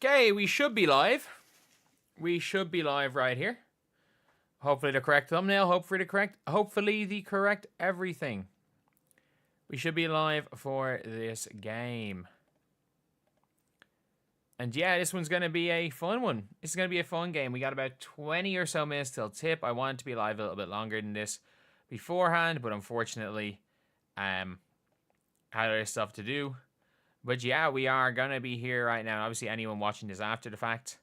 Okay, we should be live. We should be live right here. Hopefully the correct thumbnail. Hopefully the correct everything. We should be live for this game. And yeah, this one's going to be a fun one. This is going to be a fun game. We got about 20 or so minutes till tip. I wanted to be live a little bit longer than this beforehand, but unfortunately, had other stuff to do. But yeah, we are going to be here right now. Obviously, anyone watching this after the fact,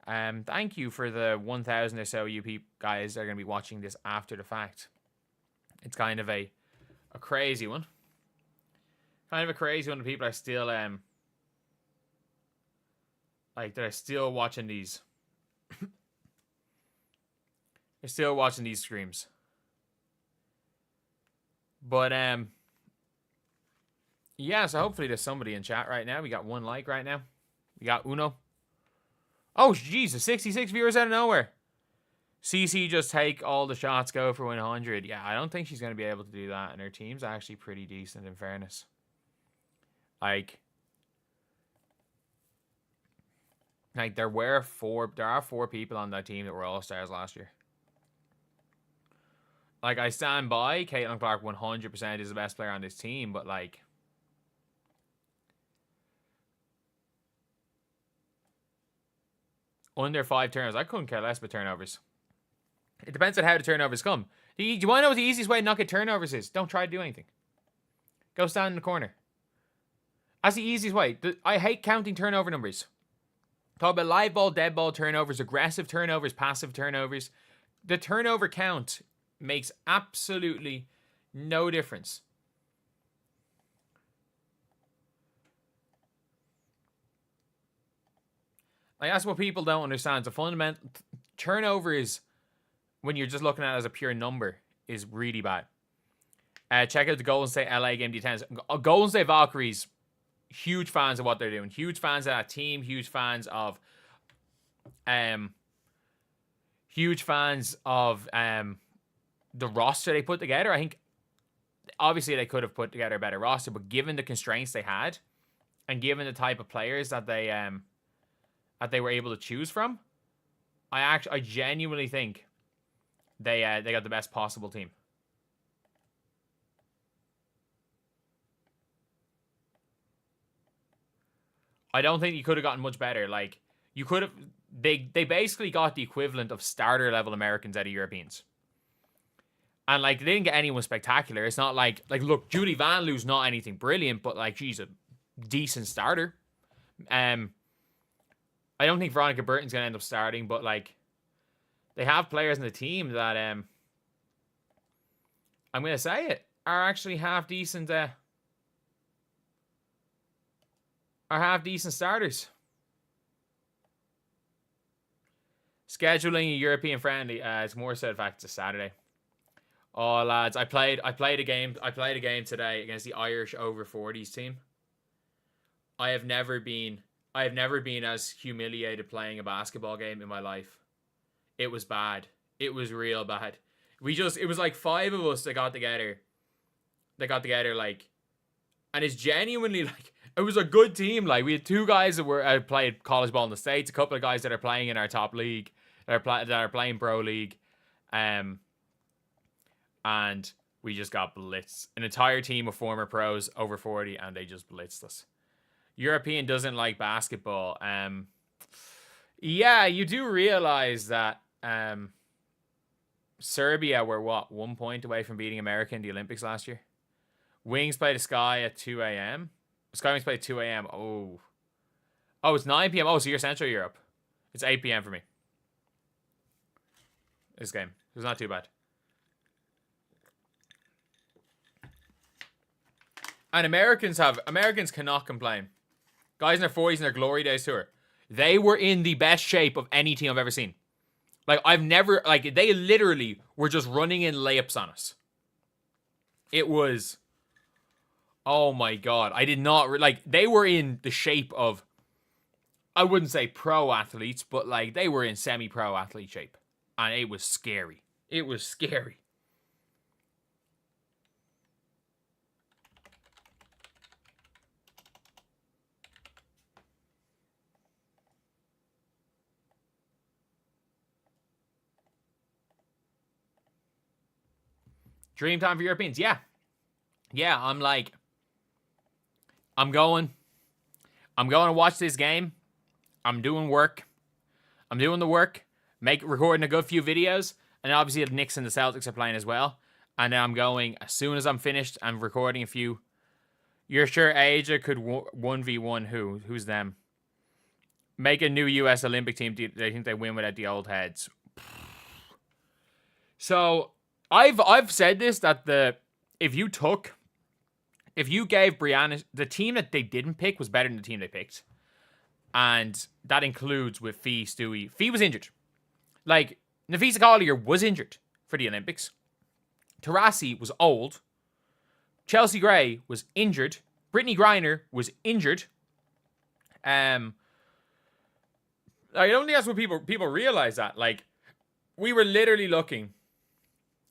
thank you for the 1,000 or so you guys that are going to be watching this after the fact. It's kind of a crazy one. Kind of a crazy one. People are still, they're still watching these. They're still watching these streams. But, yeah, so hopefully there's somebody in chat right now. We got one like right now. We got Uno. Oh, Jesus, 66 viewers out of nowhere. CC just take all the shots, go for 100. Yeah, I don't think she's going to be able to do that. And her team's actually pretty decent, in fairness. Like there are four people on that team that were all-stars last year. Like, I stand by Caitlin Clark 100% is the best player on this team, but, like, under 5 turnovers. I couldn't care less with turnovers. It depends on how the turnovers come. Do you want to know what the easiest way to not get turnovers is? Don't try to do anything. Go stand in the corner. That's the easiest way. I hate counting turnover numbers. Talk about live ball, dead ball turnovers, aggressive turnovers, passive turnovers. The turnover count makes absolutely no difference. Like, that's what people don't understand. The fundamental turnover is, when you're just looking at it as a pure number, is really bad. Check out the Golden State LA game D10s. Golden State Valkyries, huge fans of what they're doing. Huge fans of that team. Huge fans of the roster they put together. I think obviously they could have put together a better roster, but given the constraints they had, and given the type of players that they were able to choose from, I genuinely think they got the best possible team. I don't think you could have gotten much better. Like, you could have, they basically got the equivalent of starter level Americans out of Europeans. And, like, they didn't get anyone spectacular. It's not like look, Julie Van Loo's not anything brilliant, but, like, she's a decent starter. I don't think Veronica Burton's going to end up starting, but, like, they have players in the team that, I'm going to say it, are actually half decent starters. Scheduling a European friendly, it's more so the fact it's a Saturday. Oh, lads, I played a game today against the Irish over 40s team. I have never been as humiliated playing a basketball game in my life. It was bad. It was real bad. It was like 5 of us that got together, like, and it's genuinely, like, it was a good team. Like, we had 2 guys that played college ball in the States, a couple of guys that are playing in our top league, that are playing pro league, and we just got blitzed. An entire team of former pros over 40, and they just blitzed us. European doesn't like basketball. Yeah, you do realize that Serbia were, 1 point away from beating America in the Olympics last year? Wings play the Sky at 2 a.m. Sky Wings play at 2 a.m. Oh, it's 9 p.m. Oh, so you're Central Europe. It's 8 p.m. for me. This game. It was not too bad. And Americans cannot complain. Guys in their 40s in their glory days tour, they were in the best shape of any team I've ever seen. Like, they literally were just running in layups on us. It was, oh my God. I did not, they were in the shape of, I wouldn't say pro athletes, but, like, they were in semi-pro athlete shape. And it was scary. It was scary. Dream time for Europeans. Yeah. Yeah, I'm like, I'm going to watch this game. I'm doing work. I'm doing the work, recording a good few videos, and obviously the Knicks and the Celtics are playing as well. And then I'm going, as soon as I'm finished, I'm recording a few. You're sure Asia could 1v1 who? Who's them? Make a new US Olympic team. Do they think they win without the old heads? So, I've said this, that if you gave Breanna, the team that they didn't pick was better than the team they picked. And that includes with Stewie. Fee was injured. Like, Nafisa Collier was injured for the Olympics. Taurasi was old. Chelsea Gray was injured. Brittany Griner was injured. I don't think that's what people realize that. Like, we were literally looking.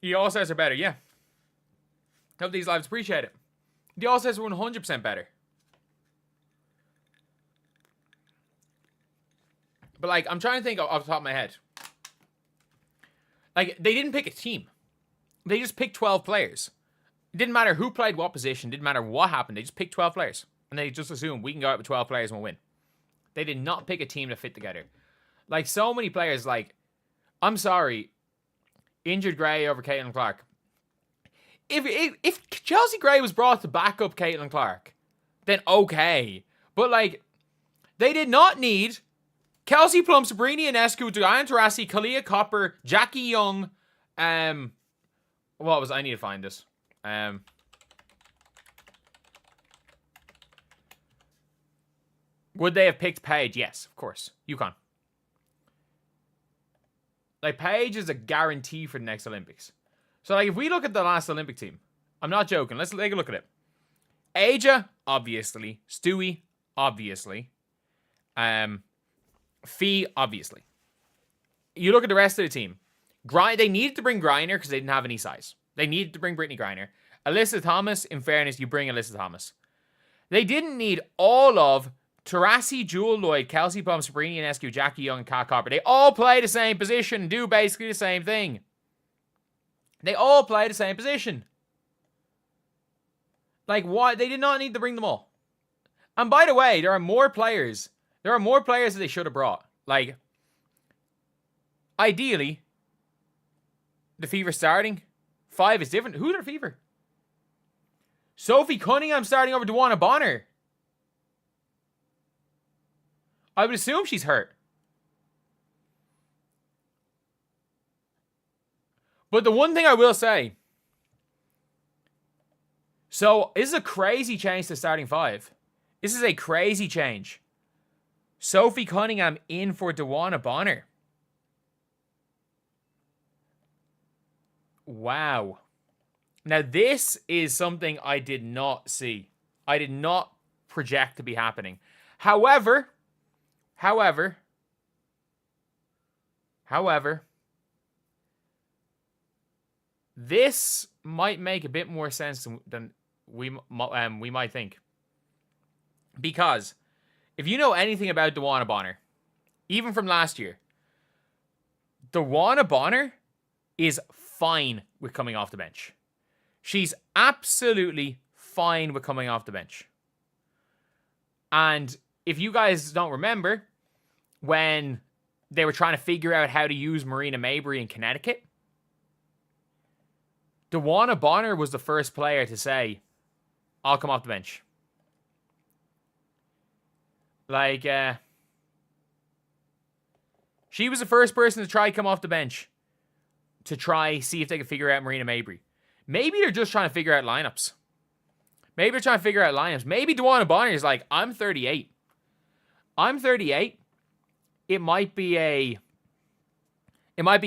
The All-Stars are better, yeah. Hope these lives appreciate it. The All-Stars were 100% better. But, like, I'm trying to think off the top of my head. Like, they didn't pick a team. They just picked 12 players. It didn't matter who played what position. It didn't matter what happened. They just picked 12 players. And they just assumed we can go out with 12 players and we'll win. They did not pick a team to fit together. Like, so many players, like, I'm sorry, injured Gray over Caitlin Clark. If Chelsea Gray was brought to back up Caitlin Clark, then okay. But, like, they did not need Kelsey Plum, Sabrina Ionescu, Diana Taurasi, Kalia Copper, Jackie Young, I need to find this. Would they have picked Paige? Yes, of course. UConn. Like, Paige is a guarantee for the next Olympics. So, like, if we look at the last Olympic team, I'm not joking. Let's take a look at it. Aja, obviously. Stewie, obviously. Fee, obviously. You look at the rest of the team. They needed to bring Griner because they didn't have any size. They needed to bring Brittany Griner. Alyssa Thomas, in fairness, you bring Alyssa Thomas. They didn't need all of Taurasi, Jewel Lloyd, Kelsey Plum, Sabrina Ionescu, Jackie Young, and Kat Copper. They all play the same position and do basically the same thing. They all play the same position. Like, why? They did not need to bring them all. And by the way, there are more players. There are more players that they should have brought. Like, ideally, the Fever starting 5 is different. Who's their Fever? Sophie Cunningham starting over DeWanna Bonner. I would assume she's hurt. But the one thing I will say, so this is a crazy change to starting 5. This is a crazy change. Sophie Cunningham in for DeWanna Bonner. Wow. Now, this is something I did not see. I did not project to be happening. However, this might make a bit more sense than we might think. Because if you know anything about DeWanna Bonner, even from last year, DeWanna Bonner is fine with coming off the bench. She's absolutely fine with coming off the bench. And if you guys don't remember, when they were trying to figure out how to use Marina Mabry in Connecticut, DeWanna Bonner was the first player to say, I'll come off the bench. Like, she was the first person to try come off the bench to try see if they could figure out Marina Mabry. Maybe they're just trying to figure out lineups. Maybe DeWanna Bonner is like, I'm 38. It might be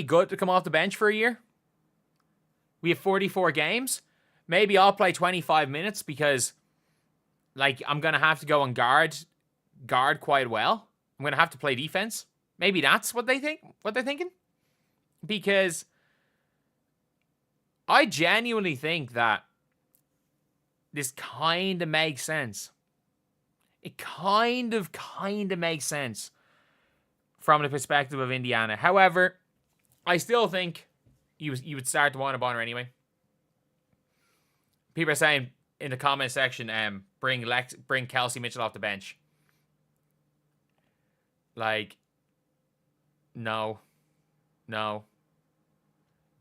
good to come off the bench for a year. We have 44 games. Maybe I'll play 25 minutes because, like, I'm going to have to go and guard quite well. I'm going to have to play defense. Maybe that's what they're thinking. Because I genuinely think that this kind of makes sense. It kind of makes sense from the perspective of Indiana. However, I still think you would start DeWanna Bonner anyway. People are saying in the comment section, bring Kelsey Mitchell off the bench. Like, no.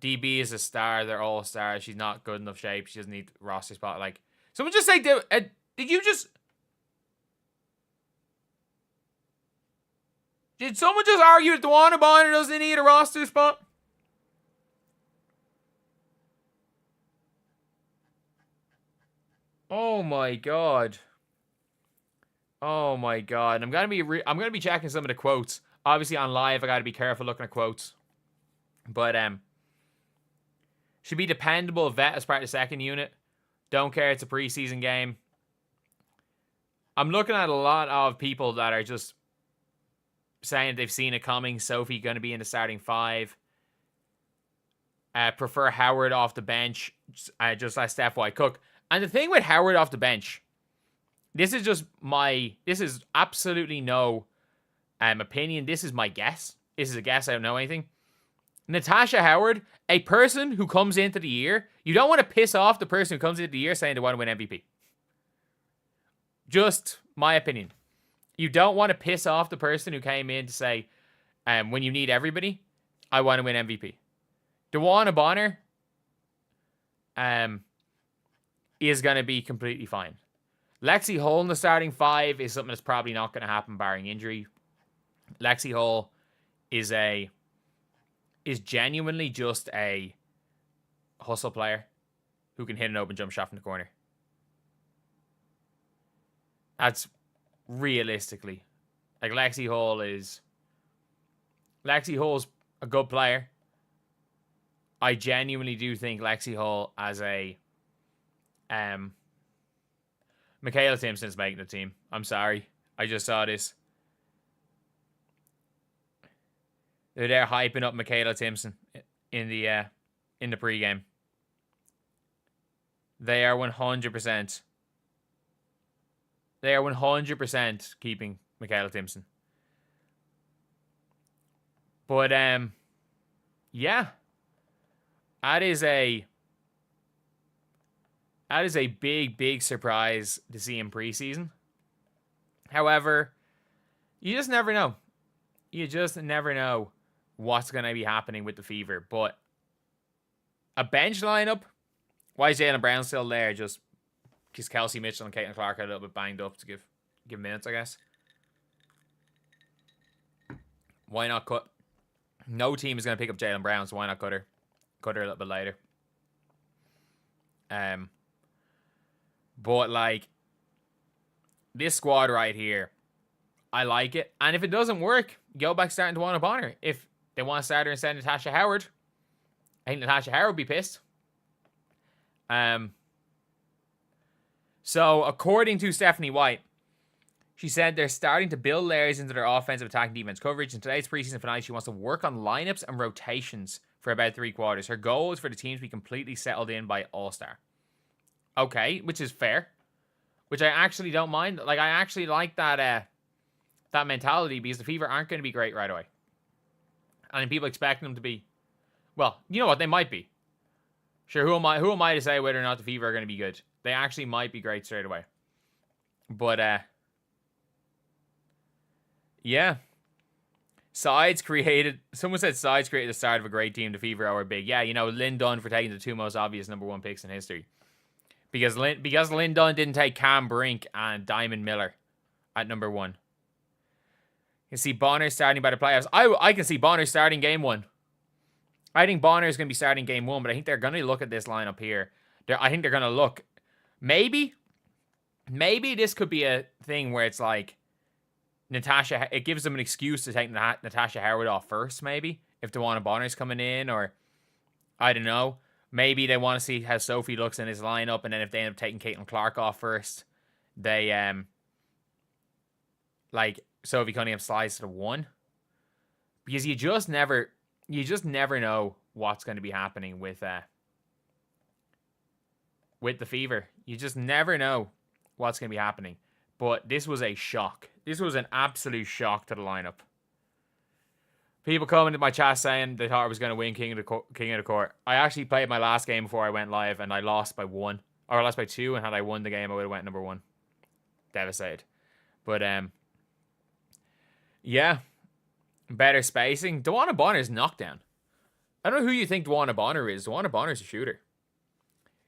DB is a star. They're all stars. She's not good enough shape. She doesn't need roster spot. Like, someone just say, did you just... Did someone just argue that DeWanna Bonner doesn't need a roster spot? Oh my god. Oh my god. I'm gonna be checking some of the quotes. Obviously on live, I gotta be careful looking at quotes. But should be dependable vet as part of the second unit. Don't care, it's a preseason game. I'm looking at a lot of people that are just saying they've seen it coming. Sophie going to be in the starting 5. Prefer Howard off the bench, just like Steph White Cook. And the thing with Howard off the bench, this is absolutely no opinion. This is my guess. This is a guess. I don't know anything. Natasha Howard, a person who comes into the year, you don't want to piss off the person who comes into the year saying they want to win MVP. Just my opinion. You don't want to piss off the person who came in to say, when you need everybody, I want to win MVP. DeWanna Bonner is going to be completely fine. Lexi Hull in the starting 5 is something that's probably not going to happen barring injury. Lexi Hull is genuinely just a hustle player who can hit an open jump shot from the corner. That's realistically, like, Lexi Hull's a good player. I genuinely do think Lexi Hull as a Michaela Timpson's making the team. I'm sorry. I just saw this. They're hyping up Michaela Timpson in the pregame. They are 100%. They are 100% keeping Michaela Timpson. But yeah, that is a big surprise to see in preseason. However, you just never know. You just never know what's going to be happening with the Fever. But a bench lineup, why is Jaylen Brown still there? Just because Kelsey Mitchell and Caitlin Clark are a little bit banged up to give minutes, I guess. Why not cut? No team is going to pick up Jaylen Brown, so why not cut her? Cut her a little bit later. But, like, this squad right here, I like it. And if it doesn't work, go back starting DeWanna Bonner. If they want to start her instead of Natasha Howard, I think Natasha Howard would be pissed. So, according to Stephanie White, she said they're starting to build layers into their offensive attack and defense coverage. In today's preseason finale, she wants to work on lineups and rotations for about 3 quarters. Her goal is for the team to be completely settled in by All-Star. Okay, which is fair. Which I actually don't mind. Like, I actually like that that mentality, because the Fever aren't going to be great right away. And people expecting them to be, well, you know what, they might be. Sure, who am I to say whether or not the Fever are going to be good? They actually might be great straight away. But, yeah. Sides created, someone said Sides created the start of a great team. The Fever are big. Yeah, you know, Lynn Dunn for taking the 2 most obvious number 1 picks in history. Because Lynn Dunn didn't take Cam Brink and Diamond Miller at number 1. You can see Bonner starting by the playoffs. I can see Bonner starting game 1. I think Bonner is going to be starting game 1, but I think they're going to look at this lineup here. I think they're going to look. Maybe this could be a thing where it's like Natasha. It gives them an excuse to take Natasha Howard off first, maybe, if DeWanna Bonner's coming in, or I don't know. Maybe they want to see how Sophie looks in his lineup, and then if they end up taking Caitlin Clark off first, they like Sophie Cunningham slides to the 1. Because you just never know what's going to be happening with the Fever. You just never know what's going to be happening. But this was a shock. This was an absolute shock to the lineup. People coming to my chat saying they thought I was going to win King of the Court. I actually played my last game before I went live, and I lost by 1. Or I lost by 2, and had I won the game, I would have went number 1. Devastated. But, yeah. Better spacing. Dewana Bonner's knockdown. I don't know who you think Dewana Bonner is. Dewana Bonner's a shooter.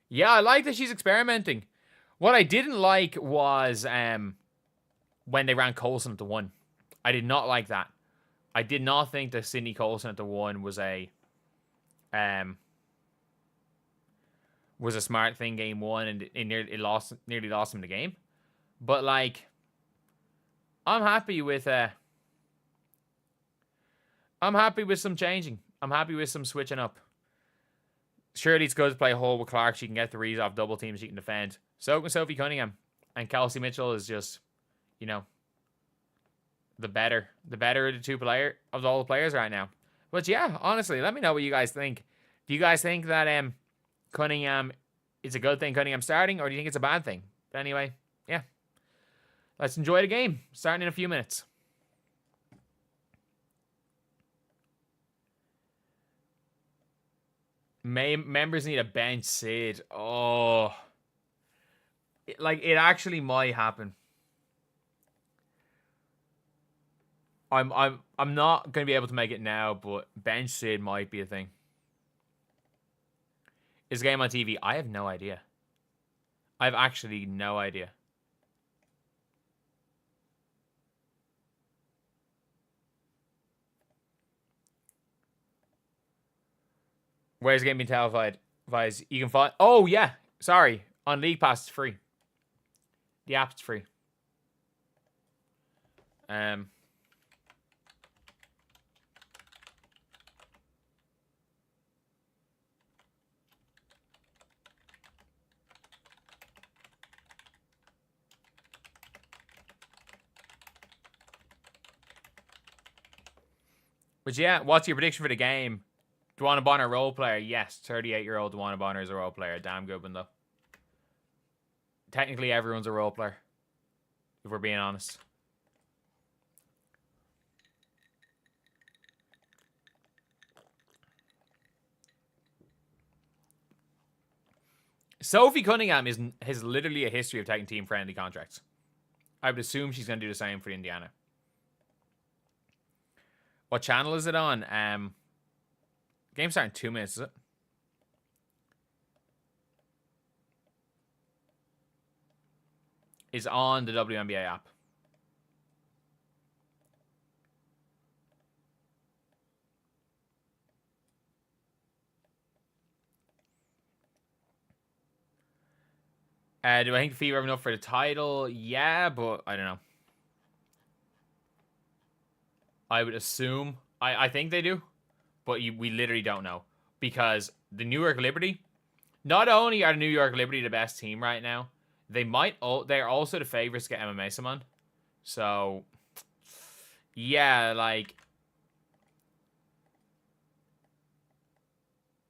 Yeah, I like that she's experimenting. What I didn't like was when they ran Coulson at the 1. I did not like that. I did not think that Sydney Coulson at the 1 was a smart thing game 1, and it nearly lost him the game. But like, I'm happy with some changing. I'm happy with some switching up. Surely it's good to play Hull with Clark. She can get threes off double teams. She can defend. So can Sophie Cunningham. And Kelsey Mitchell is just, you know, the better of the two of all the players right now. But yeah, honestly, let me know what you guys think. Do you guys think that Cunningham is a good thing, Cunningham starting, or do you think it's a bad thing? But anyway, yeah. Let's enjoy the game. Starting in a few minutes. Members need a bench Sid. Oh. It actually might happen. I'm not going to be able to make it now, but bench Sid might be a thing. Is the game on TV? I have no idea. I have actually no idea. Where's the game being televised? You can find... Oh, yeah. Sorry. On League Pass, it's free. The app's free. But yeah, what's your prediction for the game? Dewana Bonner, role player? Yes, 38-year-old Dewana Bonner is a role player. Damn good one, though. Technically, everyone's a role player, if we're being honest. Sophie Cunningham has literally a history of taking team-friendly contracts. I would assume she's going to do the same for Indiana. What channel is it on? Game starting in 2 minutes, is it? Is on the WNBA app. Do I think the Fever have enough for the title? Yeah, but I don't know. I would assume. I think they do. But we literally don't know. Because the New York Liberty, not only are the New York Liberty the best team right now, they're also the favorites to get MMA Simon. So, yeah, like,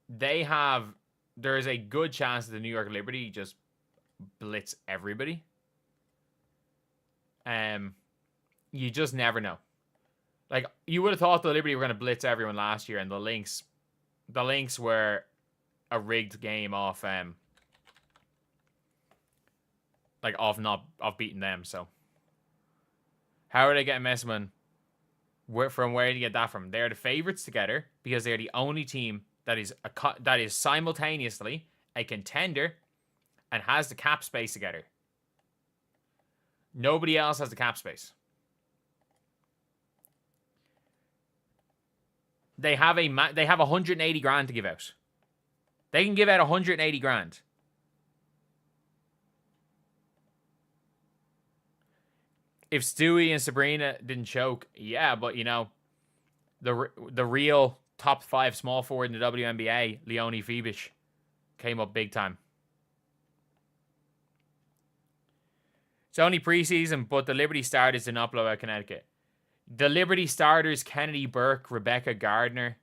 there's a good chance that the New York Liberty just blitz everybody. You just never know. Like, you would have thought the Liberty were going to blitz everyone last year, and the Lynx were a rigged game off beating them. So, how are they getting Messman? From where do you get that from? They're the favorites together because they're the only team that is simultaneously a contender and has the cap space together. Nobody else has the cap space. They have 180 grand to give out. They can give out 180 grand. If Stewie and Sabrina didn't choke, yeah, but you know, the real top 5 small forward in the WNBA, Leonie Fibish, came up big time. It's only preseason, but the Liberty starters did not blow out Connecticut. The Liberty starters, Kennedy Burke, Rebecca Gardner.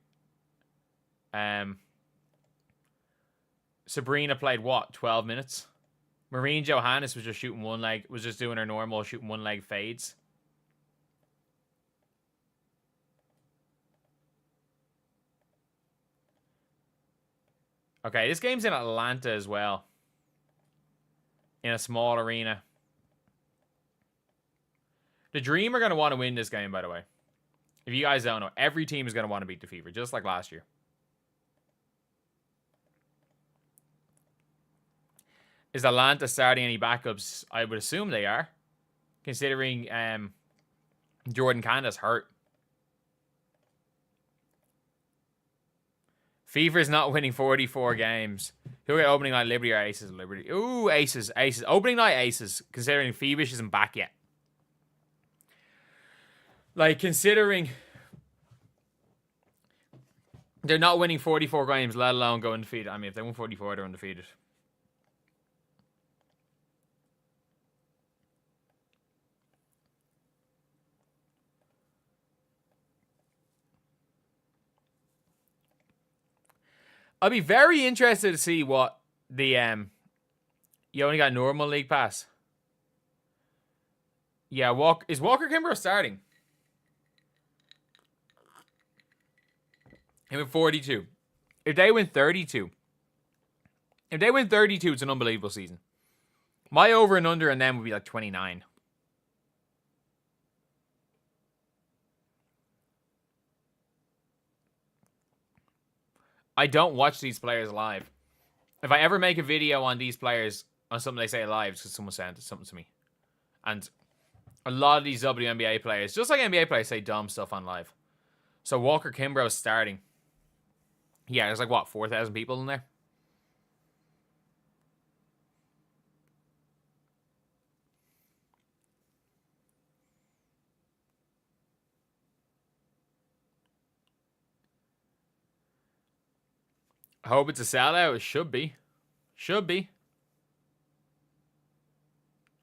Sabrina played, 12 minutes? Maureen Johannes was just shooting one leg, was just doing her normal shooting one leg fades. Okay, this game's in Atlanta as well. in a small arena. The Dream are going to want to win this game, by the way. If you guys don't know, every team is going to want to beat the Fever, just like last year. Is Atlanta starting any backups? I would assume they are, considering Jordan Candace hurt. Fever's not winning 44 games. Who get opening night? Liberty or Aces? Liberty. Ooh, Aces. Aces. Opening night Aces, considering Phoebish isn't back yet. Like, considering they're not winning 44 games, let alone go undefeated. I mean, if they win 44, they're undefeated. I'll be very interested to see what the you only got normal league pass. Yeah, is Walker Kimbrough starting? Him at 42. If they win 32. If they win 32, it's an unbelievable season. My over and under and them would be like 29. I don't watch these players live. If I ever make a video on these players, on something they say live, it's because someone sent something to me. And a lot of these WNBA players, just like NBA players, say dumb stuff on live. So Walker Kimbrough is starting. Yeah, there's like, what, 4,000 people in there? I hope it's a sellout. It should be. Should be.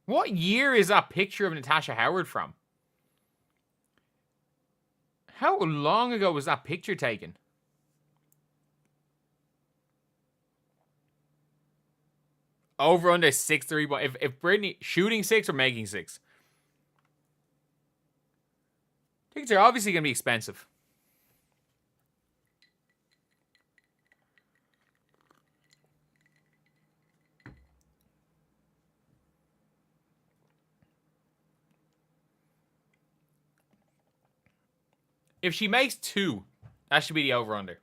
What year is that picture of Natasha Howard from? How long ago was that picture taken? Over under 6-3. If Brittany shooting 6 or making 6. Tickets are obviously going to be expensive. If she makes 2, that should be the over-under.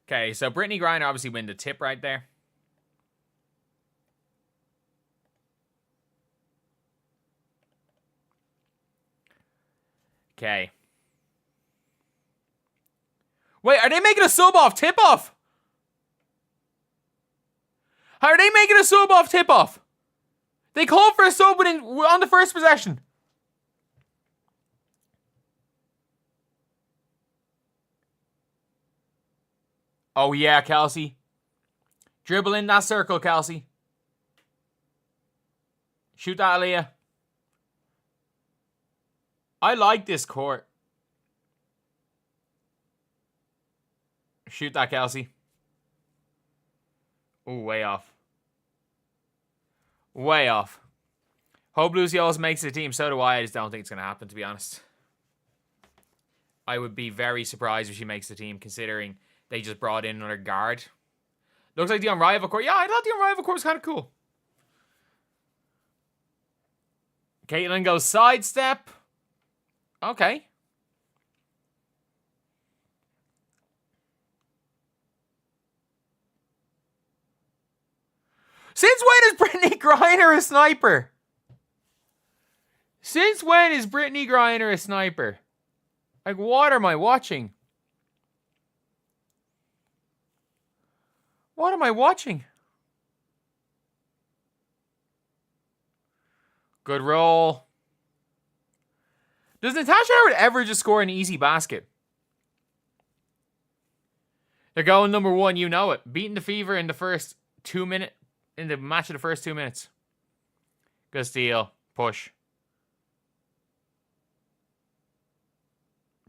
Okay, so Brittany Griner obviously win the tip right there. Okay. Wait, are they making a sub-off tip-off? Are they making a sub-off tip-off? They called for a sub on the first possession. Oh, yeah, Kelsey. Dribble in that circle, Kelsey. Shoot that, Aaliyah. I like this court. Shoot that, Kelsey. Ooh, way off. Way off. Hope Lucy always makes the team. So do I. I just don't think it's going to happen, to be honest. I would be very surprised if she makes the team, considering they just brought in another guard. Looks like the unrivaled court. Yeah, I thought the unrivaled court was kind of cool. Caitlin goes sidestep. Okay. Since when is Brittany Griner a sniper? Since when is Brittany Griner a sniper? Like, what am I watching? What am I watching? Good roll. Does Natasha Howard ever just score an easy basket? They're going number 1, you know it. Beating the Fever in the first 2 minutes. In the match of the first 2 minutes. Good steal. Push.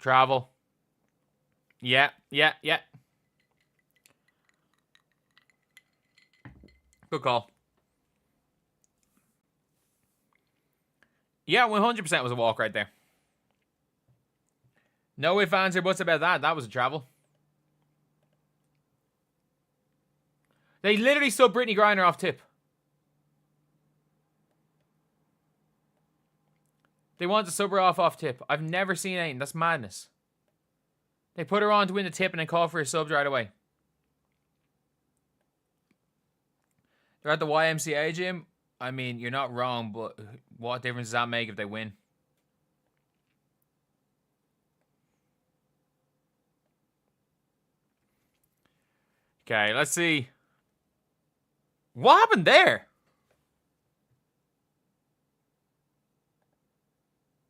Travel. Yeah. Good call. Yeah, 100% was a walk right there. No ifs, ands, or buts about that. That was a travel. They literally subbed Brittany Griner off tip. They want to sub her off tip. I've never seen anything. That's madness. They put her on to win the tip and then call for a sub right away. They're at the YMCA gym. I mean, you're not wrong, but what difference does that make if they win? Okay, let's see. What happened there?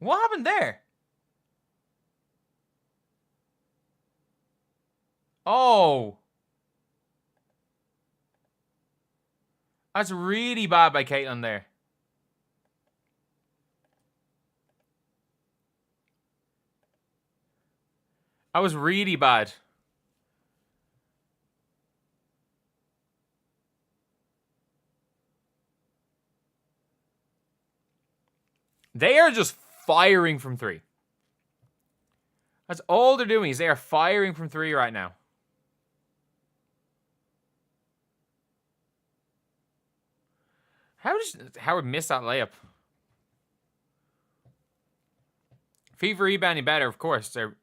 What happened there? Oh. That's really bad by Caitlin there. That was really bad. They are just firing from three. That's all they're doing is they are firing from three right now. How did Howard miss that layup? Feet for rebounding better, of course. They're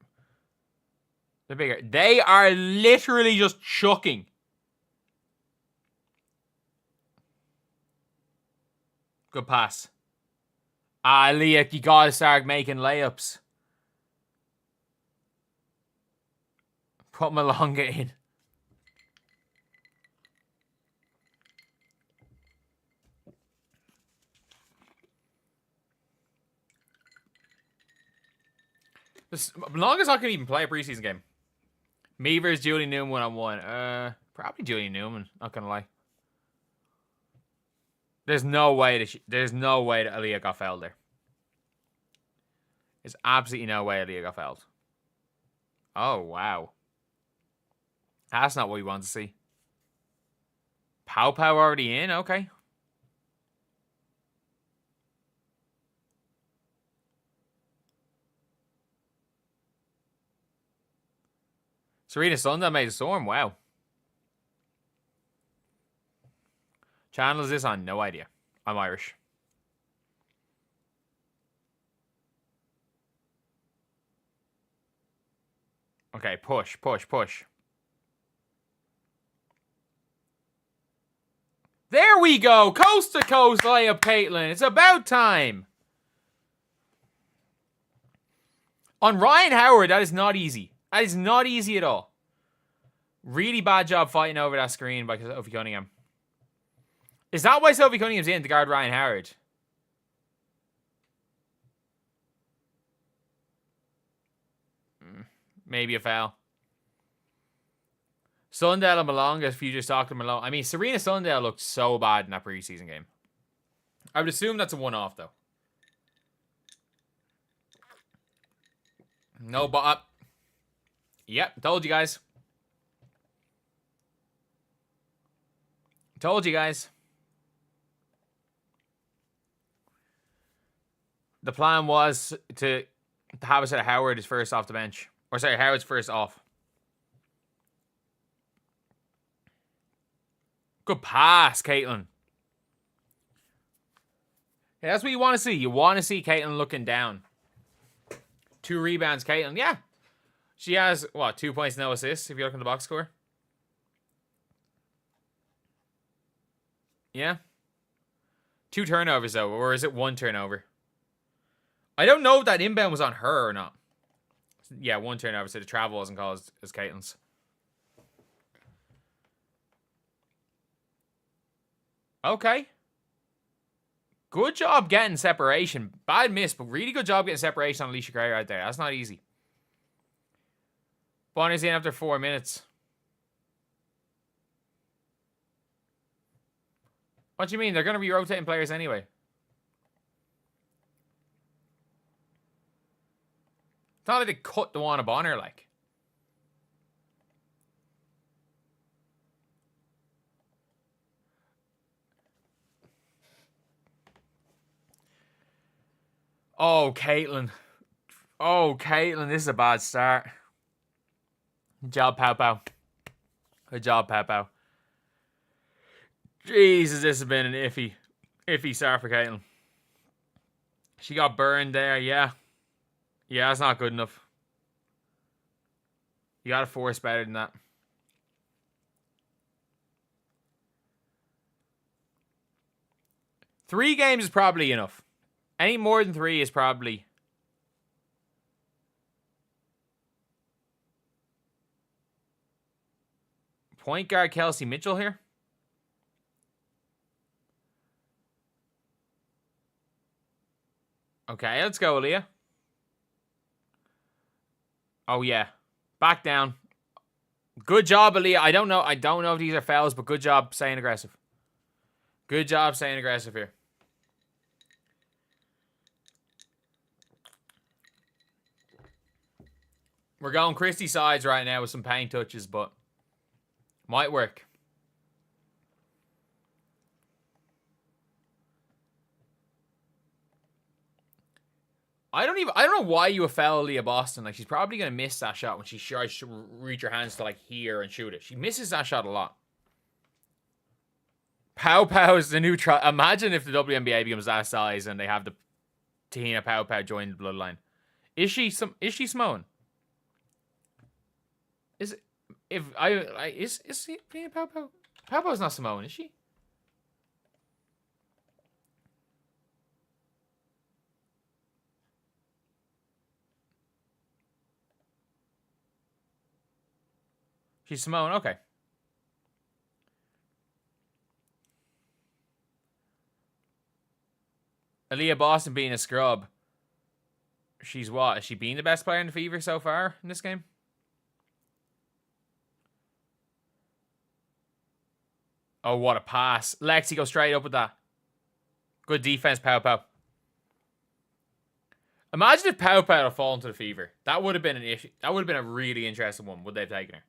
bigger. They are literally just chucking. Good pass. Leah, you gotta start making layups. Put Malonga in. Malonga's not gonna even play a preseason game. Me versus Julie Newman one-on-one. Probably Julie Newman, not gonna lie. There's no way that Aaliyah got fouled there. There's absolutely no way Aaliyah got fouled. Oh, wow. That's not what we want to see. Pow already in? Okay. Serena Sundell made a storm. Wow. Channel is this on? No idea. I'm Irish. Okay, push. There we go. Coast to coast layup, Caitlin. It's about time. On Ryan Howard, that is not easy. That is not easy at all. Really bad job fighting over that screen by Sophie Cunningham. Is that why Sophie Cunningham's in to guard Ryan Howard? Maybe a foul. Sundell and Malonga, if you just talked to Malonga. I mean, Serena Sundell looked so bad in that preseason game. I would assume that's a one-off, though. No, but... Yep, told you guys. Told you guys. The plan was to have a set of Howard is first off the bench. Or sorry, Howard's first off. Good pass, Caitlin. Yeah, that's what you want to see. You want to see Caitlin looking down. 2 rebounds, Caitlin. Yeah. She has, what, 2 points, no assists, if you look at the box score. Yeah. 2 turnovers, though. Or is it 1 turnover? I don't know if that inbound was on her or not. Yeah, 1 turnover, so the travel wasn't called as Caitlin's. Okay. Good job getting separation. Bad miss, but really good job getting separation on Alicia Gray right there. That's not easy. Bonner's in after 4 minutes. What do you mean? They're going to be rotating players anyway. It's not like they cut DeWanna Bonner, like. Oh, Caitlin. Oh, Caitlin, this is a bad start. Good job, Pow Pow. Good job, Pow Pow. Jesus, this has been an iffy start for Caitlin. She got burned there, yeah. Yeah, that's not good enough. You gotta force better than that. Three games is probably enough. Any more than 3 is probably... Point guard Kelsey Mitchell here. Okay, let's go, Aaliyah. Oh, yeah. Back down. Good job, Aaliyah. I don't know if these are fouls, but good job staying aggressive. Good job staying aggressive here. We're going Christie sides right now with some paint touches, but might work. I don't know why you would foul Leah Boston. Like, she's probably going to miss that shot when she tries to reach her hands to, like, here and shoot it. She misses that shot a lot. Pow Pow is the new... Imagine if the WNBA becomes that size and they have the Tina Pow Pow join the bloodline. Is she Samoan? Is Tina Pow Pow? Pow Pow's not Samoan, is she? She's Samoan, okay. Aaliyah Boston being a scrub. She's what? Has she been the best player in the Fever so far in this game? Oh, what a pass. Lexi, go straight up with that. Good defense, Pow Pow. Imagine if Pow Pow had fallen to the Fever. That would have been an issue. That would have been a really interesting one. Would they have taken her?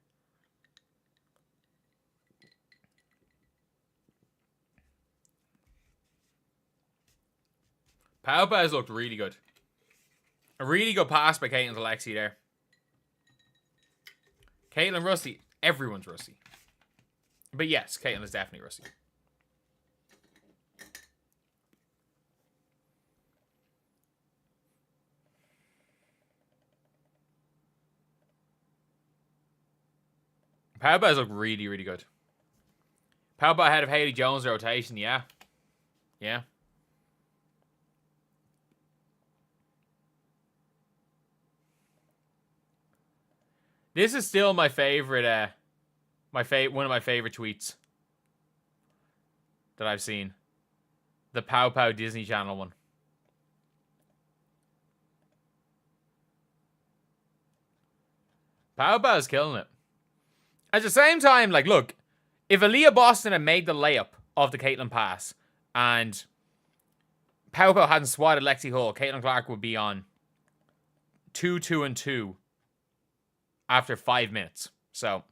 Pow Pow has looked really good. A really good pass by Caitlin to Lexi there. Caitlin rusty. Everyone's rusty. But yes, Caitlin is definitely rusty. Pow Pow's look really, really good. Pow Pow ahead of Haley Jones' rotation, yeah. Yeah. This is still my favorite, one of my favorite tweets that I've seen. The Pow Pow Disney Channel one. Pow Pow's killing it. At the same time, like, look, if Aaliyah Boston had made the layup of the Caitlin pass and Pow Pow hadn't swatted Lexi Hull, Caitlin Clark would be on 2-2-2 after 5 minutes. So,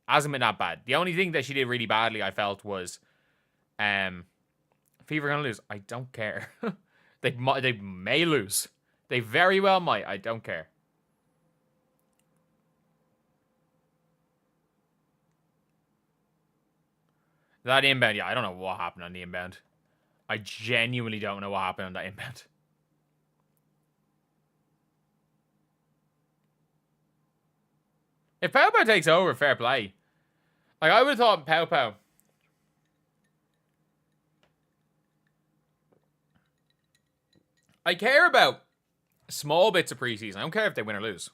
hasn't been that bad. The only thing that she did really badly, I felt, was Fever gonna lose. I don't care. They may lose. They very well might. I don't care. That inbound, yeah, I don't know what happened on the inbound. I genuinely don't know what happened on that inbound. If Pow Pow takes over, fair play. Like, I would have thought Pow Pow. I care about small bits of preseason. I don't care if they win or lose.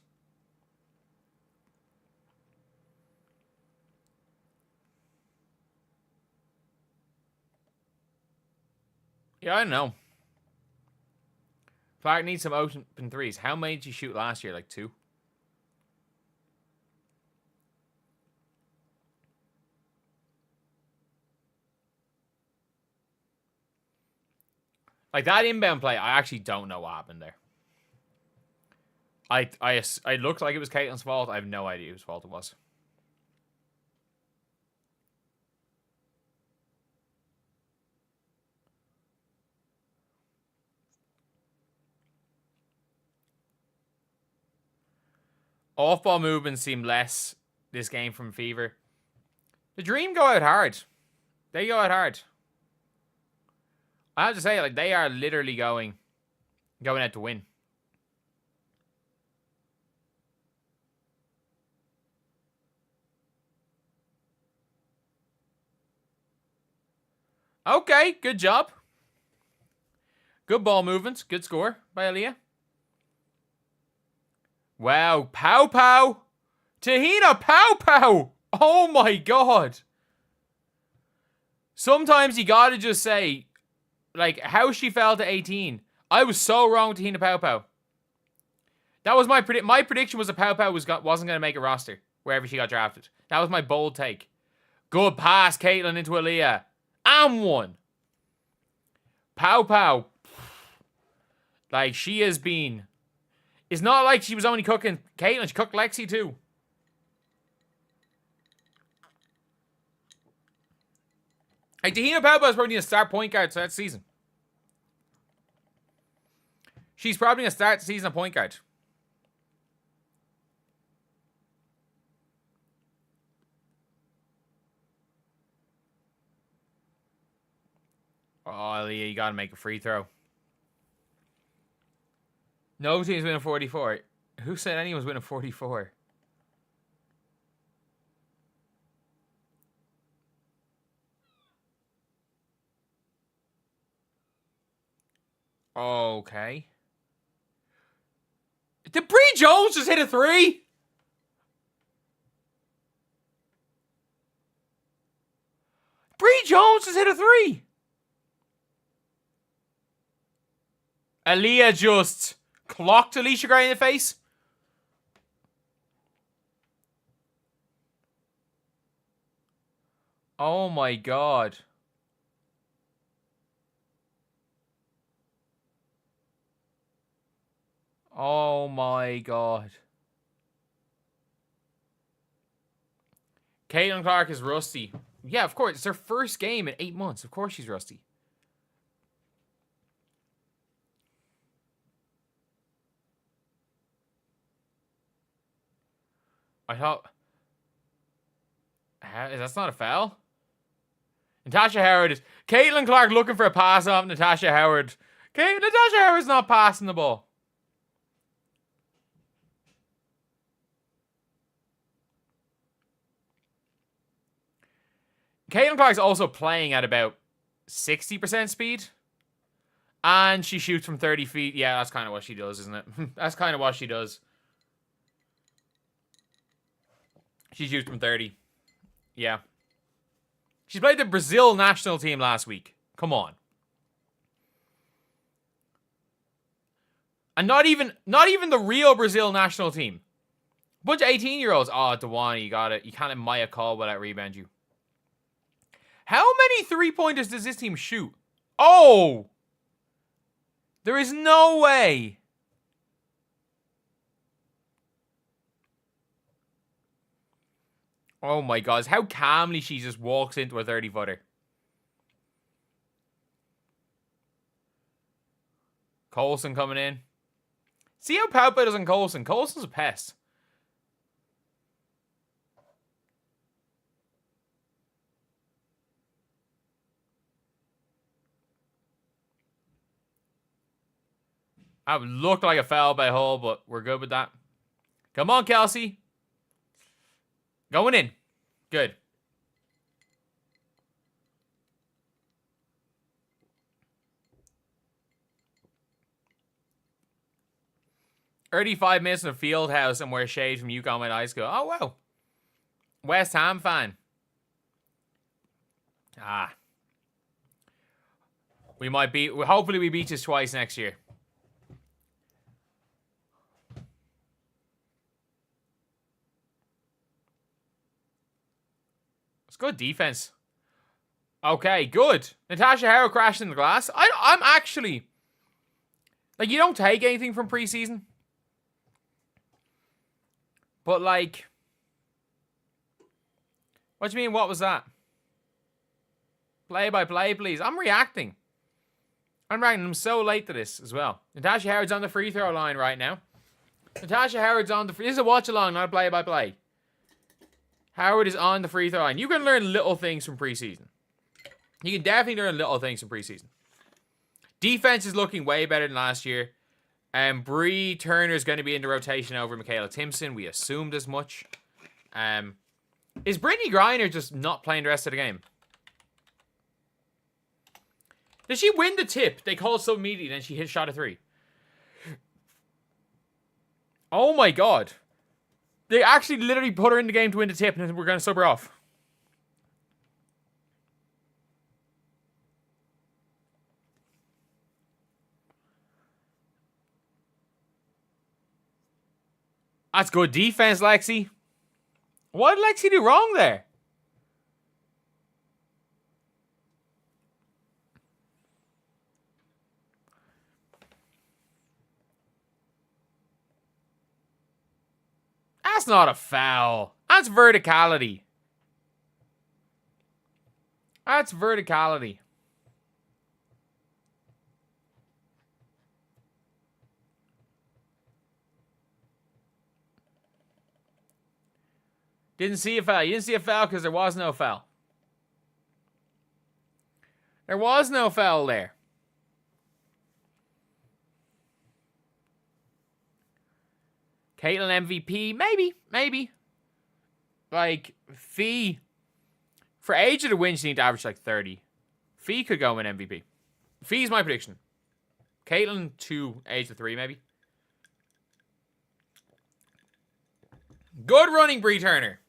Yeah, I don't know. Clark needs some open threes. How many did you shoot last year? Like 2? Like, that inbound play, I actually don't know what happened there. I looked like it was Caitlin's fault. I have no idea whose fault it was. Off-ball movements seem less this game from Fever. The Dream go out hard. They go out hard. I have to say, like, they are literally going out to win. Okay, good job. Good ball movement. Good score by Aaliyah. Wow, Pow Pow. Tahina Pow Pow. Oh my god. Sometimes you gotta just say, like, how she fell to 18. I was so wrong with Tahina Pow Pow. That was my prediction. My prediction was that Pow Pow wasn't going to make a roster wherever she got drafted. That was my bold take. Good pass, Caitlin into Aaliyah. And one. Pow Pow. Like, she has been... It's not like she was only cooking Caitlin. She cooked Lexi too. Like, Tahina Pow Pow is probably going to start point guard that season. She's probably going to start the season at point guard. Oh, Leah, you got to make a free throw. No team's winning 44. Who said anyone's winning 44? Okay. Did Bree Jones just hit a three? Bree Jones just hit a three. Aaliyah just clocked Alicia Gray in the face. Oh my god. Oh my god. Caitlin Clark is rusty. Yeah, of course. It's her first game in 8 months. Of course she's rusty. I thought... That's not a foul? Natasha Howard is... Caitlin Clark looking for a pass off Natasha Howard. Natasha Howard's not passing the ball. Caitlin Clark's also playing at about 60% speed. And she shoots from 30 feet. Yeah, that's kind of what she does, isn't it? That's kind of what she does. She shoots from 30. Yeah. She played the Brazil national team last week. Come on. And not even the real Brazil national team. Bunch of 18-year-olds. Oh, Dewani, you got it. You can't let Maya Caldwell out-rebound you. How many three-pointers does this team shoot? Oh! There is no way. Oh my god, how calmly she just walks into a 30-footer. Coulson coming in. See how Paupa does on Coulson. Coulson's a pest. That would look like a foul by Hull, but we're good with that. Come on, Kelsey. Going in. Good. Early 5 minutes in the field house and where shade from UConn went high school. Oh, wow. West Ham fan. Ah. We might beat... Hopefully we beat this twice next year. It's good defense. Okay, good. Natasha Harrow crashed in the glass. I'm actually... Like, you don't take anything from preseason. But, like... What do you mean, what was that? Play by play, please. I'm reacting. I'm so late to this as well. Natasha Howard's on the free throw line right now. Natasha Howard's on the free. This is a watch along, not a play-by-play. Howard is on the free throw line. You can learn little things from preseason. You can definitely learn little things from preseason. Defense is looking way better than last year. Bree Turner is going to be in the rotation over Michaela Timpson. We assumed as much. Is Brittany Griner just not playing the rest of the game? Did she win the tip? They called so immediately, and she shot a 3. Oh my god. They actually literally put her in the game to win the tip, and we're going to sub her off. That's good defense, Lexi. What did Lexi do wrong there? That's not a foul. That's verticality. That's verticality. Didn't see a foul. You didn't see a foul because there was no foul. There was no foul there. Caitlin MVP? Maybe. Like, Fee. For Age of the win, she needs to average like 30. Fee could go win MVP. Fee's my prediction. Caitlin 2, Age of 3 maybe. Good running, Bree Turner.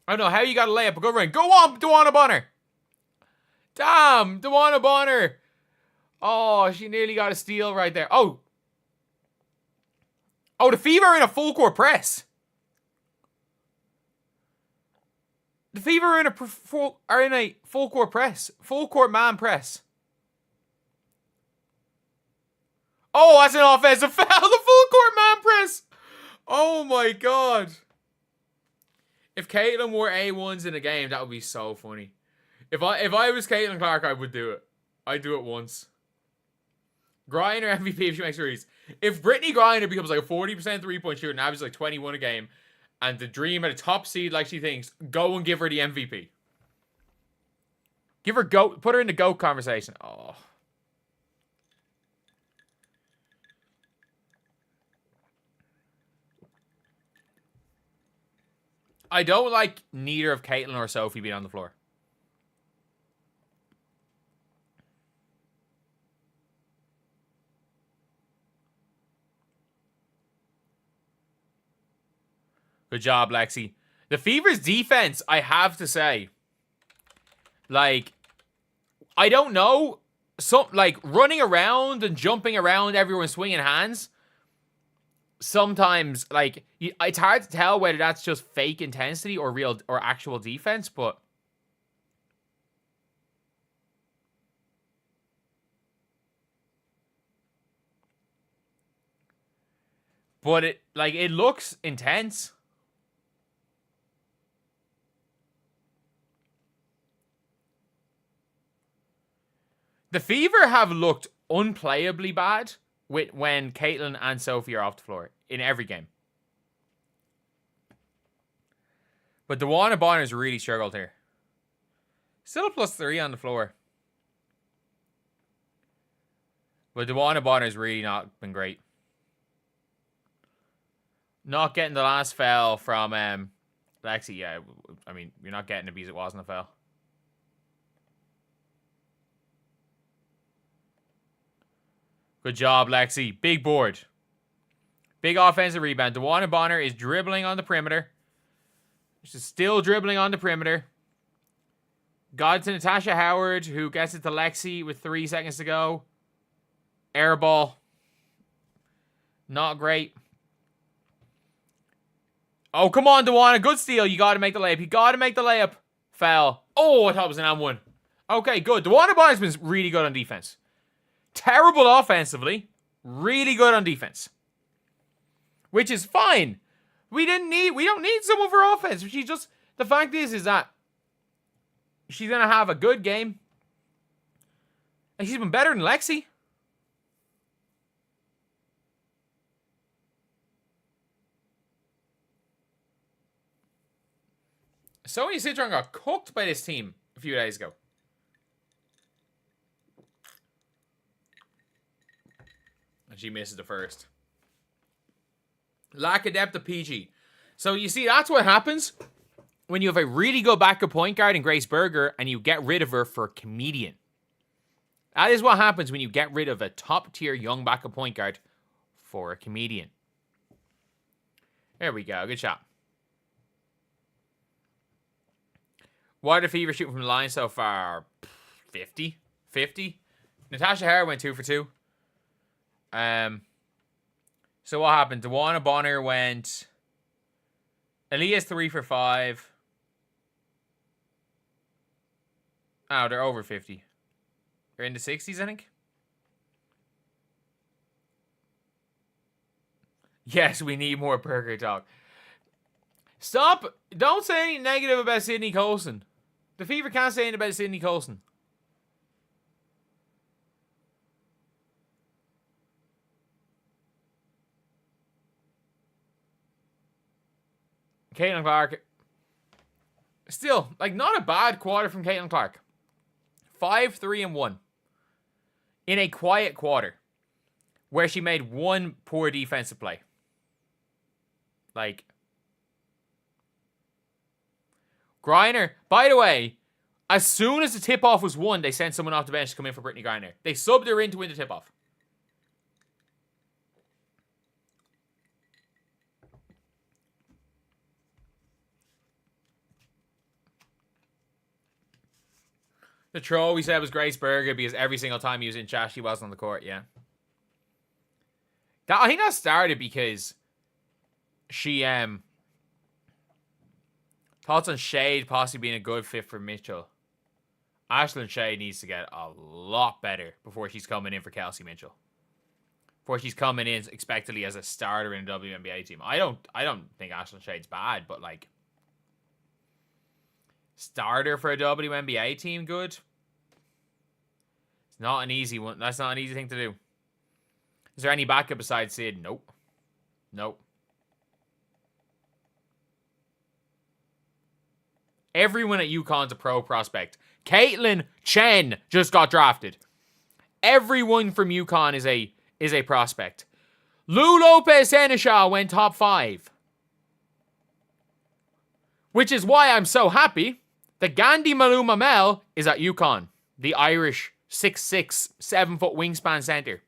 I don't know how you got a layup, but good run. Go on, Dewana Bonner. Damn, Dewana Bonner. Oh, she nearly got a steal right there. Oh, the Fever are in a full court press. The Fever are in a full court press. Full court man press. Oh, that's an offensive foul. The full court man press. Oh my god. If Caitlin wore A1s in a game, that would be so funny. If I was Caitlin Clark, I would do it. I'd do it once. Griner MVP if she makes threes. If Brittany Griner becomes like a 40% three-point shooter and averages like 21 a game, and the dream at a top seed like she thinks, go and give her the MVP. Give her GOAT. Put her in the GOAT conversation. Oh. I don't like neither of Caitlin or Sophie being on the floor. Good job, Lexi. The Fever's defense, I have to say, like, I don't know, like running around and jumping around, everyone swinging hands. Sometimes, like, it's hard to tell whether that's just fake intensity or real or actual defense, but it looks intense. The Fever have looked unplayably bad when Caitlin and Sophie are off the floor in every game. But Dewana Bonner's really struggled here. Still a +3 on the floor. But Dewana Bonner's really not been great. Not getting the last foul from Lexi. Yeah, I mean, you're not getting it because it wasn't a foul. Good job, Lexi. Big board. Big offensive rebound. Dewana Bonner is dribbling on the perimeter. She's still dribbling on the perimeter. Got it to Natasha Howard, who gets it to Lexi with 3 seconds to go. Air ball. Not great. Oh, come on, Dewana. Good steal. You got to make the layup. You got to make the layup. Foul. Oh, I thought it was an and 1. Okay, good. Dewana Bonner's been really good on defense. Terrible offensively. Really good on defense. Which is fine. We don't need someone for offense. The fact is that she's going to have a good game. And she's been better than Lexi. Sonia Citron got cooked by this team a few days ago. And she misses the first. Lack of depth of PG. So you see, that's what happens when you have a really good backup point guard in Grace Berger and you get rid of her for a comedian. That is what happens when you get rid of a top-tier young backup point guard for a comedian. There we go. Good shot. What are the Fever shooting from the line so far? 50? 50? Natasha Hare went 2 for 2. So what happened? Dewana Bonner went... Elias 3 for 5. Oh, they're over 50. They're in the 60s, I think. Yes, we need more Berger talk. Stop. Don't say anything negative about Sydney Colson. The Fever can't say anything about Sydney Colson. Caitlin Clark. Still, like, not a bad quarter from Caitlin Clark. 5-3-1. In a quiet quarter. Where she made one poor defensive play. Like. Griner. By the way, as soon as the tip-off was won, they sent someone off the bench to come in for Brittany Griner. They subbed her in to win the tip-off. The throw we said was Grace Berger because every single time he was in chat, she wasn't on the court, yeah. I think that started because she thoughts on Shade possibly being a good fit for Mitchell. Ashlyn Shade needs to get a lot better before she's coming in for Kelsey Mitchell. Before she's coming in expectedly as a starter in a WNBA team. I don't think Ashlyn Shade's bad, but like starter for a WNBA team, good. It's not an easy one. That's not an easy thing to do. Is there any backup besides Sid? Nope. Nope. Everyone at UConn's a pro prospect. Caitlin Chen just got drafted. Everyone from UConn is a prospect. Lou Lopez Seneschal went top 5. Which is why I'm so happy that Gandhi Maluma Mel is at UConn. The Irish 6'6", 7-foot wingspan center.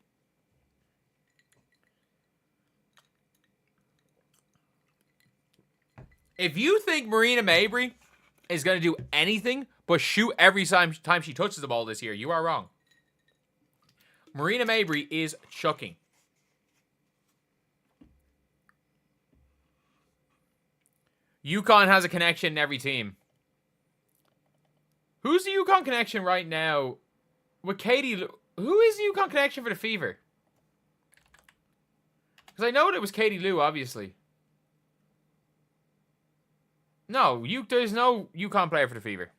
If you think Marina Mabry is going to do anything but shoot every time she touches the ball this year, you are wrong. Marina Mabry is chucking. UConn has a connection in every team. Who's the UConn connection right now? With Katie, who is the UConn connection for the Fever? Because I know it was Katie Lou, obviously. No, there's no UConn player for the Fever.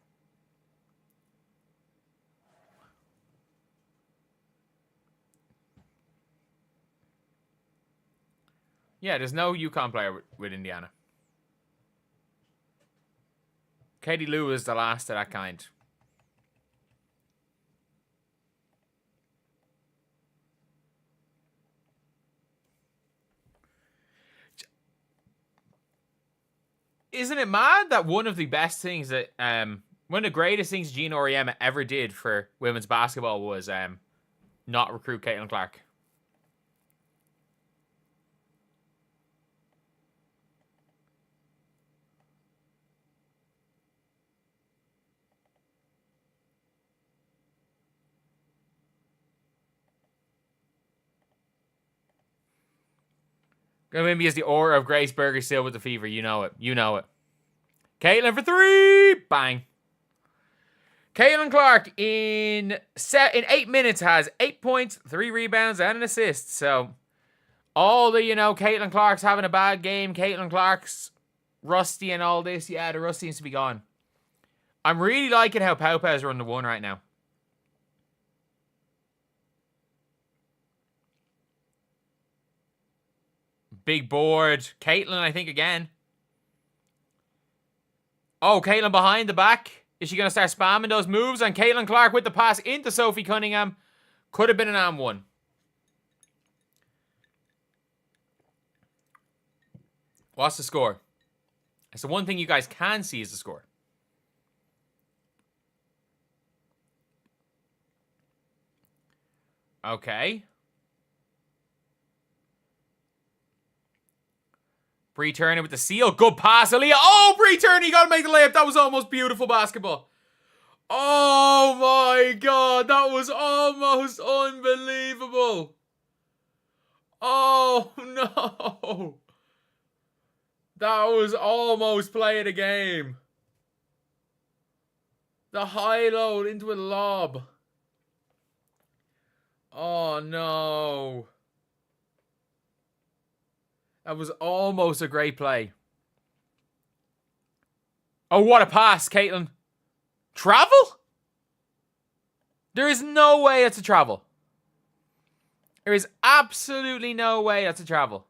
Yeah, there's no UConn player with Indiana. Katie Lou is the last of that kind. Isn't it mad that one of the best things that one of the greatest things Gina Auriemma ever did for women's basketball was not recruit Caitlin Clark? Maybe is the aura of Grace Berger still with the Fever. You know it. You know it. Caitlin for 3. Bang. Caitlin Clark in 8 minutes has 8 points, 3 rebounds, and an assist. So, all the, Caitlin Clark's having a bad game. Caitlin Clark's rusty and all this. Yeah, the rusty needs to be gone. I'm really liking how Pau Pau's run the 1 right now. Big board. Caitlin, I think, again. Oh, Caitlin behind the back. Is she going to start spamming those moves? And Caitlin Clark with the pass into Sophie Cunningham. Could have been an and one. What's the score? It's the one thing you guys can see is the score. Okay. Bree Turner with the seal. Good pass, Aaliyah. Oh, Bree Turner, you got to make the layup. That was almost beautiful basketball. Oh, my God. That was almost unbelievable. Oh, no. That was almost play of the game. The high load into a lob. Oh, no. That was almost a great play. Oh, what a pass, Caitlin. Travel? There is no way that's a travel. There is absolutely no way that's a travel.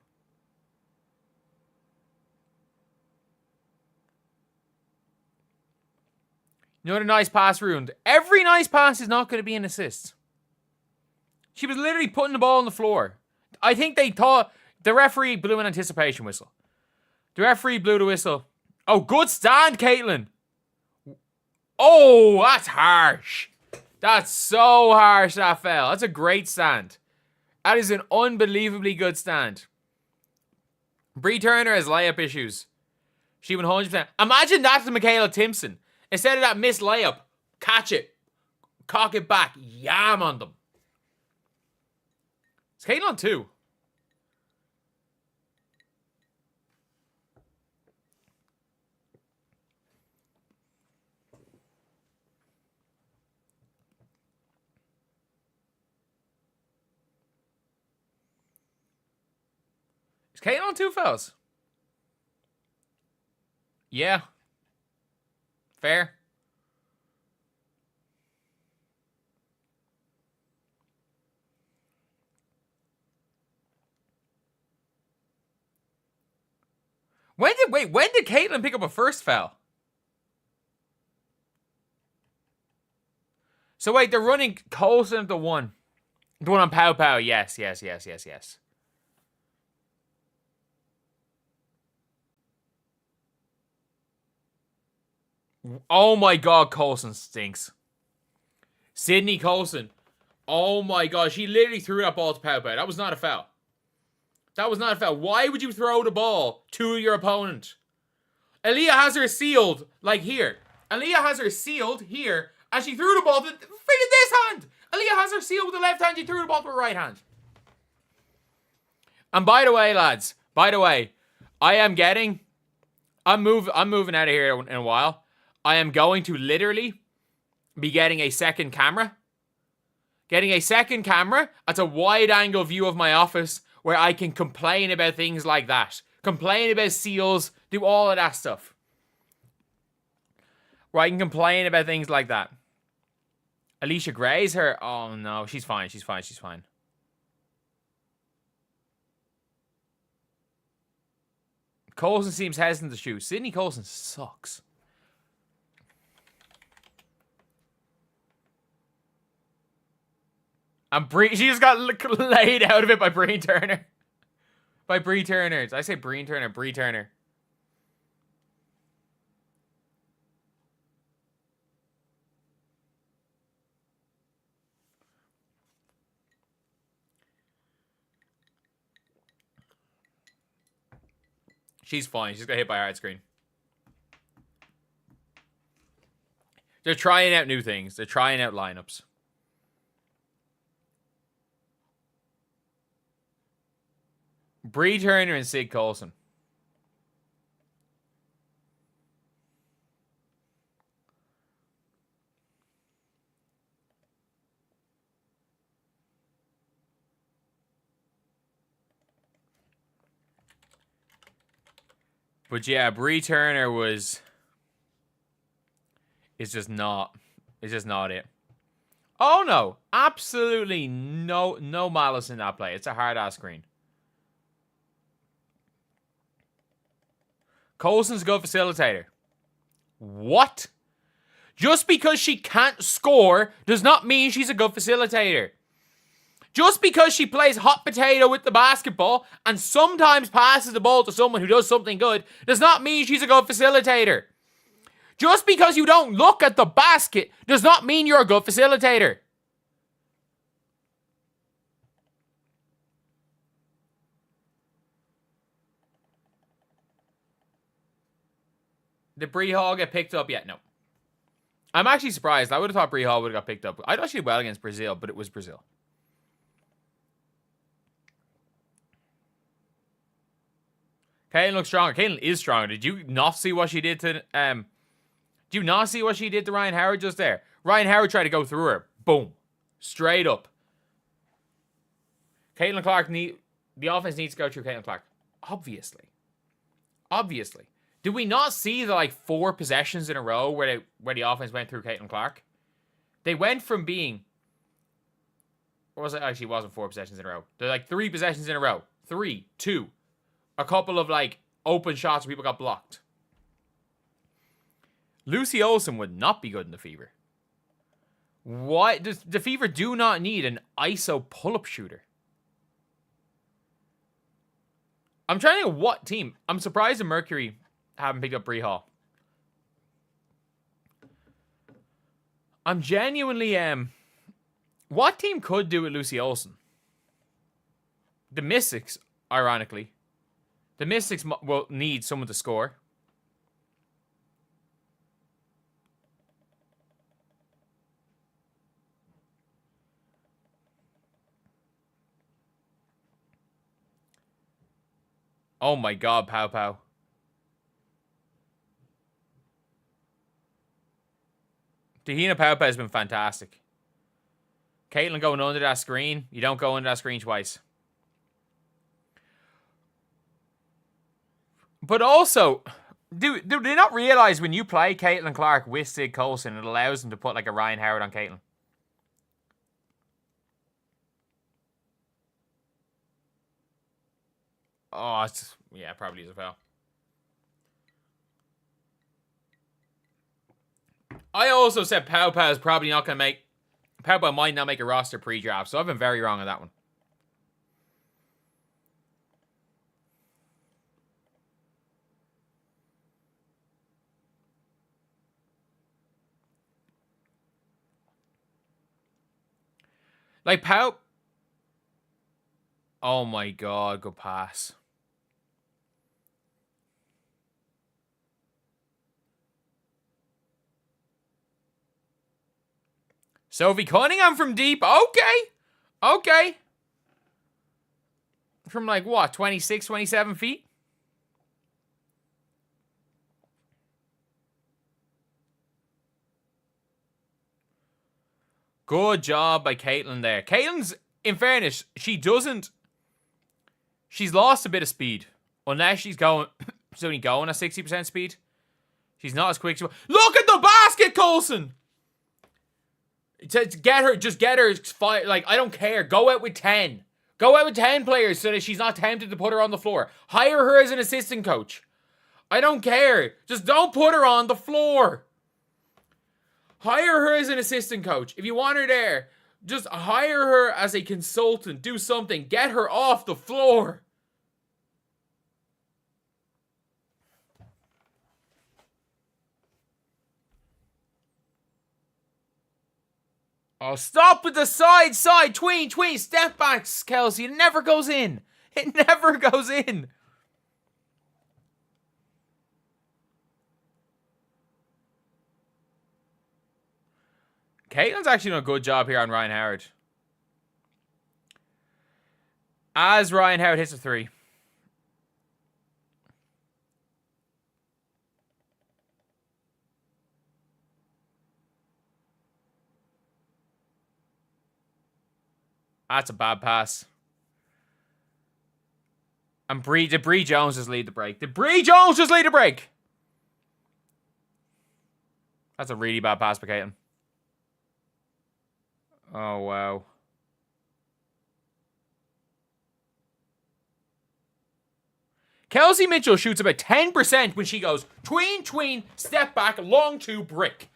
Another nice pass ruined. Every nice pass is not going to be an assist. She was literally putting the ball on the floor. I think they thought the referee blew an anticipation whistle. The referee blew the whistle. Oh, good stand, Caitlin. Oh, that's harsh. That's so harsh, that fell. That's a great stand. That is an unbelievably good stand. Bree Turner has layup issues. She 100%. Imagine that to Michaela Timpson. Instead of that missed layup, catch it, cock it back, yam on them. It's Caitlin on 2. Is Caitlin on 2 fouls? Yeah. Fair. When did Caitlin pick up a first foul? So wait, they're running Colson to 1. The one on Pow Pow, yes. Oh my God, Colson stinks. Sydney Colson. Oh my God, she literally threw that ball to Pow Pow. That was not a foul. That was not a foul. Why would you throw the ball to your opponent? Aaliyah has her sealed, like here. Aaliyah has her sealed here, and she threw the ball to freaking this hand. Aaliyah has her sealed with the left hand. She threw the ball to her right hand. And by the way, lads, I'm moving out of here in a while. I am going to literally be getting a second camera. That's a wide angle view of my office where I can complain about things like that. Complain about seals, do all of that stuff. Where I can complain about things like that. Alicia Gray's her. Oh no, she's fine. Colson seems hesitant to shoot. Sydney Colson sucks. And she just got laid out of it by Bree Turner. Did I say Bree Turner? Bree Turner. She's fine. She's got hit by a hard screen. They're trying out new things. They're trying out lineups. Bree Turner and Sid Colson. But yeah, Bree Turner is just not it. Oh no, absolutely no malice in that play. It's a hard ass screen. Colson's a good facilitator. What? Just because she can't score does not mean she's a good facilitator. Just because she plays hot potato with the basketball and sometimes passes the ball to someone who does something good does not mean she's a good facilitator. Just because you don't look at the basket does not mean you're a good facilitator. Did Bree Hall get picked up yet? No. I'm actually surprised. I would have thought Bree Hall would have got picked up. I thought she did well against Brazil, but it was Brazil. Caitlin looks stronger. Caitlin is stronger. Did you not see what she did to Did you not see what she did to Ryan Howard just there? Ryan Howard tried to go through her. Boom. Straight up. Caitlin Clark the offense needs to go through Caitlin Clark. Obviously. Did we not see the 4 possessions in a row where the offense went through Caitlin Clark? They went from being, or was it actually? It wasn't 4 possessions in a row. They're 3 possessions in a row. 3, 2, a couple of open shots where people got blocked. Lucy Olsen would not be good in the Fever. What does the Fever do not need an ISO pull-up shooter? I'm trying to think of what team. I'm surprised the Mercury haven't picked up Bree Hall. I'm genuinely what team could do with Lucy Olsen? The Mystics, ironically. The Mystics will need someone to score. Oh my god, Pow Pow. Tahina Pow Pow has been fantastic. Caitlin going under that screen. You don't go under that screen twice. But also, do they not realize when you play Caitlin Clark with Sid Colson, it allows them to put a Ryan Howard on Caitlin? Oh, yeah, probably is a foul. I also said Pow Pow is probably not going to make... Pow Pow might not make a roster pre-draft, so I've been very wrong on that one. Pow... Oh my god, good pass. Sophie Cunningham from deep. Okay. From what? 26, 27 feet? Good job by Caitlin there. Caitlin's, in fairness, she's lost a bit of speed. Unless she's only going at 60% speed. She's not as quick. Look at the basket, Coulson! To get her, just get her. I don't care. Go out with 10. Go out with 10 players so that she's not tempted to put her on the floor. Hire her as an assistant coach. I don't care. Just don't put her on the floor. Hire her as an assistant coach. If you want her there, just hire her as a consultant. Do something. Get her off the floor. Oh, stop with the side, tween, step backs, Kelsey. It never goes in. It never goes in. Caitlin's actually done a good job here on Ryan Howard. As Ryan Howard hits a 3. That's a bad pass. And did Bree Jones just lead the break? Did Bree Jones just lead the break? That's a really bad pass by Caitlin. Oh, wow. Kelsey Mitchell shoots about 10% when she goes tween, step back, long two, brick.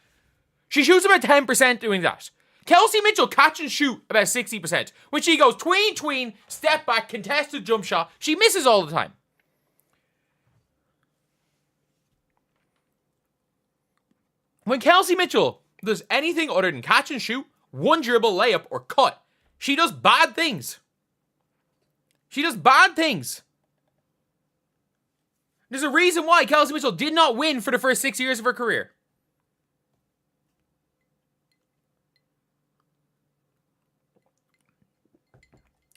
She shoots about 10% doing that. Kelsey Mitchell catch and shoot about 60%. When she goes tween, step back, contested jump shot, she misses all the time. When Kelsey Mitchell does anything other than catch and shoot, one dribble, layup, or cut, she does bad things. She does bad things. There's a reason why Kelsey Mitchell did not win for the first 6 years of her career.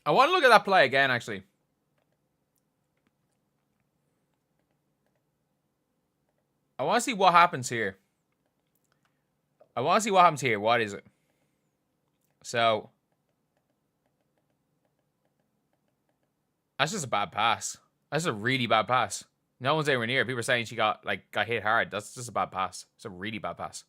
I want to look at that play again, actually. I want to see what happens here. What is it? So, that's just a bad pass. That's a really bad pass. No one's anywhere near. People are saying she got hit hard. That's just a bad pass. It's a really bad pass.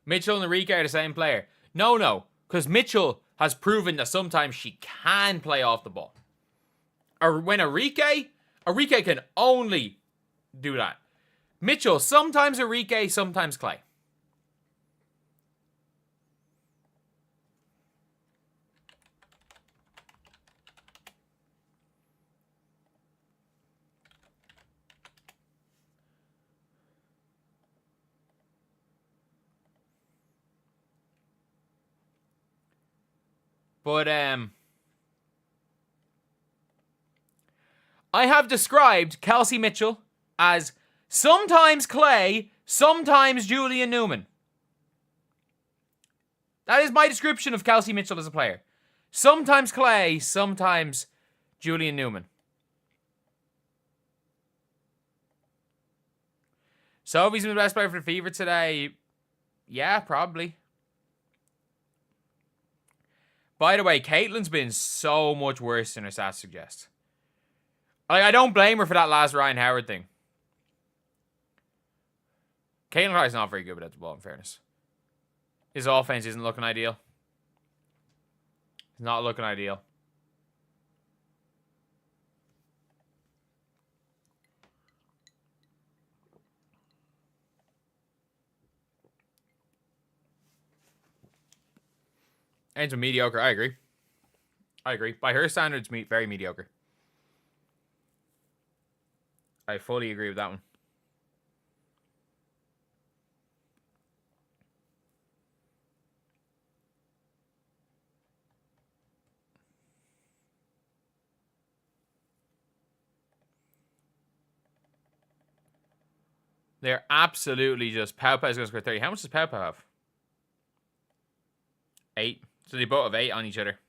Mitchell and Enrique are the same player. No. Because Mitchell has proven that sometimes she can play off the ball. Or when Enrique can only do that. Mitchell, sometimes Enrique, sometimes Clay. But, I have described Kelsey Mitchell as sometimes Clay, sometimes Julian Newman. That is my description of Kelsey Mitchell as a player. Sometimes Clay, sometimes Julian Newman. So, if he's been the best player for the Fever today, yeah, probably. By the way, Caitlin's been so much worse than her stats suggest. I don't blame her for that last Ryan Howard thing. Caitlin Clark's not very good without the ball, in fairness. His offense isn't looking ideal. It's not looking ideal. Angel mediocre. I agree. By her standards, very mediocre. I fully agree with that one. They're absolutely just... Pau Pau's going to score 30. How much does Pau Pau have? 8. So they both have 8 on each other.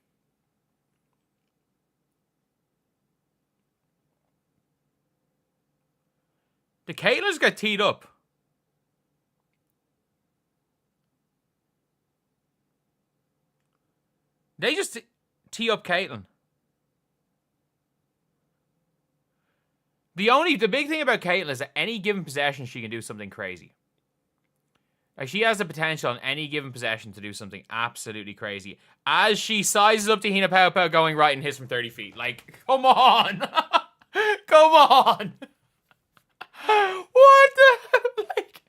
The Caitlins got teed up. They just tee up Caitlin. The big thing about Caitlin is that any given possession she can do something crazy. Like, she has the potential on any given possession to do something absolutely crazy. As she sizes up to Hina Pau Pau going right and hits from 30 feet. Like, come on. Come on. What the... Like...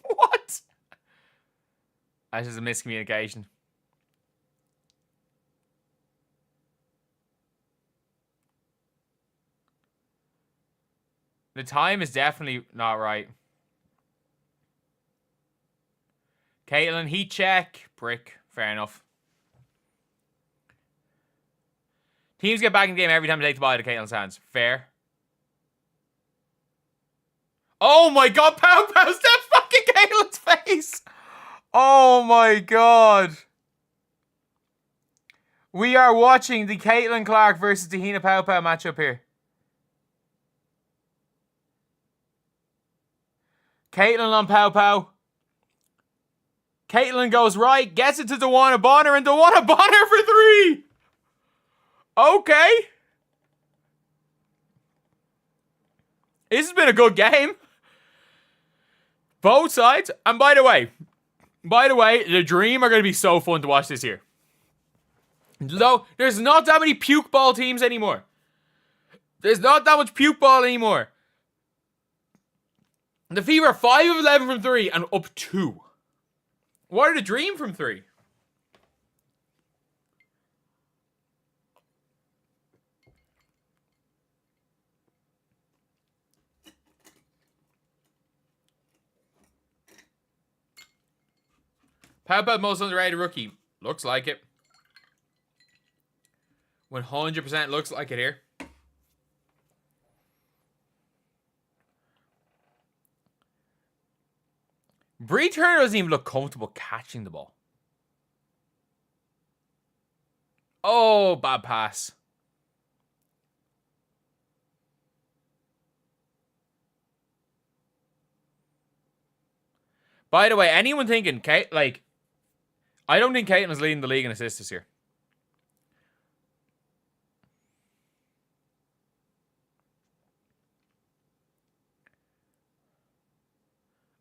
What? That's just a miscommunication. The time is definitely not right. Caitlin, heat check. Brick. Fair enough. Teams get back in the game every time they take the ball out of Caitlin's hands. Fair. Oh my god, Pau Pau stepped fucking Caitlin's face. Oh my god. We are watching the Caitlin Clark versus the Hina Pau Pau matchup here. Caitlin on Pau Pau. Caitlin goes right, gets it to Dewana Bonner, and Dewana Bonner for 3. Okay. This has been a good game. Both sides. And by the way, the Dream are going to be so fun to watch this year. Though, there's not that many puke ball teams anymore. There's not that much puke ball anymore. The Fever are 5 of 11 from 3 and up 2. What are the Dream from 3? How about most underrated rookie? Looks like it. 100% looks like it here. Bree Turner doesn't even look comfortable catching the ball. Oh, bad pass. By the way, anyone thinking, Kate, like, I don't think Caitlin's leading the league in assists this year.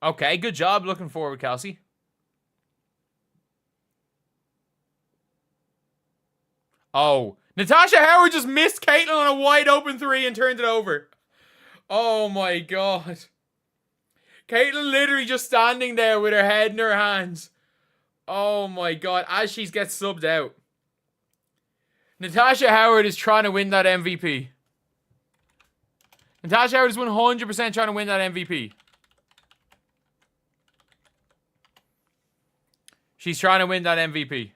Okay, good job looking forward, Kelsey. Oh, Natasha Howard just missed Caitlin on a wide open 3 and turned it over. Oh my god. Caitlin literally just standing there with her head in her hands. Oh my god, as she gets subbed out. Natasha Howard is trying to win that MVP. Natasha Howard is 100% trying to win that MVP. She's trying to win that MVP.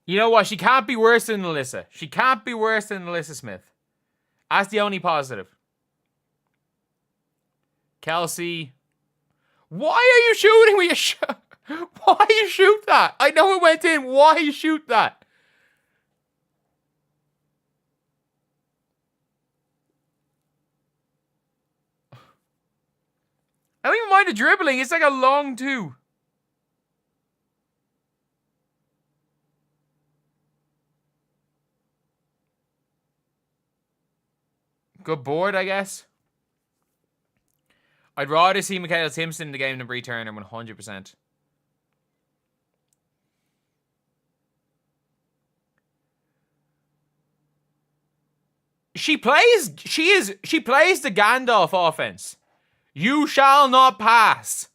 You know what? She can't be worse than Alyssa. She can't be worse than Alyssa Smith. That's the only positive. Kelsey. Why are you shooting with your Why you shoot that? I know it went in. Why you shoot that? I don't even mind the dribbling. It's like a long 2. Good board, I guess. I'd rather see Michaela Simpson in the game than Bree Turner, 100%. She plays the Gandalf offense. You shall not pass.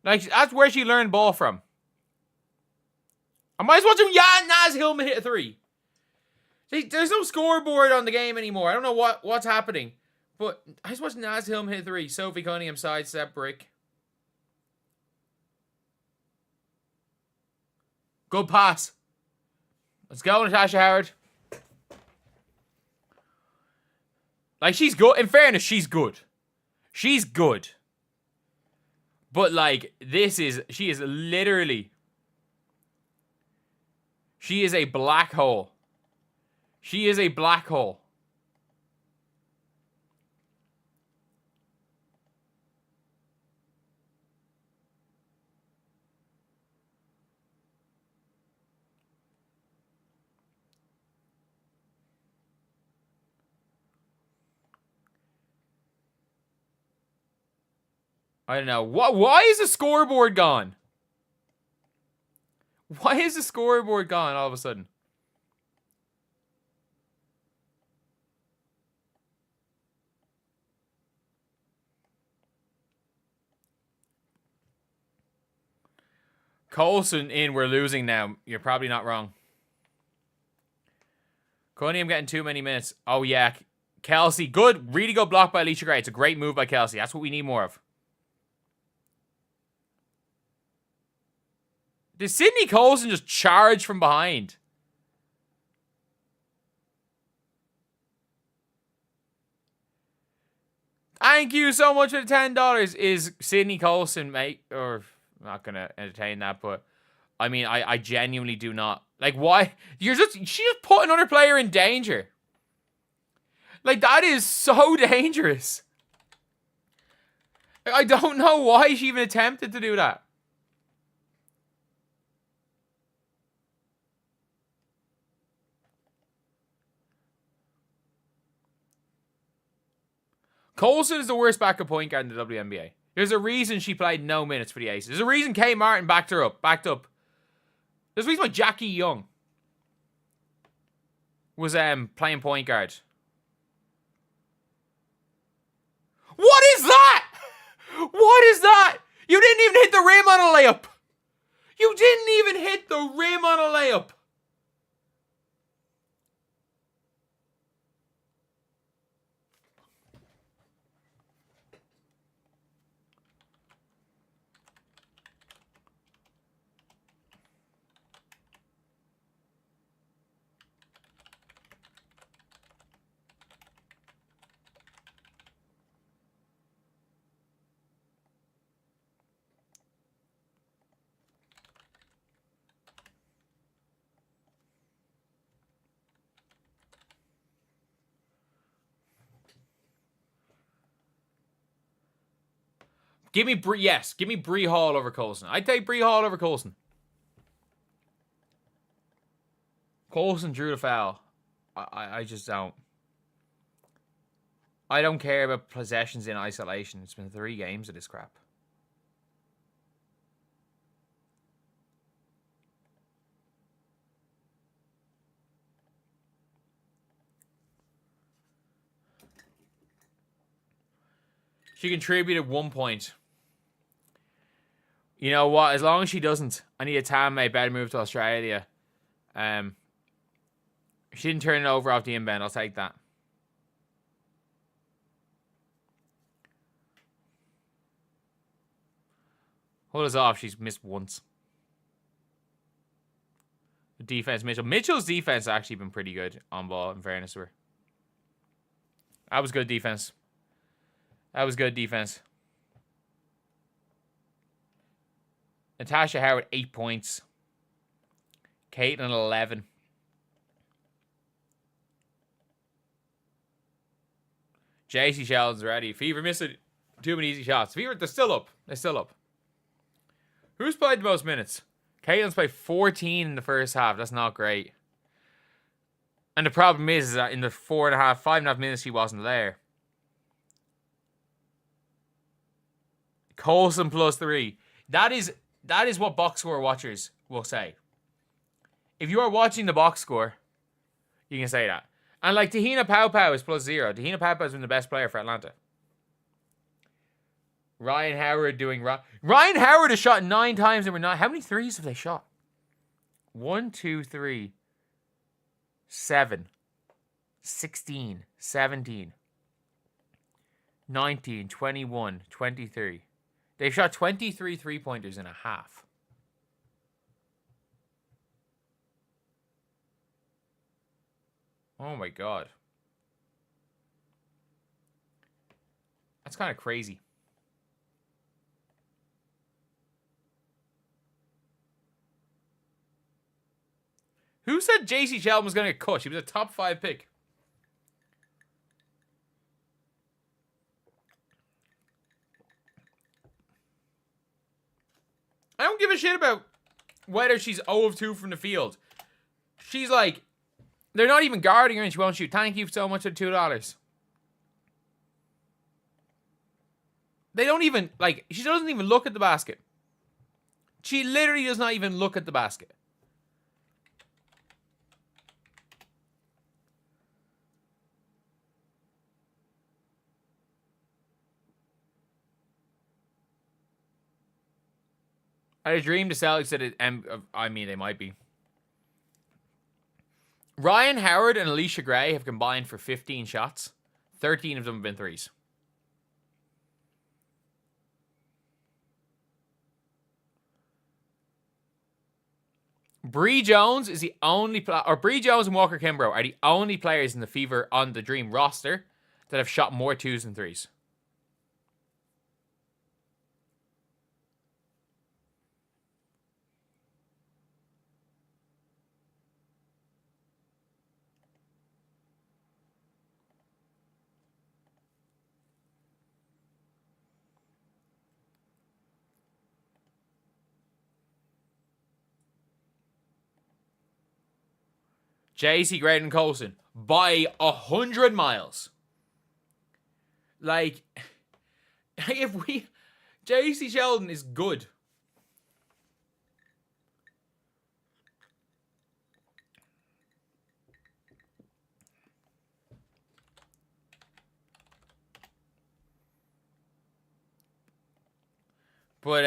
Like, that's where she learned ball from. I might as well do Naz Hillman hit a 3. See, there's no scoreboard on the game anymore. I don't know what's happening. But I just watched Naz Hillman hit 3. Sophie Cunningham sidestep Brick. Good pass. Let's go, Natasha Howard. Like, she's good. In fairness, she's good. She's good. But, like, she is literally... She is a black hole. She is a black hole. I don't know. Why is the scoreboard gone? Why is the scoreboard gone all of a sudden? Coulson in, we're losing now. You're probably not wrong. Cunningham getting too many minutes. Oh, yeah. Kelsey, good. Really good block by Alicia Gray. It's a great move by Kelsey. That's what we need more of. Did Sydney Coulson just charge from behind? Thank you so much for the $10. Is Sydney Colson, mate? Or I'm not gonna entertain that, but I mean, I genuinely do not like. Why she's just put another player in danger. Like, that is so dangerous. I don't know why she even attempted to do that. Colson is the worst backup point guard in the WNBA. There's a reason she played no minutes for the Aces. There's a reason Kay Martin backed up. There's a reason why Jackie Young was playing point guard. What is that? What is that? You didn't even hit the rim on a layup. You didn't even hit the rim on a layup. Give me Bree Hall over Colson. I'd take Bree Hall over Colson. Colson drew the foul. I just don't. I don't care about possessions in isolation. It's been 3 games of this crap. She contributed 1 point. You know what? As long as she doesn't, I need a teammate better move to Australia. She didn't turn it over off the inbound. I'll take that. Hold us off. She's missed once. The defense, Mitchell. Mitchell's defense has actually been pretty good on ball, in fairness to her. That was good defense. That was good defense. Natasha Howard, 8 points. Caitlin, 11. JC Sheldon's ready. Fever missed too many easy shots. Fever, they're still up. They're still up. Who's played the most minutes? Caitlin's played 14 in the first half. That's not great. And the problem is that in the 5.5 minutes she wasn't there. Colson plus 3. That is what box score watchers will say. If you are watching the box score, you can say that. And like Tahina Paopao is plus 0. Tahina Paopao has been the best player for Atlanta. Ryan Howard doing... Ryan Howard has shot 9 times and we're not... How many threes have they shot? 1, 2, 3, 7, 16, 17, 19, 21, 23. They've shot 23 3-pointers in a half. Oh my god. That's kind of crazy. Who said JC Sheldon was going to get cut? She was a top 5 pick. I don't give a shit about whether she's 0 of 2 from the field. She's like, they're not even guarding her and she won't shoot. Thank you so much for $2. They don't even, like, she doesn't even look at the basket. She literally does not even look at the basket. I had a dream the Celtics did it, and I mean, they might be. Ryan Howard and Alicia Gray have combined for 15 shots. 13 of them have been threes. Bree Jones is the only Bree Jones and Walker Kimbrough are the only players in the Fever on the Dream roster that have shot more 2s than 3s. JC greater than Coulson by 100 miles. Like, if we... JC Sheldon is good. But,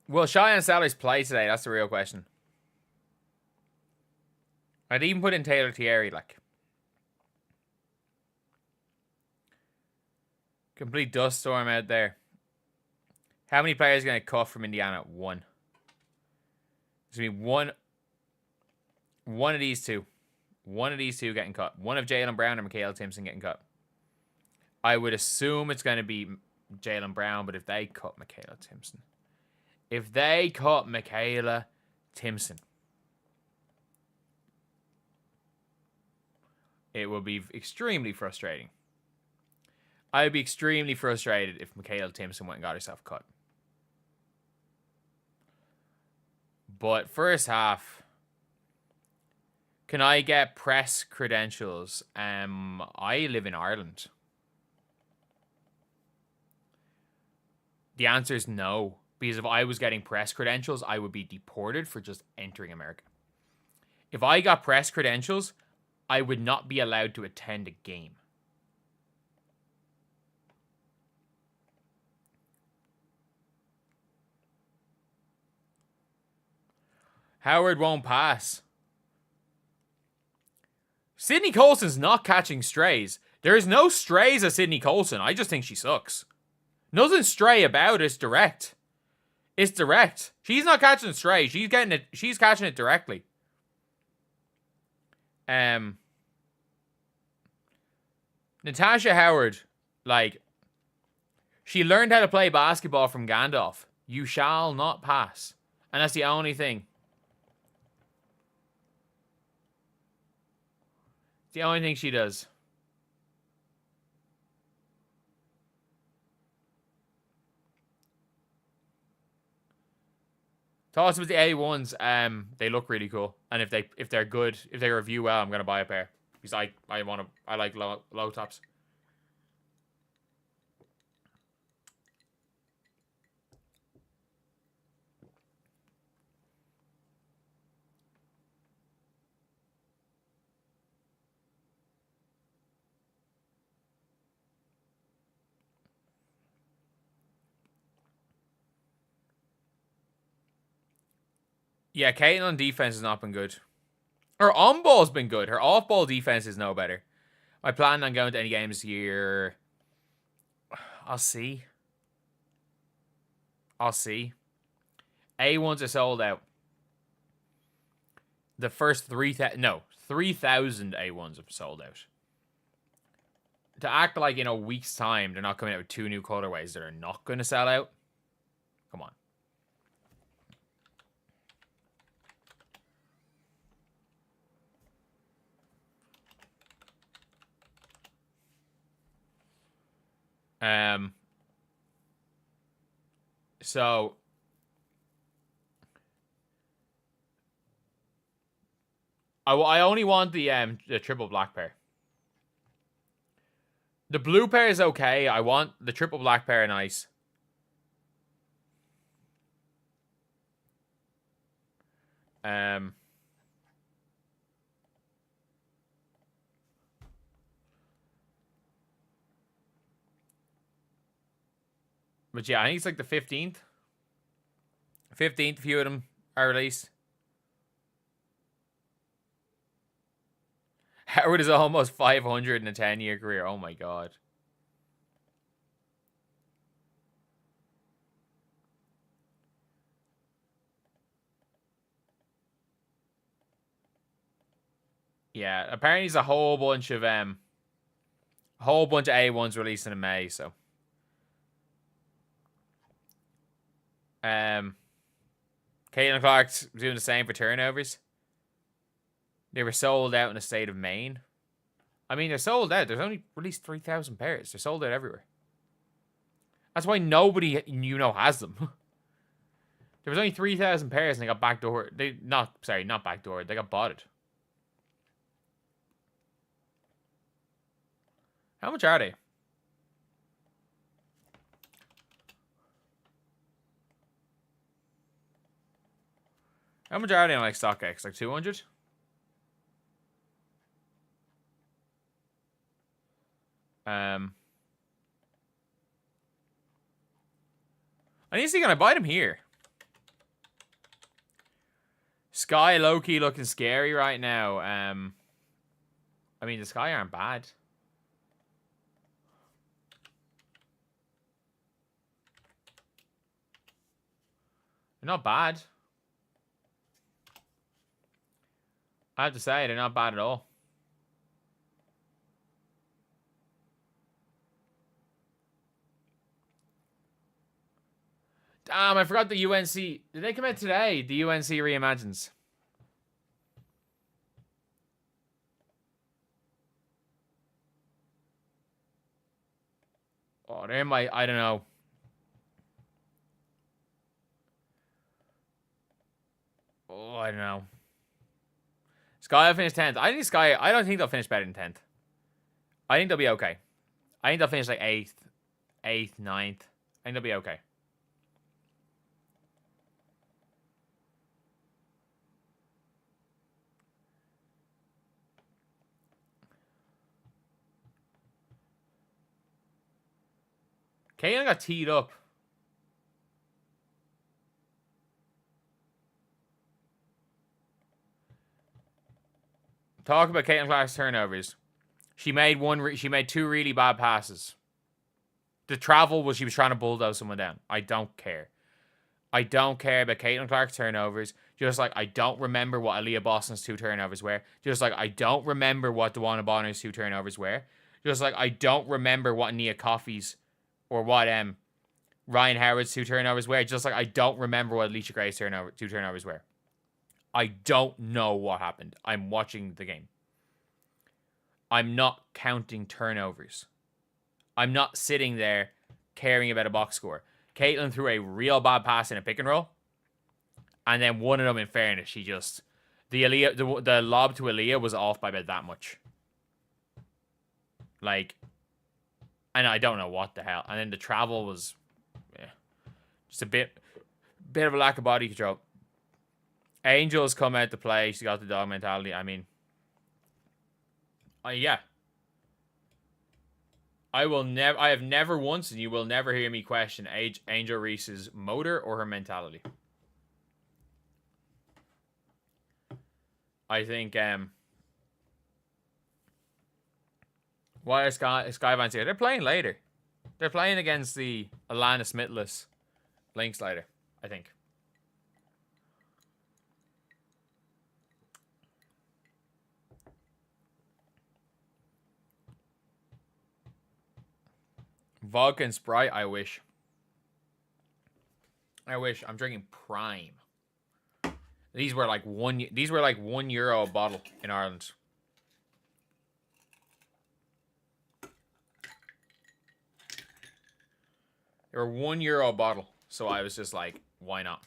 will Cheyenne Sellers play today? That's the real question. I'd even put in Taylor Thierry, like. Complete dust storm out there. How many players are going to cut from Indiana? One. There's going to be one of these two. One of these two getting cut. One of Jaylen Brown or Michaela Timpson getting cut. I would assume it's going to be Jaylen Brown, but if they cut Michaela Timpson. If they cut Michaela Timpson. It will be extremely frustrating. I would be extremely frustrated if Michaela Timpson went and got herself cut. But first half, can I get press credentials? I live in Ireland. The answer is no. Because if I was getting press credentials, I would be deported for just entering America. If I got press credentials, I would not be allowed to attend a game. Howard won't pass. Sydney Colson's not catching strays. There is no strays at Sydney Colson. I just think she sucks. Nothing stray about it. It's direct. It's direct. She's not catching a stray. She's getting it. She's catching it directly. Natasha Howard, like, she learned how to play basketball from Gandalf. You shall not pass. And that's the only thing. It's the only thing she does. Toss with the A1s. They look really cool, and if they're good, if they review well, I'm gonna buy a pair because I like low tops. Yeah, Caitlin on defense has not been good. Her on-ball's been good. Her off-ball defense is no better. I plan on going to any games this year. I'll see. A1s are sold out. The first 3,000 A1s have sold out. To act like in a week's time they're not coming out with 2 new colorways that are not going to sell out. Come on. So I only want the triple black pair. The blue pair is okay. I want the triple black pair nice. But yeah, I think it's like the 15th. 15th, a few of them are released. Howard is almost 500 in a 10-year career. Oh my god. Yeah, apparently there's a whole bunch of A1s releasing in May, so. Caitlin Clark's doing the same for turnovers. They were sold out in the state of Maine. I mean, they're sold out. There's only released 3,000 pairs. They're sold out everywhere. That's why nobody has them. There was only 3,000 pairs and they got backdoor. Not backdoor. They got botted. How much are they? How much are they on like StockX? Like 200? I need to see, can I buy them here? Sky low-key looking scary right now. I mean, the Sky aren't bad. They're not bad. I have to say, they're not bad at all. Damn, I forgot the UNC. Did they come out today? The UNC Reimagines. Oh, they're in my... I don't know. Oh, I don't know. Sky will finish 10th. I think Sky... I don't think they'll finish better than 10th. I think they'll be okay. I think they'll finish like 8th, 9th. I think they'll be okay. Caitlin got teed up. Talk about Caitlin Clark's turnovers. She made two really bad passes. The travel was she was trying to bulldoze someone down. I don't care. I don't care about Caitlin Clark's turnovers. Just like I don't remember what Aaliyah Boston's 2 turnovers were. Just like I don't remember what DeWanna Bonner's 2 turnovers were. Just like I don't remember what Nia Coffey's or what Ryan Howard's 2 turnovers were. Just like I don't remember what Alicia Gray's 2 turnovers were. I don't know what happened. I'm watching the game. I'm not counting turnovers. I'm not sitting there caring about a box score. Caitlin threw a real bad pass in a pick and roll. And then one of them, in fairness, she just... The lob to Aaliyah was off by about that much. Like... And I don't know what the hell. And then the travel was... Yeah, just a bit of a lack of body control. Angel's come out to play. She's got the dog mentality. I mean... yeah. I have never once, and you will never hear me question Angel Reese's motor or her mentality. I think, why is Skyvines here? They're playing later. They're playing against the Alana Smithless Lynx later, I think. Vodka and Sprite, I wish. I'm drinking Prime. These were like €1 a bottle in Ireland. They were €1 a bottle. So I was just like, why not?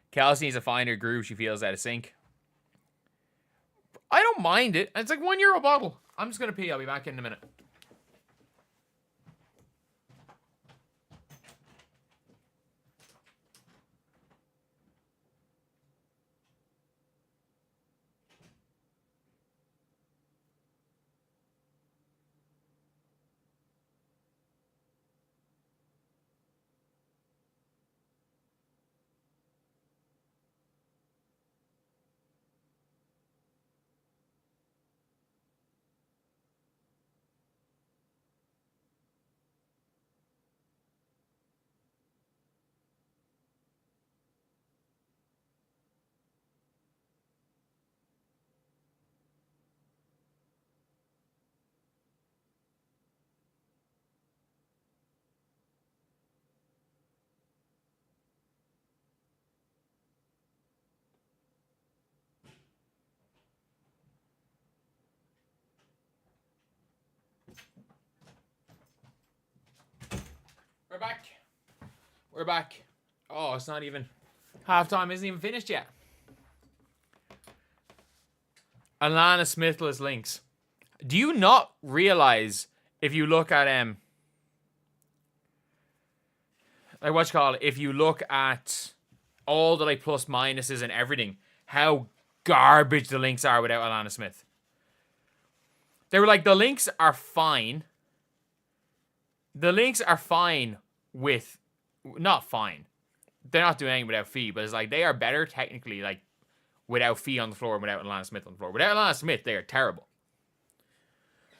Kelsey needs to find her groove. She feels out of sync. I don't mind it. It's like €1 a bottle. I'm just gonna pee. I'll be back in a minute. We're back. Oh, it's not even... Halftime isn't even finished yet. Alana Smithless links. Do you not realize if you look at like what you call it, if you look at all the like plus minuses and everything, how garbage the links are without Alana Smith? They were like, the links are fine. The links are fine with, not fine. They're not doing anything without Fee, but it's like they are better technically, like without Fee on the floor and without Alana Smith on the floor. Without Alana Smith, they are terrible.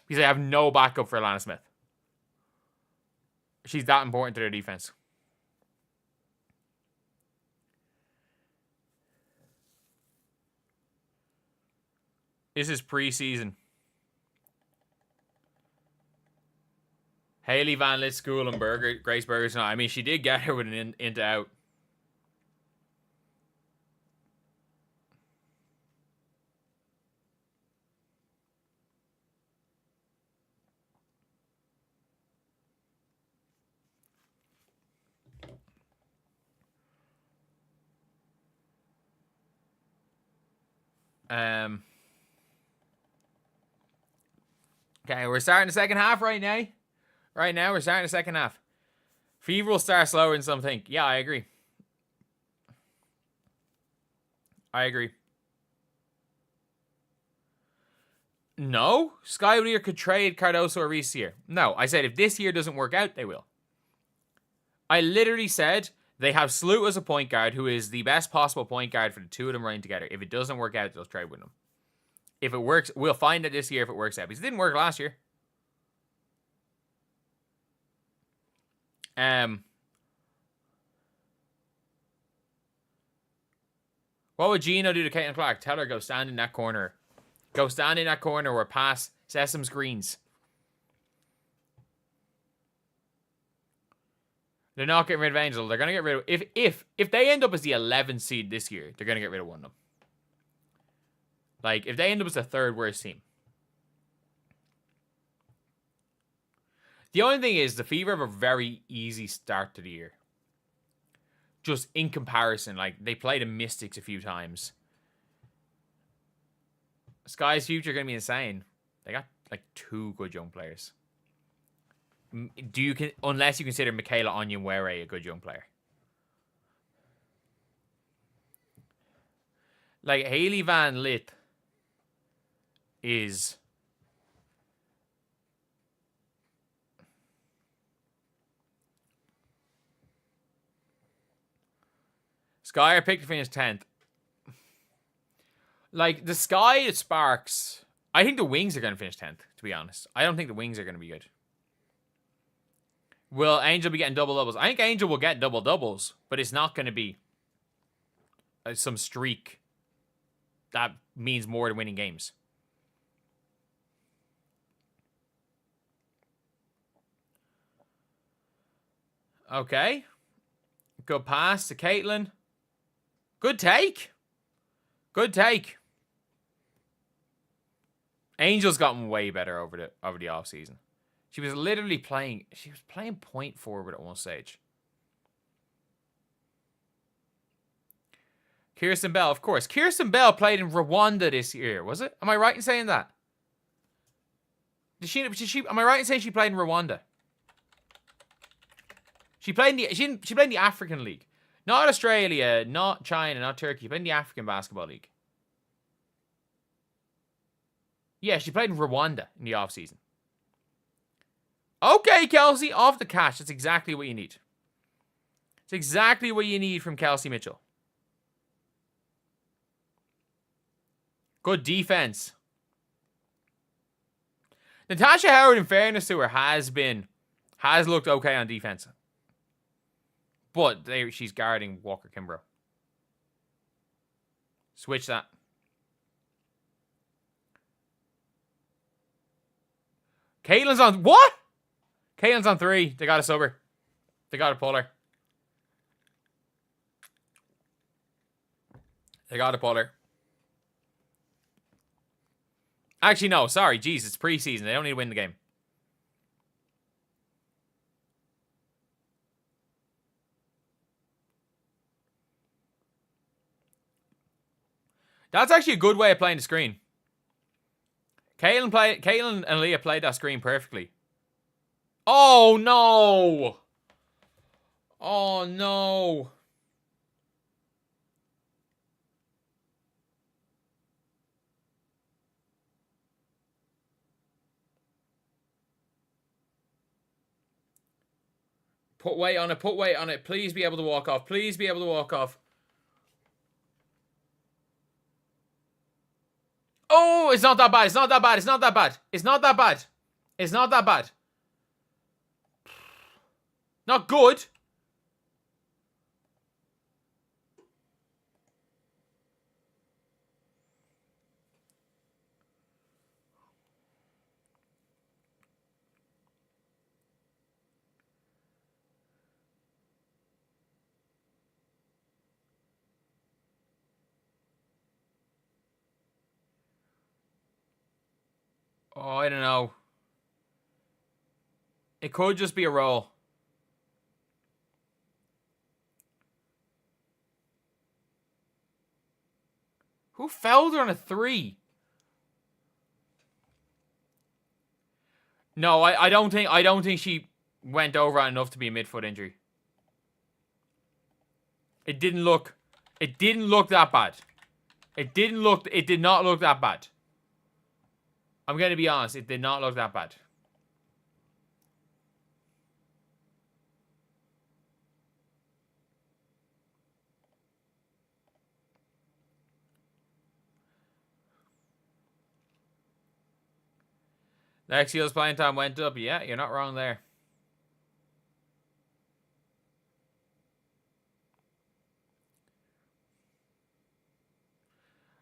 Because they have no backup for Alana Smith. She's that important to their defense. This is preseason. Haley Van Lith School and Grace Burgers. No, I mean, she did get her with an into out. Okay, we're starting the second half right now. Right now, we're starting the second half. Fever will start slower than some think. Yeah, I agree. I agree. No, Skyleader could trade Cardoso or Reese here. No, I said if this year doesn't work out, they will. I literally said they have Sloot as a point guard who is the best possible point guard for the two of them running together. If it doesn't work out, they'll trade with them. If it works, we'll find it this year if it works out. Because it didn't work last year. What would Gino do to Caitlin Clark? Tell her go stand in that corner. Go stand in that corner or pass Sesam's greens. They're not getting rid of Angel. They're gonna get rid of if they end up as the 11th seed this year, they're gonna get rid of one of them. Like if they end up as the third worst team. The only thing is the Fever have a very easy start to the year. Just in comparison, like they played the Mystics a few times. Sky's future are gonna be insane. They got like 2 good young players. Unless you consider Michaela Onyenwere a good young player. Like Haley Van Lith is Sky are picked to finish 10th. Like the Sky Sparks, I think the Wings are going to finish 10th, to be honest. I don't think the Wings are going to be good. Will Angel be getting double-doubles? I think Angel will get double-doubles, but it's not going to be some streak that means more than winning games. Okay. Good pass to Caitlin. Good take. Good take. Angel's gotten way better over the offseason. She was literally playing... She was playing point forward at one stage. Kirsten Bell, of course. Kirsten Bell played in Rwanda this year, was it? Am I right in saying that? Am I right in saying she played in Rwanda? She played in the African League. Not Australia, not China, not Turkey. She played in the African Basketball League. Yeah, she played in Rwanda in the offseason. Okay, Kelsey, off the catch. That's exactly what you need. It's exactly what you need from Kelsey Mitchell. Good defense. Natasha Howard, in fairness to her, has looked okay on defense. But she's guarding Walker Kimbrough. Switch that. Caitlin's on... What? Caitlin's on 3. They got to sub her. They got to pull her. They got to pull her. Actually, no. Sorry. Jeez, it's preseason. They don't need to win the game. That's actually a good way of playing the screen. Caitlin and Leah played that screen perfectly. Oh, no. Oh, no. Put weight on it. Put weight on it. Please be able to walk off. Please be able to walk off. Oh, it's not that bad. It's not that bad. It's not that bad. It's not that bad. It's not that bad. Not good. Oh, I don't know. It could just be a roll. Who fouled her on a 3? No, I don't think she went over enough to be a midfoot injury. It didn't look that bad. It did not look that bad. I'm going to be honest, it did not look that bad. Lexio's playing time went up. Yeah, you're not wrong there.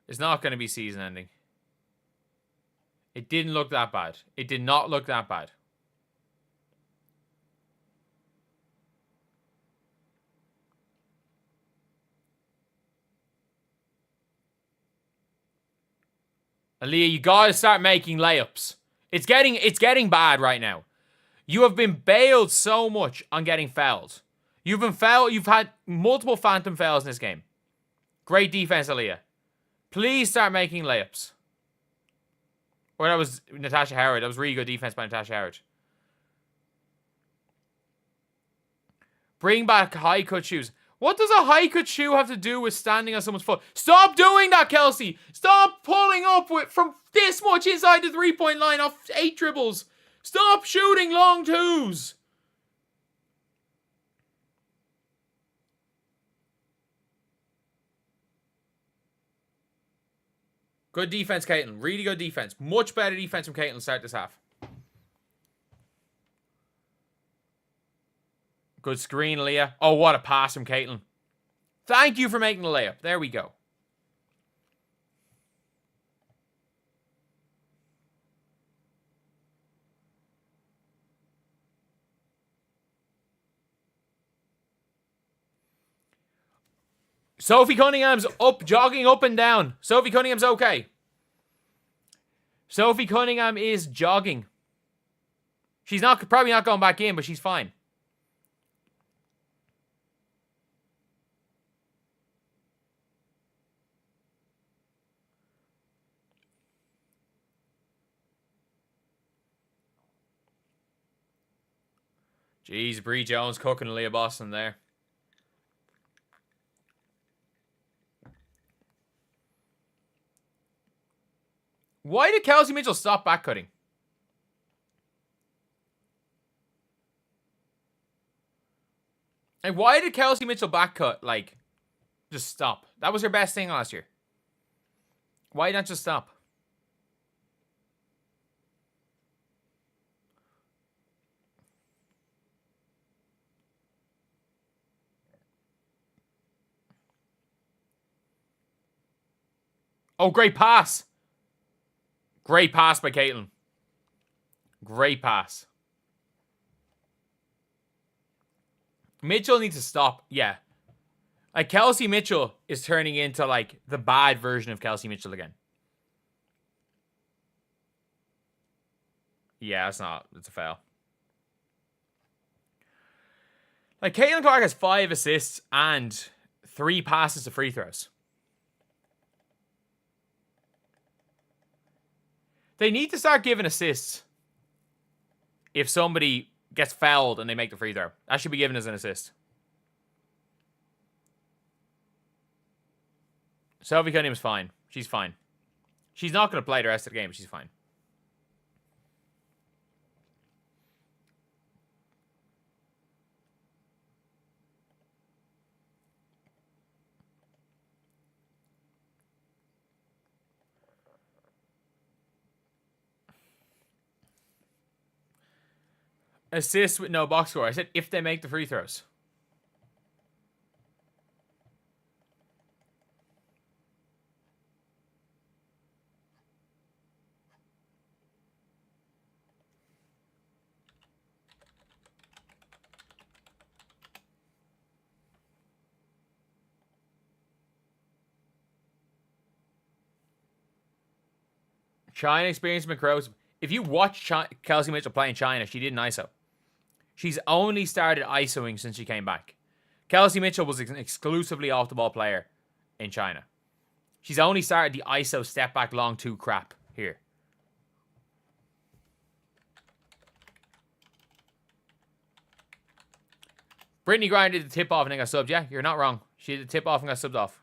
It's not going to be season ending. It didn't look that bad. It did not look that bad. Aaliyah, you gotta start making layups. It's getting bad right now. You have been bailed so much on getting fouled. You've been fouled. You've had multiple phantom fouls in this game. Great defense, Aaliyah. Please start making layups. Or that was Natasha Howard. That was really good defense by Natasha Howard. Bring back high cut shoes. What does a high cut shoe have to do with standing on someone's foot? Stop doing that, Kelsey. Stop pulling up from this much inside the 3-point line off 8 dribbles. Stop shooting long twos. Good defense, Caitlin. Really good defense. Much better defense from Caitlin to start this half. Good screen, Leah. Oh, what a pass from Caitlin. Thank you for making the layup. There we go. Sophie Cunningham's up, jogging up and down. Sophie Cunningham's okay. Sophie Cunningham is jogging. She's probably not going back in, but she's fine. Jeez, Bree Jones cooking Leah Boston there. Why did Kelsey Mitchell stop back cutting? Like, why did Kelsey Mitchell back cut, like, just stop? That was her best thing last year. Why not just stop? Oh, great pass. Great pass by Caitlin. Great pass. Mitchell needs to stop. Yeah. Like, Kelsey Mitchell is turning into, like, the bad version of Kelsey Mitchell again. Yeah, it's a foul. Like, Caitlin Clark has 5 assists and 3 passes to free throws. They need to start giving assists if somebody gets fouled and they make the free throw. That should be given as an assist. Sophie Cunningham's fine. She's fine. She's not going to play the rest of the game, but she's fine. Assists with no box score. I said if they make the free throws. China experience McCrow's. If you watch Kelsey Mitchell play in China, she didn't ISO. She's only started ISOing since she came back. Kelsey Mitchell was an exclusively off-the-ball player in China. She's only started the ISO step back long two crap here. Brittany Griner did the tip off and then got subbed. Yeah, you're not wrong. She did the tip off and got subbed off.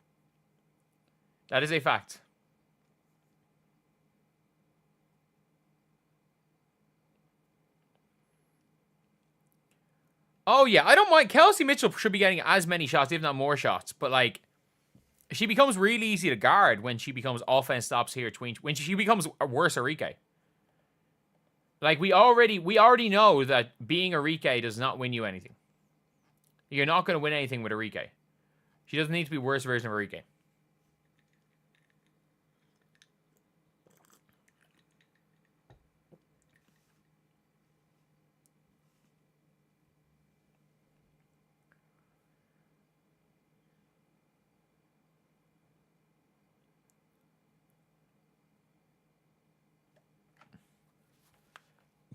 That is a fact. Oh, yeah. I don't mind. Kelsey Mitchell should be getting as many shots, if not more shots. But, like, she becomes really easy to guard when she becomes offense stops here. When she becomes a worse Arike. Like, we already know that being Arike does not win you anything. You're not going to win anything with Arike. She doesn't need to be a worse version of Arike.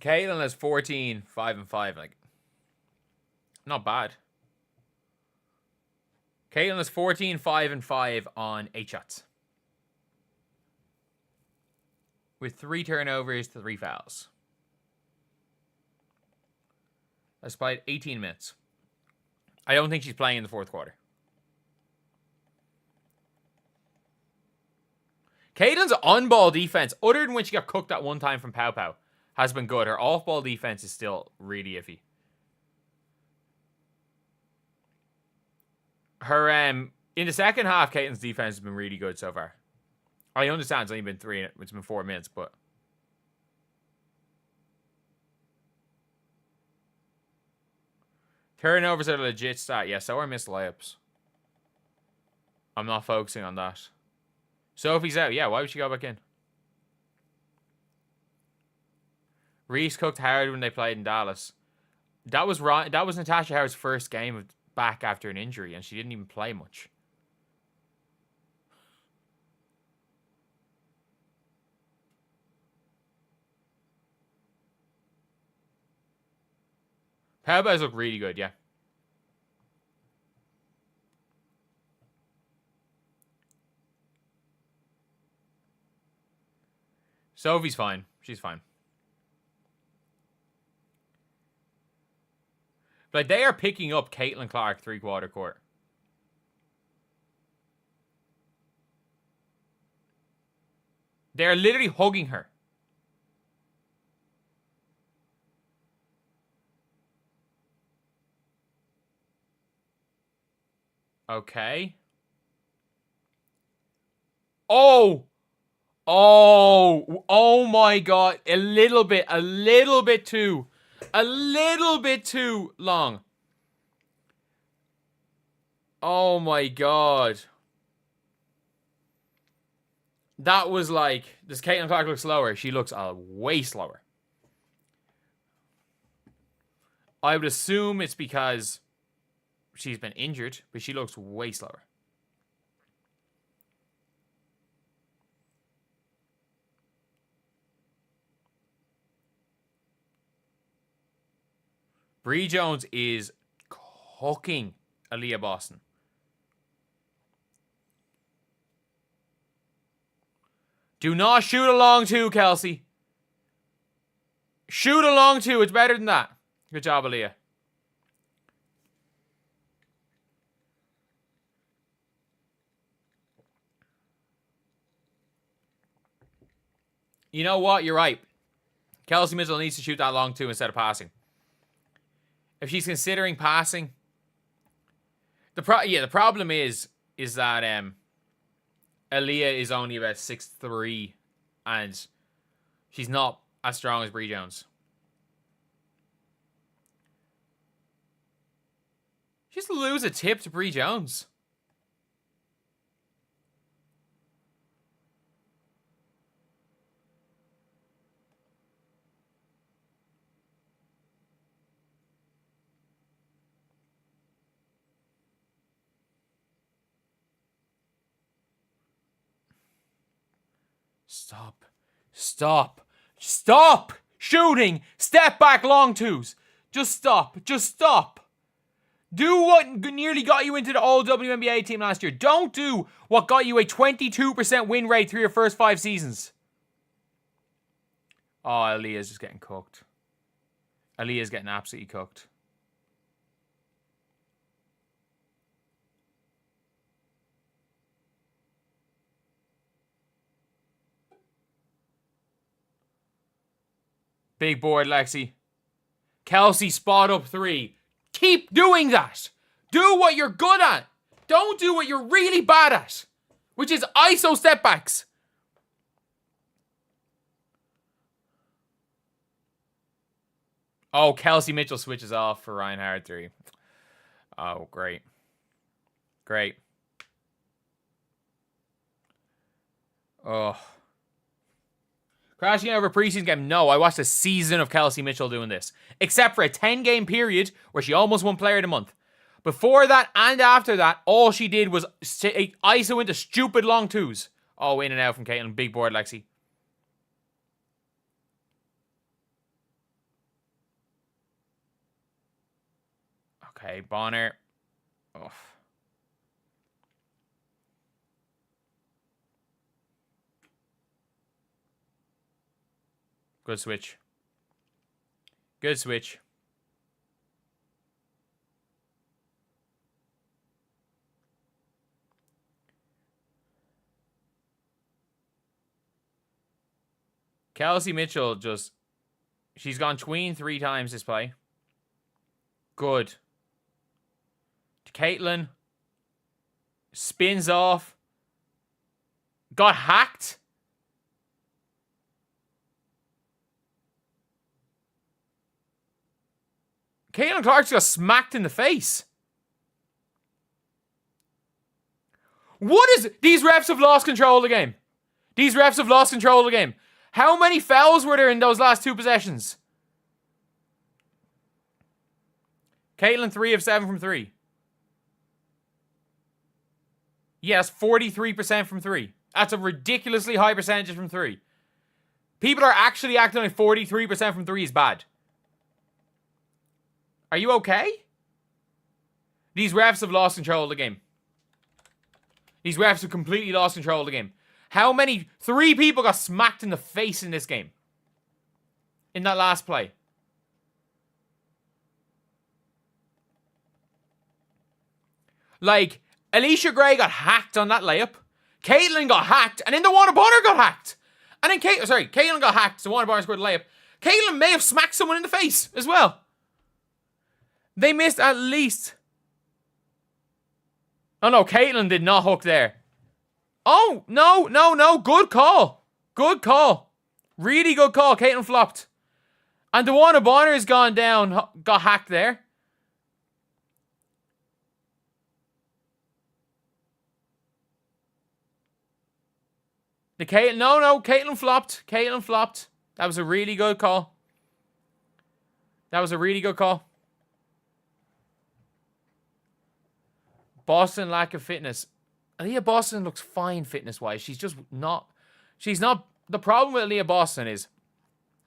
Caitlin has 14, 5 and 5. Like, not bad. Caitlin has 14, 5 and 5 on 8 shots. With 3 turnovers to 3 fouls. That's played 18 minutes. I don't think she's playing in the fourth quarter. Caitlin's on-ball defense, other than when she got cooked that one time from Pow Pow, has been good. Her off-ball defense is still really iffy. Her in the second half, Caitlin's defense has been really good so far. I understand it's only been 4 minutes, but turnovers are a legit stat. Yeah, so are missed layups. I'm not focusing on that. Sophie's out. Yeah, why would she go back in? Reese cooked hard when they played in Dallas. That was right. That was Natasha Howard's first game back after an injury, and she didn't even play much. Powerbells look really good, yeah. Sophie's fine. She's fine. Like, they are picking up Caitlin Clark three-quarter court. They're literally hugging her. Okay. Oh! Oh my God. A little bit too long. Oh my God. That was like, does Caitlin Clark look slower? She looks way slower. I would assume it's because she's been injured, but she looks way slower. Bree Jones is cooking Aaliyah Boston. Do not shoot a long two, Kelsey. Shoot a long two. It's better than that. Good job, Aaliyah. You know what? You're right. Kelsey Mitchell needs to shoot that long two instead of passing. If she's considering passing, the problem is that Aaliyah is only about 6'3", and she's not as strong as Bree Jones. She just lose a tip to Bree Jones. Stop shooting step back long twos. Just stop. Do what nearly got you into the all WNBA team last year. Don't do what got you a 22% win rate through your first 5 seasons. Oh, Aaliyah's just getting cooked. Aaliyah's getting absolutely cooked. Big board, Lexi. Kelsey, spot up 3. Keep doing that. Do what you're good at. Don't do what you're really bad at, which is ISO step backs. Oh, Kelsey Mitchell switches off for Reinhardt 3. Oh, great. Great. Oh. Crashing over a preseason game? No, I watched a season of Kelsey Mitchell doing this. Except for a 10-game period where she almost won Player of the Month. Before that and after that, all she did was ISO into stupid long twos. Oh, in and out from Caitlin. Big board, Lexi. Okay, Bonner. Oh. Good switch. Good switch. Kelsey Mitchell she's gone tween 3 times this play. Good. To Caitlin. Spins off. Got hacked. Caitlin Clark got smacked in the face. What is it? These refs have lost control of the game. These refs have lost control of the game. How many fouls were there in those last 2 possessions? Caitlin 3 of 7 from 3. Yes, 43% from 3. That's a ridiculously high percentage from 3. People are actually acting like 43% from 3 is bad. Are you okay? These refs have lost control of the game. These refs have completely lost control of the game. How many? 3 people got smacked in the face in this game. In that last play. Like, Alicia Gray got hacked on that layup. Caitlin got hacked. And then DeWanna Bonner got hacked. And then Caitlin got hacked. DeWanna Bonner scored the layup. Caitlin may have smacked someone in the face as well. They missed at least... Oh, no. Caitlin did not hook there. Oh, no. Good call. Good call. Really good call. Caitlin flopped. And DeWanna Bonner has gone down. Got hacked there. Caitlin flopped. Caitlin flopped. That was a really good call. Boston lack of fitness. Aaliyah Boston looks fine fitness-wise. She's not... The problem with Aaliyah Boston is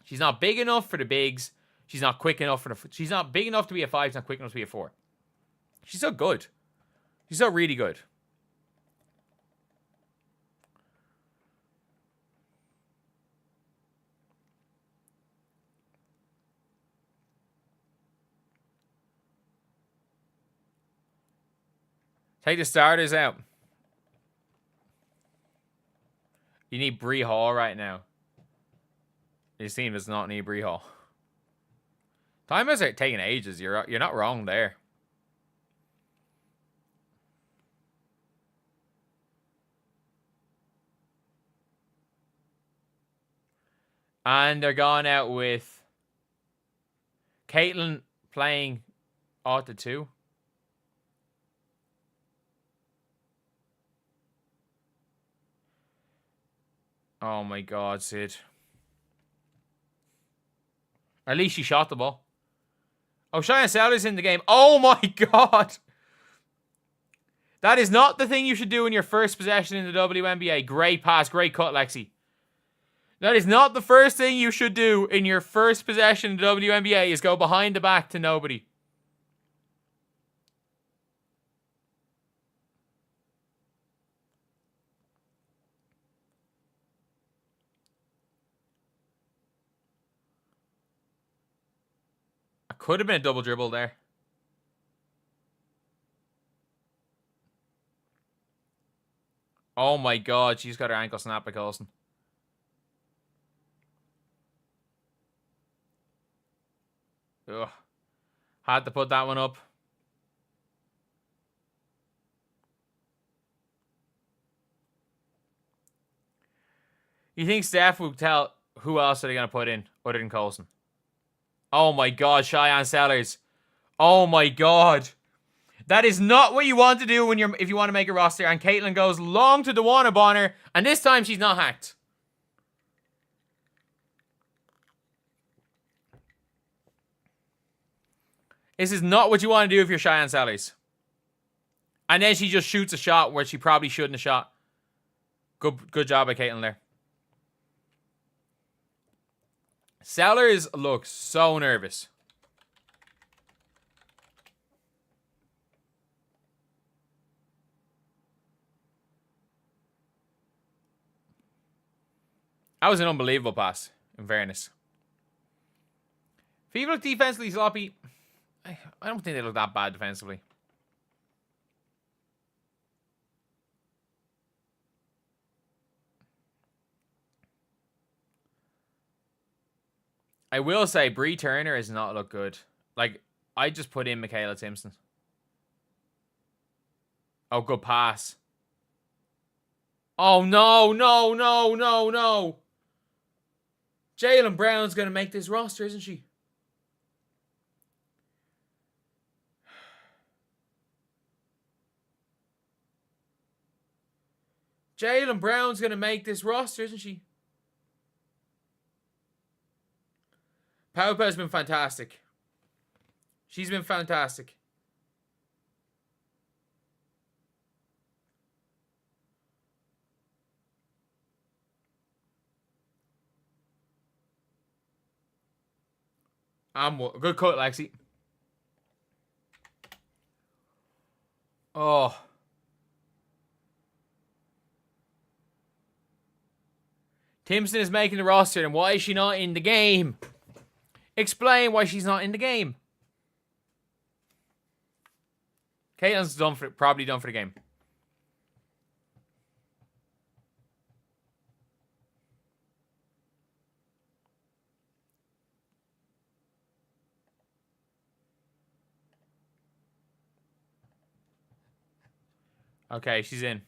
she's not big enough for the bigs. She's not quick enough for the... She's not big enough to be a 5. She's not quick enough to be a 4. She's so good. She's so really good. Take the starters out. You need Bree Hall right now. This team does not need Bree Hall. Timers are taking ages. You're not wrong there. And they're going out with Caitlin playing out the 2. Oh my God, Sid. At least she shot the ball. Oh, Cheyenne Sellers in the game. Oh my God. That is not the thing you should do in your first possession in the WNBA. Great pass, great cut, Lexi. That is not the first thing you should do in your first possession in the WNBA is go behind the back to nobody. Could have been a double dribble there. Oh my God, she's got her ankle snapped by Coulson. Ugh. Had to put that one up. You think Steph would tell who else are they going to put in other than Coulson? Oh my God, Cheyenne Sellers. Oh my God. That is not what you want to do when if you want to make a roster. And Caitlin goes long to DeWanna Bonner, and this time she's not hacked. This is not what you want to do if you're Cheyenne Sellers. And then she just shoots a shot where she probably shouldn't have shot. Good job by Caitlin there. Sellers looks so nervous. That was an unbelievable pass, in fairness. If you look defensively sloppy, I don't think they look that bad defensively. I will say, Bree Turner has not looked good. Like, I just put in Michaela Simpson. Oh, good pass. Oh, no, no, no, no, no. Jaylen Brown's going to make this roster, isn't she? Jaylen Brown's going to make this roster, isn't she? Paupa's been fantastic. She's been fantastic. Good cut, Lexi. Oh. Timpson is making the roster, and why is she not in the game? Explain why she's not in the game. Caitlin's probably done for the game. Okay, she's in.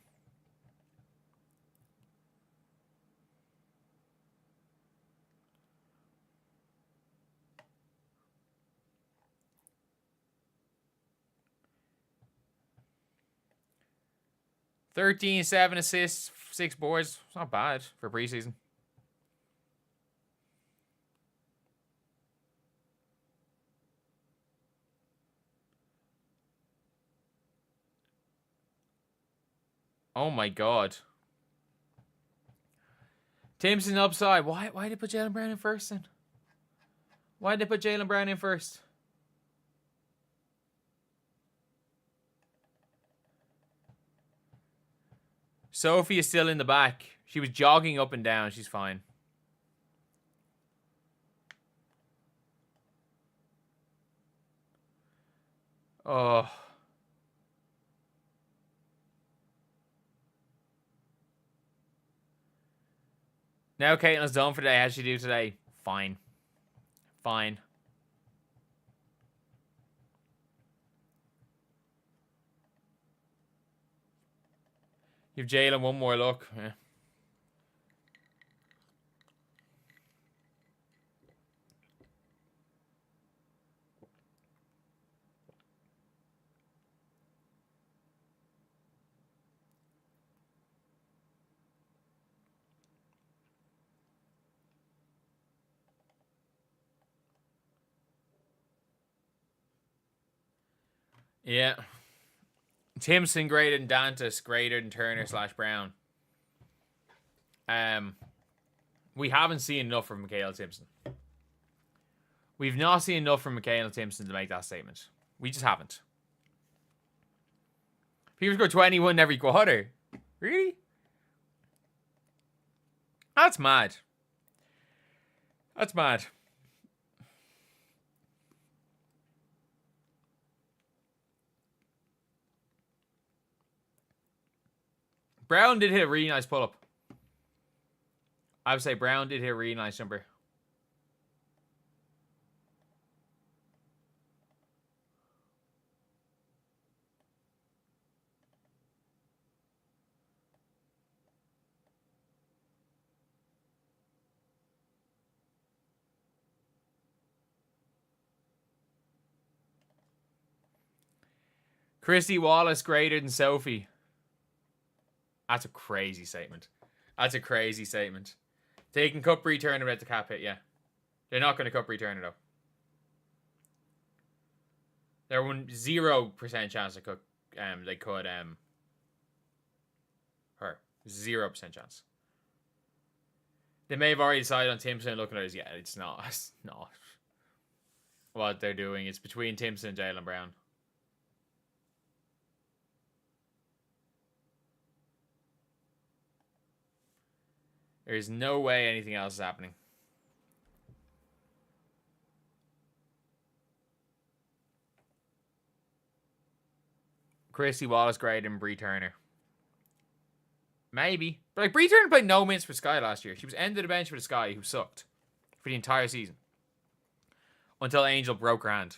$13, 7 assists, 6 boards. It's not bad for preseason. Oh my God. Timpson upside. Why did they put Jaylen Brown in first then? Why did they put Jaylen Brown in first? Sophie is still in the back. She was jogging up and down. She's fine. Oh. Now Caitlin's done for the day. How'd she do today? Fine. Fine. Give Jalen one more look. Yeah. Yeah. Timpson greater than Dantas, greater than Turner / Brown. We haven't seen enough from Michaela Timpson. We've not seen enough from Michaela Timpson to make that statement. We just haven't. People score 21 every quarter. Really? That's mad. That's mad. Brown did hit a really nice pull-up. I would say Brown did hit a really nice jumper. Christy Wallace greater than Sophie. That's a crazy statement. That's a crazy statement. They can cup return without the cap hit, yeah. They're not going to cup return it, though. There was 0% chance they could her. 0% chance. They may have already decided on Timpson looking at it as, yeah, it's not. It's not what they're doing. It's between Timpson and Jalen Brown. There's no way anything else is happening. Christy Wallace greater than Bree Turner. Maybe. But like Bree Turner played no minutes for Sky last year. She was end of the bench for the Sky, who sucked for the entire season. Until Angel broke her hand.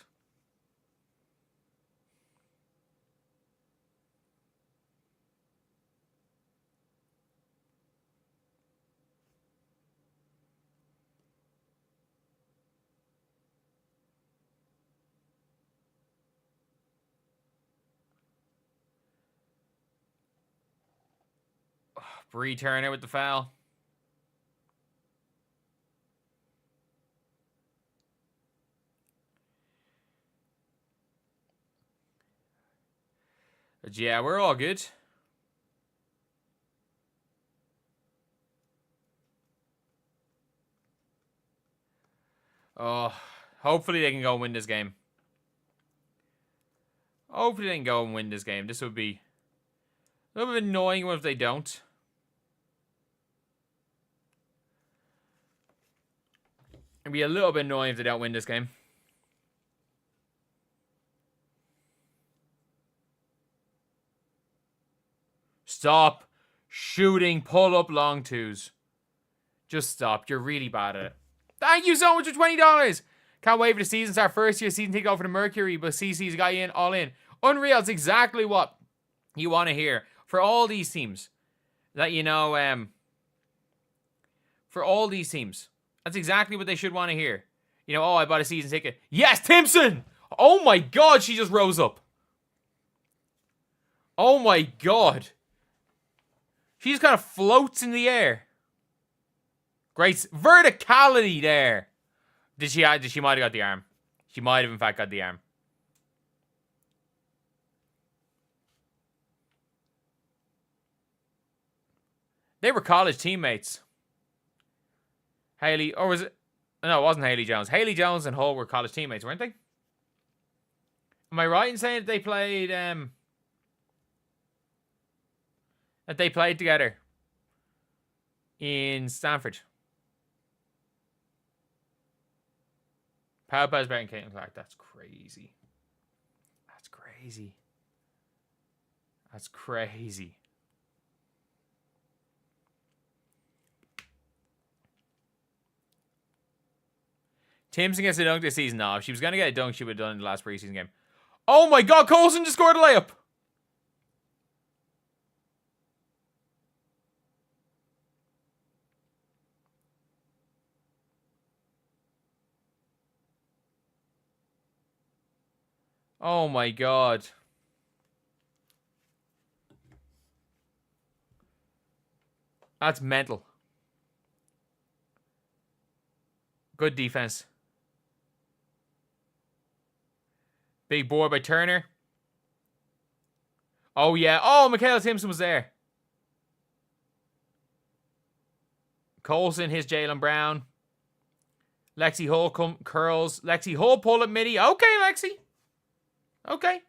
Bree Turner with the foul. But yeah, we're all good. Oh, hopefully they can go and win this game. Hopefully they can go and win this game. This would be a little bit annoying if they don't. It'd be a little bit annoying if they don't win this game. Stop shooting pull-up long twos. Just stop. You're really bad at it. Thank you so much for $20. Can't wait for the season start. First year season ticket over the Mercury, but CC's got you in all in. Unreal. It's exactly what you want to hear for all these teams. That you know, for all these teams. That's exactly what they should want to hear. You know, oh, I bought a season ticket. Yes, Timpson! Oh my God, she just rose up. Oh my God. She just kind of floats in the air. Great verticality there. She might have got the arm. She might have in fact got the arm. They were college teammates. Haley, or was it? No, it wasn't Haley Jones. Haley Jones and Hull were college teammates, weren't they? Am I right in saying that they played together in Stanford? Pau Pau's better than Caitlin Clark. That's crazy. That's crazy. That's crazy. Timpson gets a dunk this season. No, if she was going to get a dunk, she would have done it in the last preseason game. Oh my God, Coulson just scored a layup. Oh my God. That's mental. Good defense. Big board by Turner. Oh, yeah. Oh, Michaela Timpson was there. Coulson hits Jaylen Brown. Lexi Hull curls. Lexi Hull pull at midi. Okay, Lexi. Okay.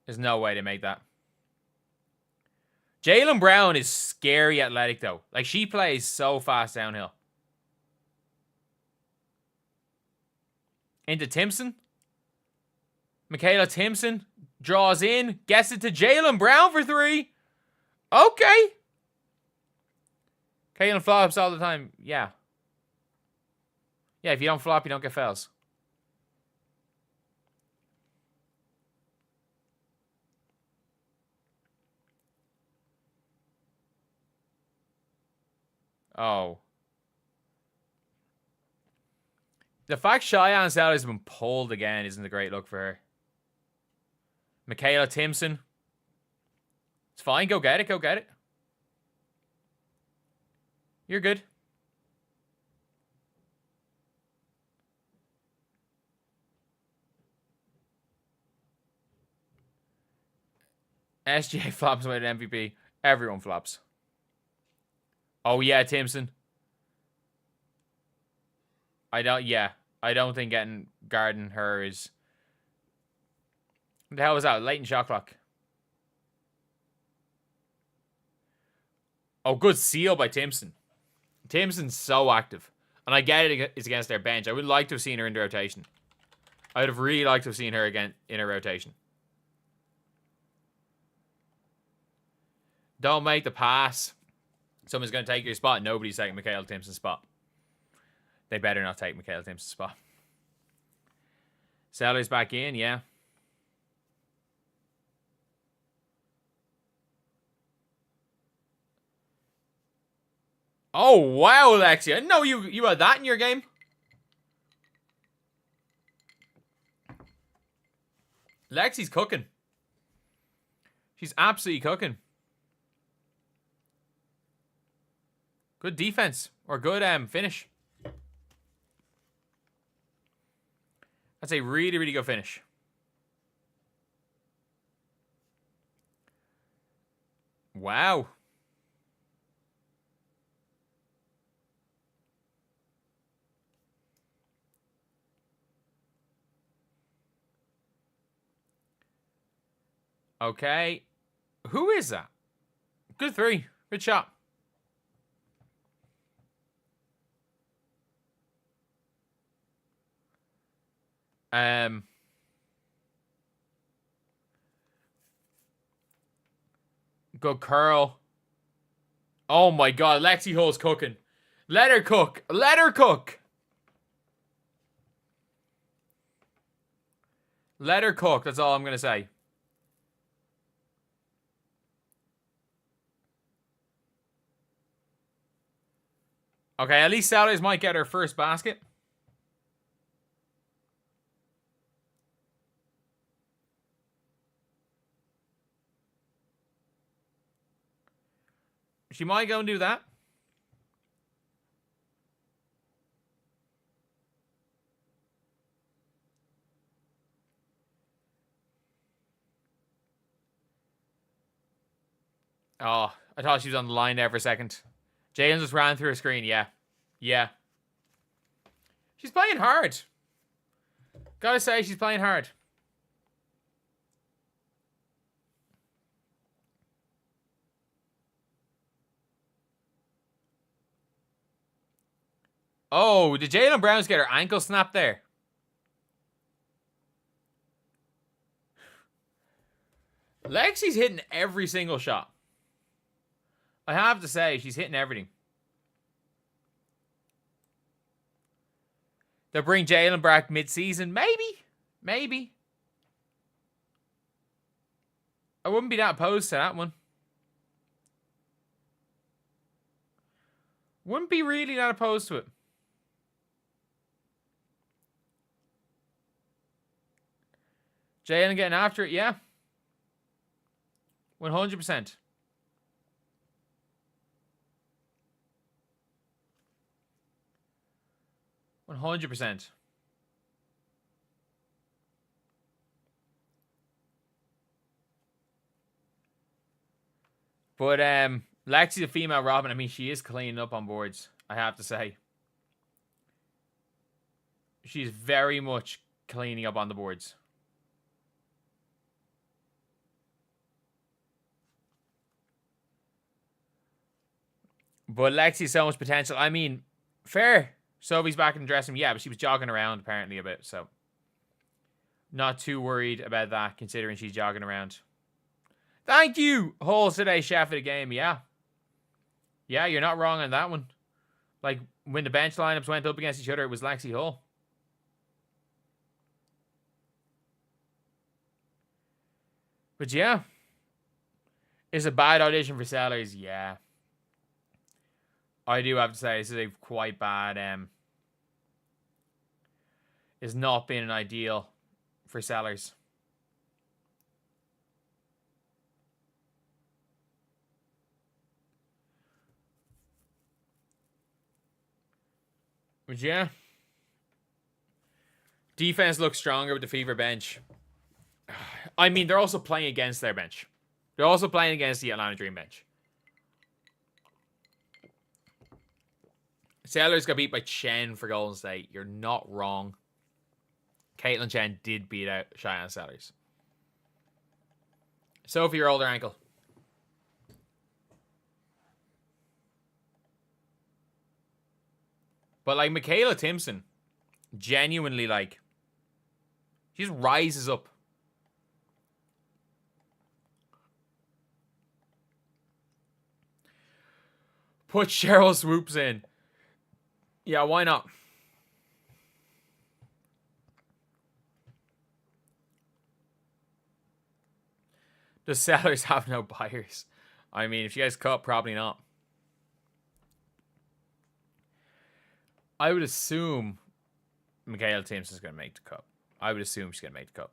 There's no way to make that. Jaylen Brown is scary athletic, though. Like, she plays so fast downhill. Into Timpson. Michaela Timpson draws in. Gets it to Jaylen Brown for 3. Okay. Kaylin flops all the time. Yeah. Yeah, if you don't flop, you don't get fouls. Oh. The fact Cheyenne Sally has been pulled again isn't a great look for her. Michaela Timpson. It's fine. Go get it. Go get it. You're good. SGA flops with an MVP. Everyone flops. Oh, yeah, Timpson. I don't think guarding her is... What the hell was that? Late in shot clock. Oh, good seal by Timpson. Timpson's so active. And I get it's against their bench. I would like to have seen her in the rotation. I would have really liked to have seen her again in a rotation. Don't make the pass. Someone's going to take your spot. Nobody's taking Michaela Timpson's spot. They better not take Michaela Timpson's spot. Sally's back in, yeah. Oh, wow, Lexi. I didn't know you had that in your game. Lexi's cooking. She's absolutely cooking. Good defense. Or good finish. That's a really, really good finish. Wow. Okay. Who is that? Good 3. Good shot. Good curl. Oh my God, Lexi Hull's cooking. Let her cook. Let her cook. Let her cook. That's all I'm going to say. Okay, at least Saturdays might get her first basket. She might go and do that. Oh, I thought she was on the line there for a second. Jalen just ran through her screen. Yeah. Yeah. She's playing hard. Gotta say, she's playing hard. Oh, did Jaylen Browns get her ankle snapped there? Lexi's hitting every single shot. I have to say, she's hitting everything. They'll bring Jalen back mid-season. Maybe. Maybe. I wouldn't be that opposed to that one. Wouldn't be really that opposed to it. Jalen getting after it, yeah. 100%. %100%. But Lexi's a female Robin. I mean, she is cleaning up on boards, I have to say. She's very much cleaning up on the boards. But Lexi's so much potential. I mean, fair. Sophie's back in the dressing room. Yeah, but she was jogging around apparently a bit, so not too worried about that, considering she's jogging around. Thank you, Hall today, chef of the game. Yeah. Yeah, you're not wrong on that one. Like, when the bench lineups went up against each other, it was Lexi Hull. But yeah. It's a bad audition for Sellers. Yeah. I do have to say, this is a quite bad... it's not been an ideal for Sellers. But yeah. Defense looks stronger with the Fever bench. I mean, they're also playing against their bench. They're also playing against the Atlanta Dream bench. Sellers got beat by Chen for Golden State. You're not wrong. Caitlin Chen did beat out Cheyenne Sellers. Sophie, your older ankle. But, like, Michaela Timpson, genuinely, like, she just rises up. Put Cheryl Swoops in. Yeah, why not? The Sellers have no buyers. I mean, if you guys cut, probably not. I would assume Michaela Timpson's going to make the cut. I would assume she's going to make the cut.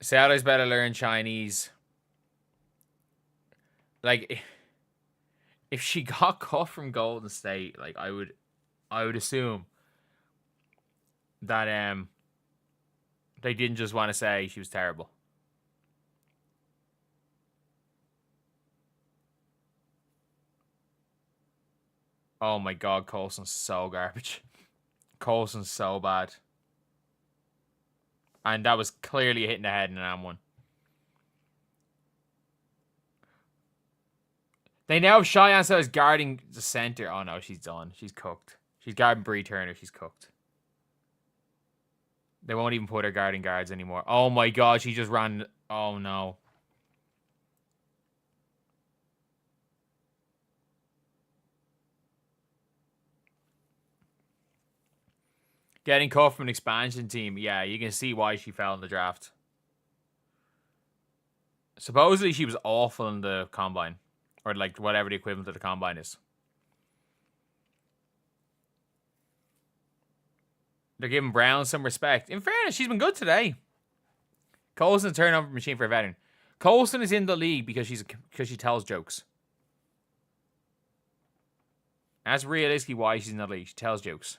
Sellers better learn Chinese. Like, if she got cut from Golden State, like, I would assume that they didn't just want to say she was terrible. Oh my god, Coulson's so garbage. Coulson's so bad. And that was clearly hitting the head in an M1. They now have Cheyenne Sellers guarding the center. Oh no, she's done. She's cooked. She's guarding Bree Turner. She's cooked. They won't even put her guarding guards anymore. Oh my god, she just ran. Oh no. Getting cut from an expansion team. Yeah, you can see why she fell in the draft. Supposedly she was awful in the combine. Or like whatever the equivalent of the combine is. They're giving Brown some respect. In fairness, she's been good today. Coulson's a turnover machine for a veteran. Coulson is in the league because she tells jokes. That's realistically why she's in the league. She tells jokes.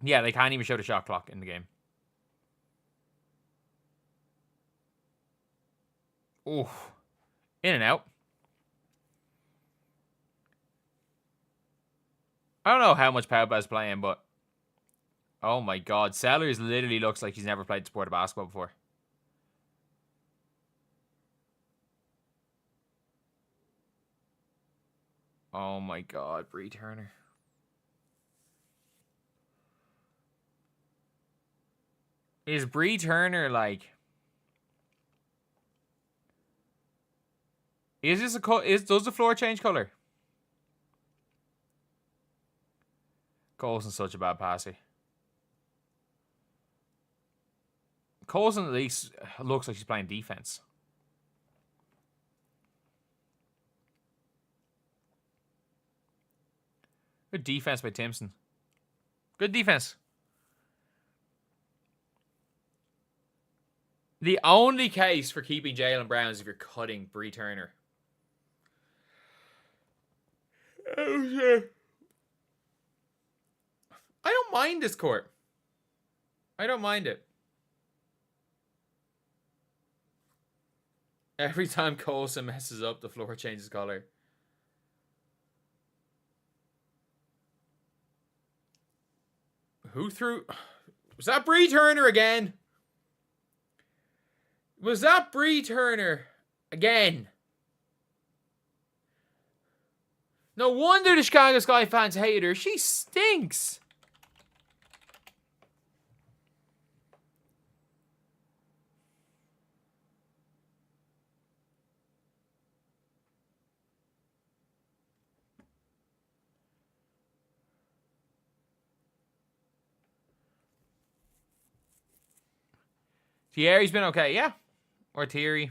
Yeah, they can't even show the shot clock in the game. Ooh. In and out. I don't know how much Pauba's playing, but... Oh my god. Sellers literally looks like he's never played the sport of basketball before. Oh my God, Bree Turner. Is Bree Turner like? Is this a does the floor change color? Colson's such a bad passer. Colson at least looks like she's playing defense. Good defense by Timpson. Good defense. The only case for keeping Jaylen Brown is if you're cutting Bree Turner. Oh, shit. I don't mind this court. I don't mind it. Every time Colson messes up, the floor changes color. Who threw? Was that Bree Turner again? Was that Bree Turner again? No wonder the Chicago Sky fans hate her. She stinks. Thierry's been okay, yeah. Or Thierry.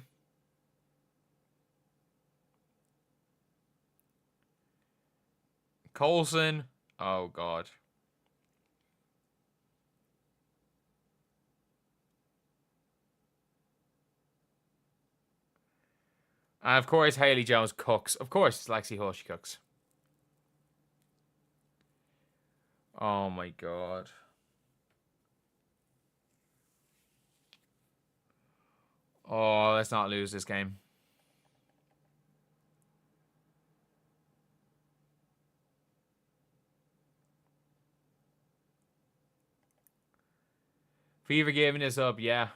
Colson. Oh, God. And of course, Haley Jones cooks. Of course, it's Lexi Hull, she cooks. Oh, my God. Oh, let's not lose this game. Fever giving this up, yeah.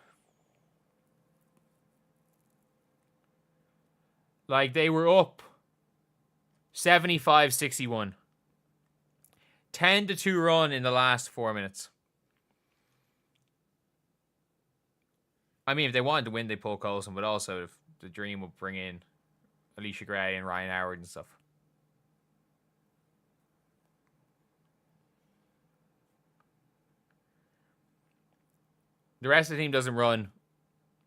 Like, they were up 75-61. 10-2 run in the last 4 minutes. I mean, if they wanted to win, they pull Colson, but also if the dream would bring in Alicia Gray and Ryan Howard and stuff. The rest of the team doesn't run.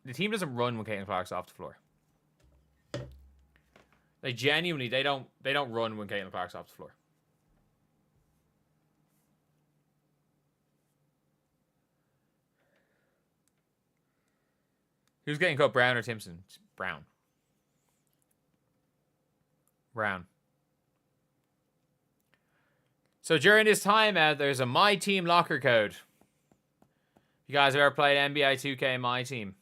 The team doesn't run when Caitlin Clark's off the floor. They genuinely, they don't run when Caitlin Clark's off the floor. Who's getting cut, Brown or Timpson? Brown. Brown. So during this timeout, there's a My Team locker code. You guys have ever played NBA 2K My Team?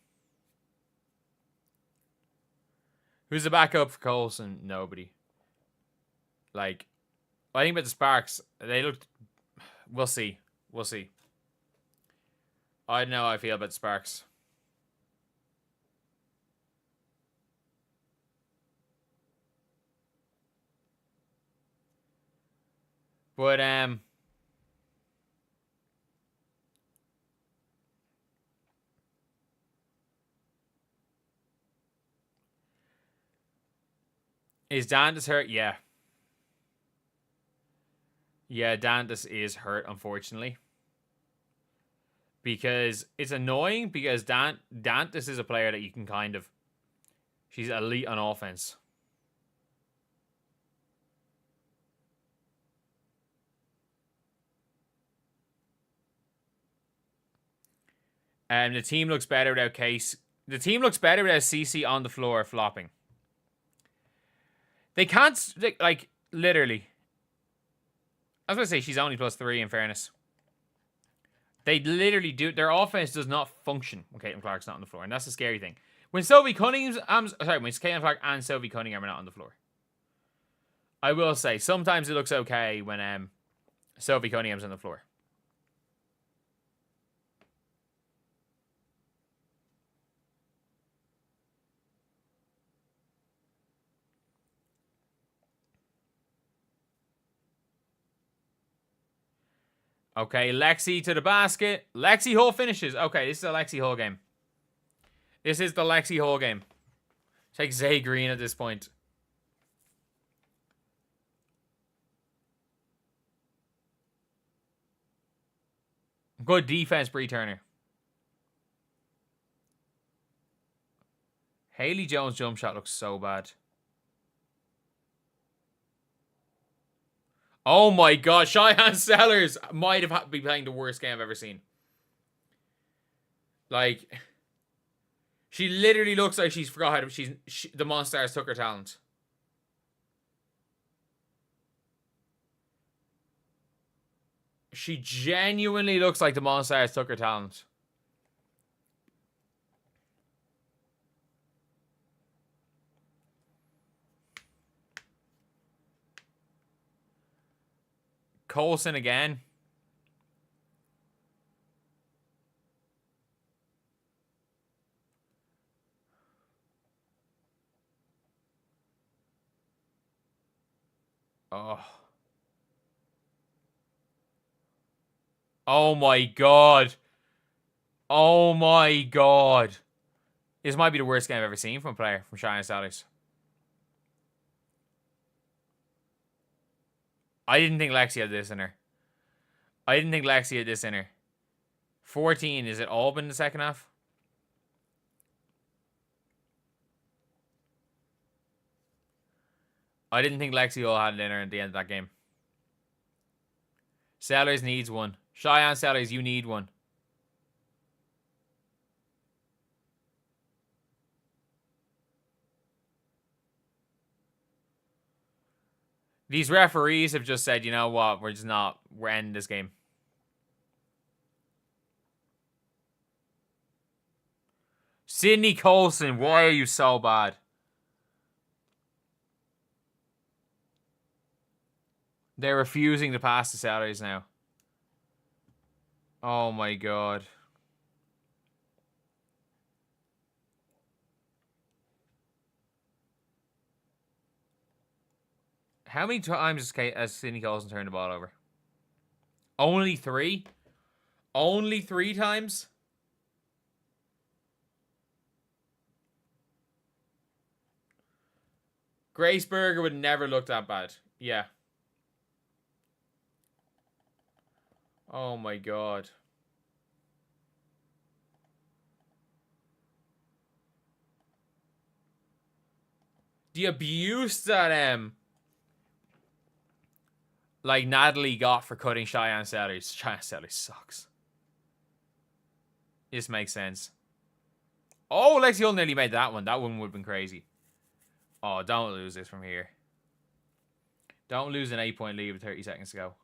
Who's the backup for Colson? Nobody. Like, I think about the Sparks. They looked... We'll see. We'll see. I don't know how I feel about the Sparks. But, is Dantas hurt? Yeah. Yeah, Dantas is hurt, unfortunately. Because it's annoying because Dantas is a player that you can kind of... She's elite on offense. And the team looks better without Case. The team looks better without CC on the floor flopping. They can't, like, literally. I was going to say she's only +3 in fairness. They literally do. Their offense does not function when Caitlin Clark's not on the floor. And that's the scary thing. When Sophie Cunningham, when Caitlin Clark and Sophie Cunningham are not on the floor. I will say, sometimes it looks okay when Sophie Cunningham's on the floor. Okay, Lexi to the basket. Lexi Hull finishes. Okay, this is a Lexi Hull game. This is the Lexi Hull game. Take Zay Green at this point. Good defense, Bree Turner. Haley Jones' jump shot looks so bad. Oh my god, Cheyenne Sellers might have been playing the worst game I've ever seen. Like, she literally looks like she's forgot how to, the Monstars took her talent. She genuinely looks like the Monstars took her talent. Colson again. Oh. Oh my god. Oh my god. This might be the worst game I've ever seen from a player from Cheyenne Sellers. I didn't think Lexi had this in her. I didn't think Lexi had this in her. 14. Is it Albin in the second half? I didn't think Lexi Hull had it in her at the end of that game. Sellers needs one. Cheyenne Sellers, you need one. These referees have just said, you know what, we're ending this game. Sydney Colson, why are you so bad? They're refusing to pass the Sellers now. Oh my god. How many times has Sydney Colson turned the ball over? Only 3? Only 3 times? Grace Berger would never look that bad. Yeah. Oh my god. The abuse that like Natalie got for cutting Cheyenne Sellers. Cheyenne Sellers sucks. This makes sense. Oh, Lexi Hull nearly made that one. That one would have been crazy. Oh, don't lose this from here. Don't lose an 8-point lead with 30 seconds to go.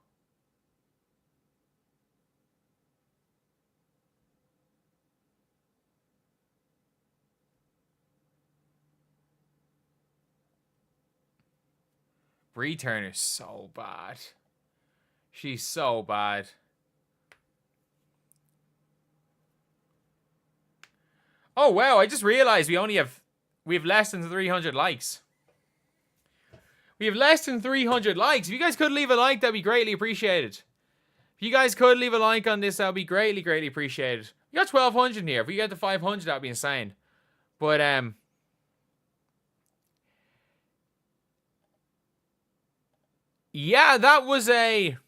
Bree Turner's so bad. She's so bad. Oh, wow. I just realized we have less than 300 likes. We have less than 300 likes. If you guys could leave a like, that'd be greatly appreciated. If you guys could leave a like on this, that'd be greatly, greatly appreciated. We got 1,200 in here. If we get to 500, that'd be insane. But, yeah, that was an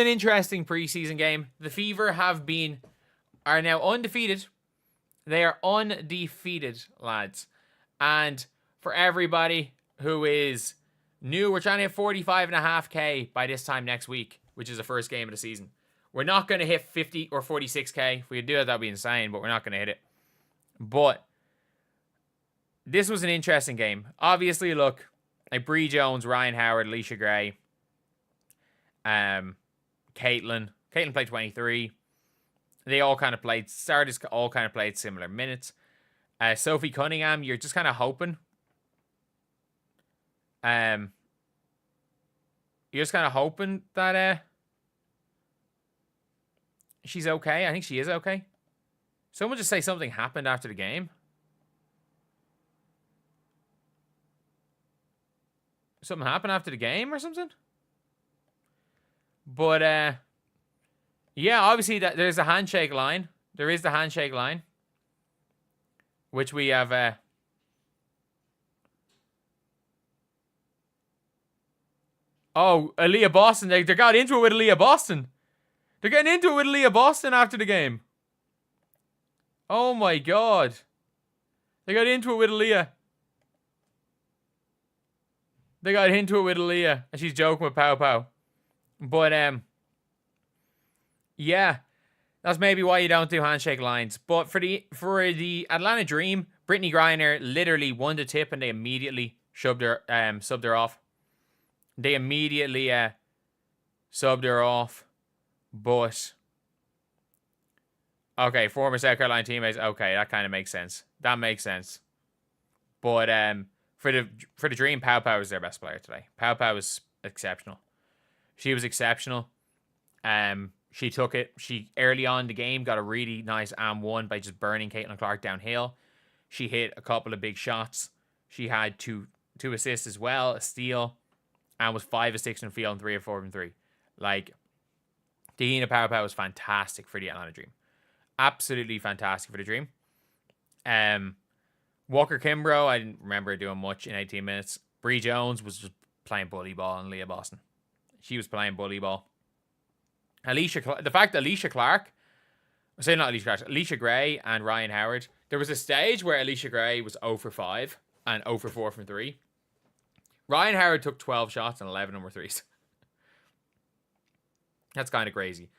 interesting preseason game. The Fever are now undefeated. They are undefeated, lads. And for everybody who is new, we're trying to hit 45.5K by this time next week, which is the first game of the season. We're not going to hit 50 or 46K. If we could do that, that'd be insane, but we're not going to hit it. But this was an interesting game. Obviously, look, like Bree Jones, Ryan Howard, Alicia Gray, Caitlin. Caitlin played 23. They all kind of played, starters all kind of played similar minutes. Sophie Cunningham, you're just kind of hoping. You're just kind of hoping that she's okay. I think she is okay. Someone just say something happened after the game. Something happened after the game or something? But Yeah, obviously there's a handshake line. There is the handshake line, which we have. Oh, Aaliyah Boston. They got into it with Aaliyah Boston. They're getting into it with Aaliyah Boston after the game. Oh my god. They got into it with Aaliyah. They got into it with Aaliyah. And she's joking with Pow Pow. But, yeah. That's maybe why you don't do handshake lines. But for the Atlanta Dream, Brittany Griner literally won the tip and they immediately subbed her off. They immediately subbed her off. But okay, former South Carolina teammates. Okay, that kind of makes sense. That makes sense. But for the Dream, Pow Pow was their best player today. Pow Pow was exceptional. She was exceptional. She took it. She early on in the game got a really nice and-one by just burning Caitlin Clark downhill. She hit a couple of big shots. She had two assists as well, a steal, and was 5 of 6 in the field and 3 of 4 from 3. Like, Deanna Pow Pow was fantastic for the Atlanta Dream. Absolutely fantastic for the Dream. Walker Kimbrough, I didn't remember her doing much in 18 minutes. Bree Jones was just playing bully ball in Leah Boston. She was playing bully ball. The fact that Alicia Gray and Ryan Howard, there was a stage where Alicia Gray was 0 for 5 and 0 for 4 from 3. Ryan Howard took 12 shots and 11 of them were threes. That's kind of crazy.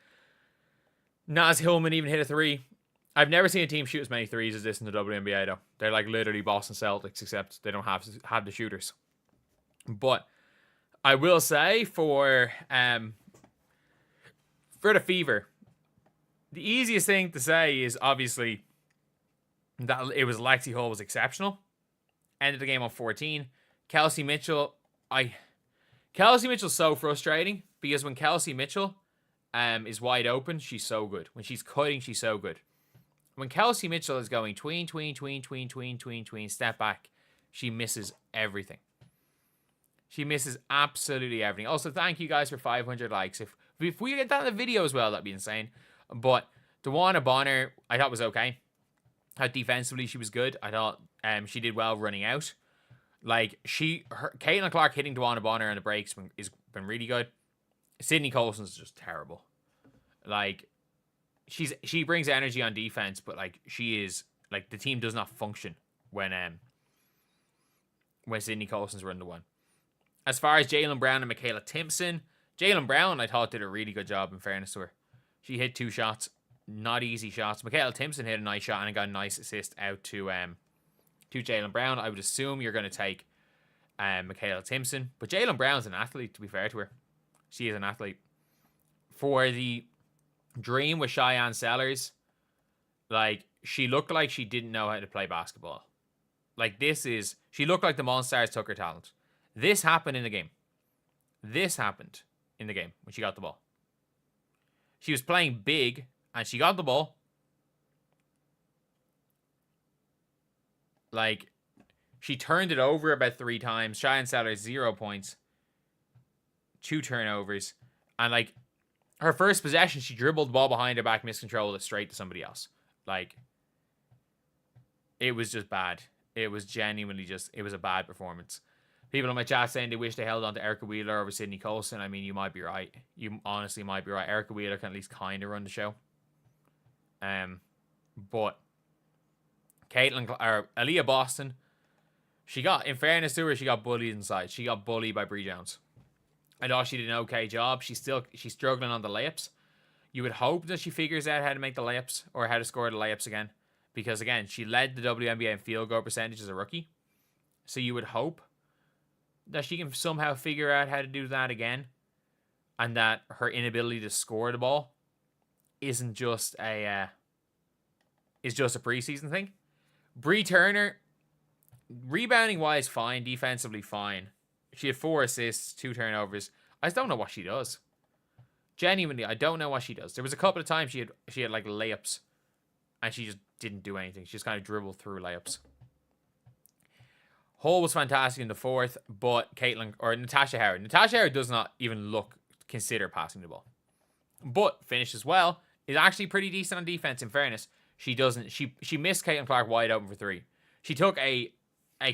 Naz Hillman even hit a 3. I've never seen a team shoot as many threes as this in the WNBA, though. They're like literally Boston Celtics, except they don't have the shooters. But I will say for the Fever, the easiest thing to say is obviously that it was Lexi Hull was exceptional. Ended the game on 14. Kelsey Mitchell's so frustrating because when Kelsey Mitchell is wide open, she's so good. When she's cutting, she's so good. When Kelsey Mitchell is going tween, step back, she misses everything. She misses absolutely everything. Also, thank you guys for 500 likes. If we get that in the video as well, that'd be insane. But DeWanna Bonner, I thought was okay. I thought defensively she was good. I thought she did well running out. Like, Caitlin Clark hitting DeWanna Bonner on the breaks has been really good. Sydney Colson's just terrible. Like, she brings energy on defense, but like she is like the team does not function when Sydney Colson's run the one. As far as Jaylen Brown and Michaela Timpson, Jaylen Brown I thought did a really good job in fairness to her. She hit 2 shots, not easy shots. Michaela Timpson hit a nice shot and got a nice assist out to Jaylen Brown. I would assume you're going to take Michaela Timpson, but Jaylen Brown's an athlete. To be fair to her, she is an athlete. For the Dream with Cheyenne Sellers, like, she looked like she didn't know how to play basketball. Like, she looked like the Monstars took her talent. This happened in the game. This happened in the game when she got the ball. She was playing big, and she got the ball. Like, she turned it over about 3 times. Cheyenne Sellers, 0 points. 2 turnovers. And, like, her first possession, she dribbled the ball behind her back, miscontrolled it straight to somebody else. Like, it was just bad. It was genuinely it was a bad performance. People in my chat saying they wish they held on to Erica Wheeler over Sydney Colson. I mean, you might be right. You honestly might be right. Erica Wheeler can at least kind of run the show. But Aaliyah Boston, in fairness to her, she got bullied inside. She got bullied by Bree Jones. I thought she did an okay job. She's struggling on the layups. You would hope that she figures out how to make the layups or how to score the layups again. Because, again, she led the WNBA in field goal percentage as a rookie. So you would hope that she can somehow figure out how to do that again. And that her inability to score the ball isn't just a preseason thing. Bree Turner, rebounding-wise, fine. Defensively, fine. She had 4 assists, 2 turnovers. I just don't know what she does. Genuinely, I don't know what she does. There was a couple of times she had like layups, and she just didn't do anything. She just kind of dribbled through layups. Hull was fantastic in the 4th, but Natasha Howard does not even consider passing the ball. but finishes well, is actually pretty decent on defense, in fairness. She missed Caitlin Clark wide open for 3. She took a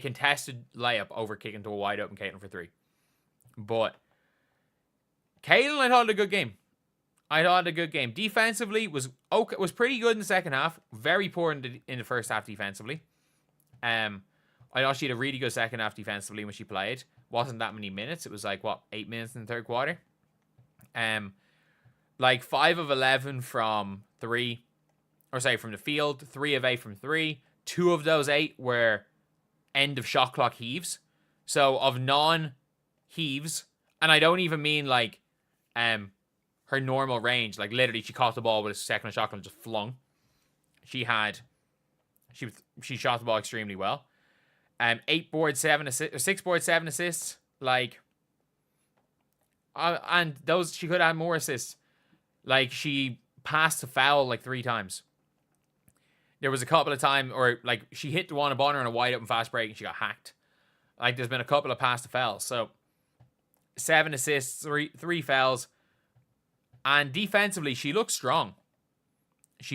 contested layup over kicking to a wide open Caitlin for 3. But Caitlin, I thought, had a good game. Defensively was pretty good in the second half. Very poor in the first half defensively. I thought she had a really good second half defensively when she played. Wasn't that many minutes. It was like 8 minutes in the third quarter. 5 of 11 from 3, from the field. 3 of 8 from 3. 2 of those 8 were end of shot clock heaves. So of non-heaves, and I don't even mean her normal range. Literally, she caught the ball with a second shot clock and just flung. She shot the ball extremely well. 6 boards, 7 assists. And those, she could have more assists. She passed a foul 3 times. There was a couple of times, or she hit the one upon her on a wide open fast break and she got hacked. There's been a couple of pass to fouls. So 7 assists, 3 fouls. And defensively, she looked strong. As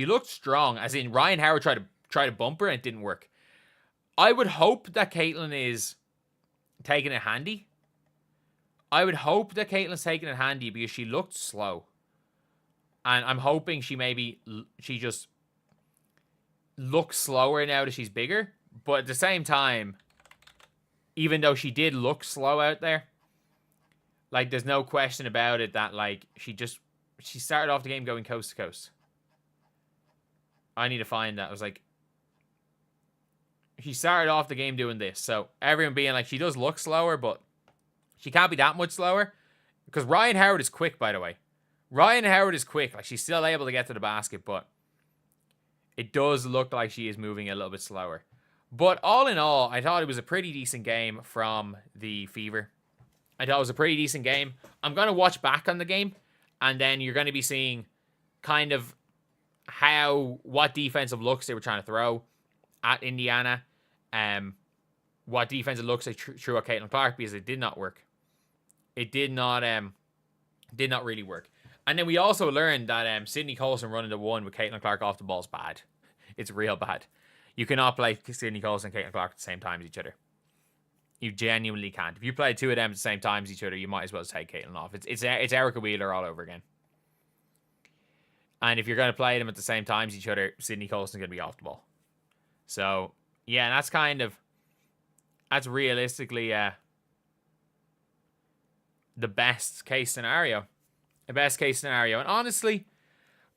in, Ryan Howard tried to bump her and it didn't work. I would hope that Caitlin is taking it handy. Because she looked slow. And I'm hoping she just looks slower now that she's bigger. But at the same time, even though she did look slow out there, there's no question about it that she started off the game going coast to coast. I need to find that. I was she started off the game doing this. So everyone being she does look slower, but she can't be that much slower. Because Ryan Howard is quick, by the way. She's still able to get to the basket, but it does look like she is moving a little bit slower. But all in all, I thought it was a pretty decent game from the Fever. I'm going to watch back on the game, and then you're going to be seeing kind of what defensive looks they were trying to throw at Indiana. What defensive looks they threw at Caitlin Clark, because it did not work. It did not really work. And then we also learned that Sydney Colson running the 1 with Caitlin Clark off the ball is bad. It's real bad. You cannot play Sydney Colson and Caitlin Clark at the same time as each other. You genuinely can't. If you play 2 of them at the same time as each other, you might as well take Caitlin off. It's Erica Wheeler all over again. And if you're going to play them at the same time as each other, Sydney Colson's going to be off the ball. So, yeah, that's realistically the best case scenario. And honestly,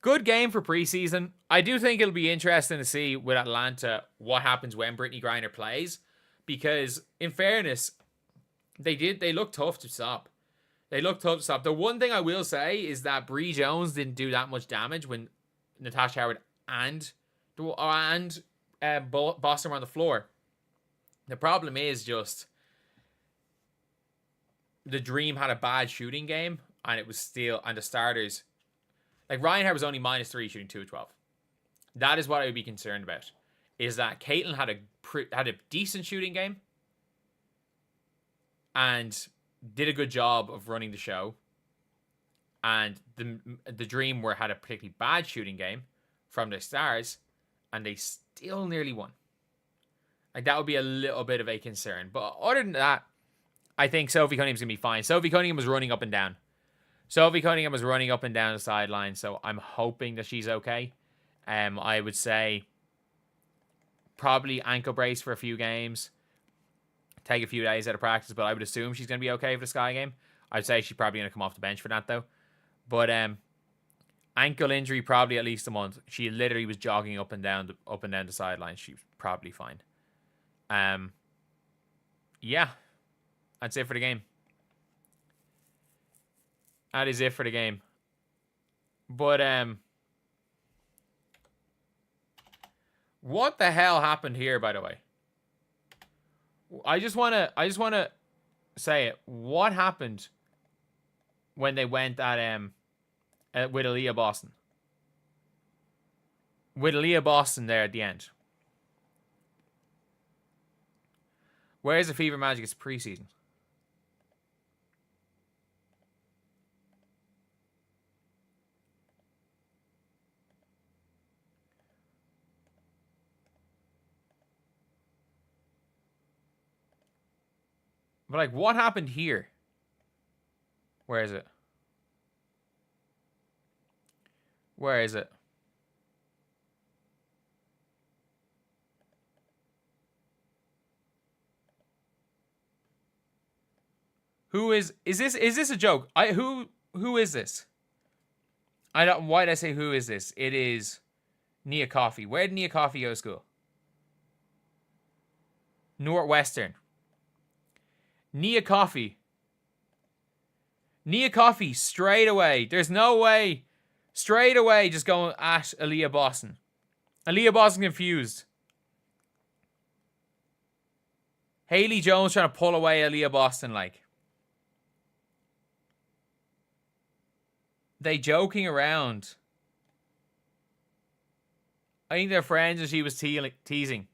good game for preseason. I do think it'll be interesting to see with Atlanta what happens when Brittany Griner plays. Because, in fairness, they look tough to stop. The one thing I will say is that Bree Jones didn't do that much damage when Natasha Howard and Boston were on the floor. The problem is just the Dream had a bad shooting game, and it was still, and the starters, Ryan Howard was only -3 shooting 2 of 12. That is what I would be concerned about. Is that Caitlin had a decent shooting game and did a good job of running the show, and the Dream had a particularly bad shooting game from the Stars, and they still nearly won. That would be a little bit of a concern. But other than that, I think Sophie Cunningham's going to be fine. Sophie Cunningham was running up and down. The sideline, so I'm hoping that she's okay. I would say probably ankle brace for a few games. Take a few days out of practice, but I would assume she's going to be okay for the Sky game. I'd say she's probably going to come off the bench for that, though. But ankle injury, probably at least a month. She literally was jogging up and down the sideline. She's probably fine. Yeah. That's it for the game. That is it for the game. But what the hell happened here, by the way? I just wanna say it. What happened when they went at with Aaliyah Boston? With Aaliyah Boston there at the end. Where's the Fever Magic? It's preseason. But, like, what happened here? Where is it? Where is it? Who is this a joke? Who is this? Why did I say who is this? It is Nia Coffey. Where did Nia Coffey go to school? Northwestern. Nia Coffey. Nia Coffey straight away. There's no way. Straight away just going at Aaliyah Boston. Aaliyah Boston confused. Haley Jones trying to pull away Aaliyah Boston like. They joking around. I think they're friends and she was teasing.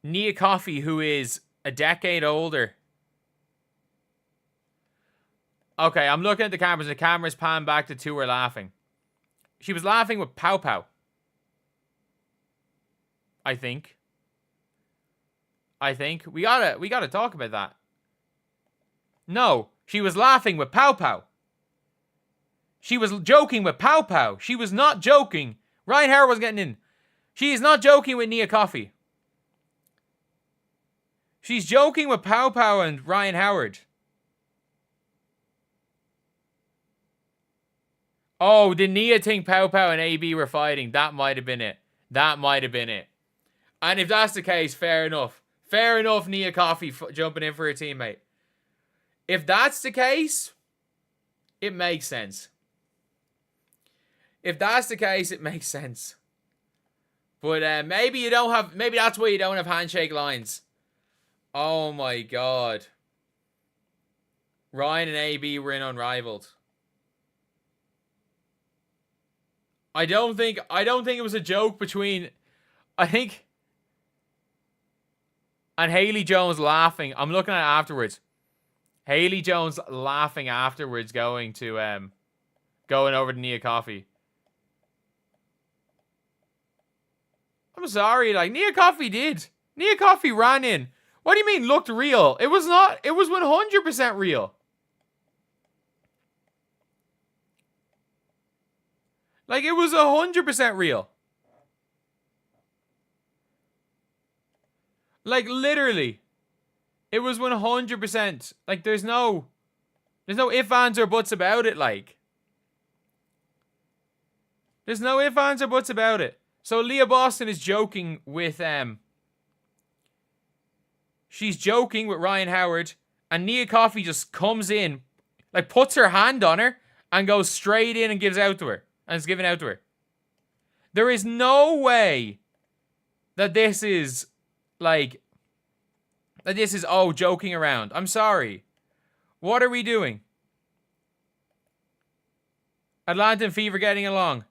Nia Coffey, who is a decade older. Okay, I'm looking at the cameras. The cameras pan back to two were laughing. She was laughing with Pow Pow. I think. We gotta talk about that. No, she was laughing with Pow Pow. She was joking with Pow Pow. She was not joking. Ryan Howard was getting in. She is not joking with Nia Coffey. She's joking with Pow Pow and Ryan Howard. Oh, did Nia think Pow Pow and AB were fighting? That might have been it. And if that's the case, fair enough. Fair enough, Nia Coffey jumping in for her teammate. If that's the case, it makes sense. But maybe that's why you don't have handshake lines. Oh my god. Ryan and AB were in Unrivaled. I don't think it was a joke between and Haley Jones laughing. I'm looking at it afterwards. Haley Jones laughing afterwards going over to Nia Coffey. I'm sorry, like Nia Coffey did. Nia Coffey ran in. What do you mean looked real? It was not. It was 100% real. Like it was 100% real. Like literally. It was 100%. Like there's no ifs, ands, or buts about it, like. There's no ifs, ands, or buts about it. So Aaliyah Boston is joking with she's joking with Ryan Howard, and Nia Coffey just comes in, like puts her hand on her and goes straight in and gives out to her. And is given out to her. There is no way that this is joking around. I'm sorry. What are we doing? Atlanta and Fever getting along.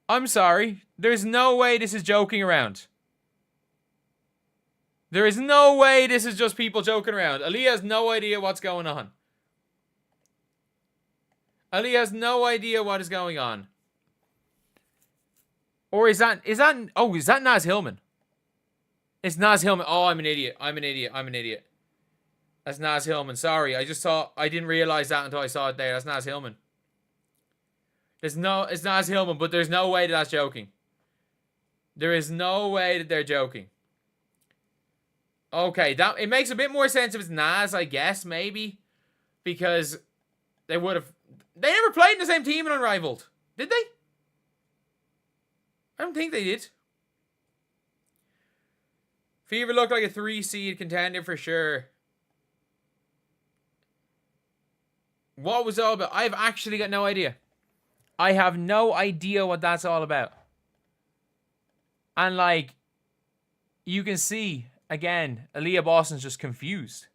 I'm sorry. There's no way this is joking around. There is no way this is just people joking around. Aaliyah has no idea what's going on. Aaliyah has no idea what is going on. Or is that Naz Hillman? It's Naz Hillman. Oh, I'm an idiot. That's Naz Hillman. Sorry, I didn't realize that until I saw it there. That's Naz Hillman. It's Naz Hillman, but there's no way that's joking. There is no way that they're joking. Okay, it makes a bit more sense if it's Naz, I guess, maybe. Because they never played in the same team in Unrivaled. Did they? I don't think they did. Fever looked like a 3-seed contender for sure. What was it all about? I've actually got no idea. I have no idea what that's all about. And like, you can see, again, Aaliyah Boston's just confused.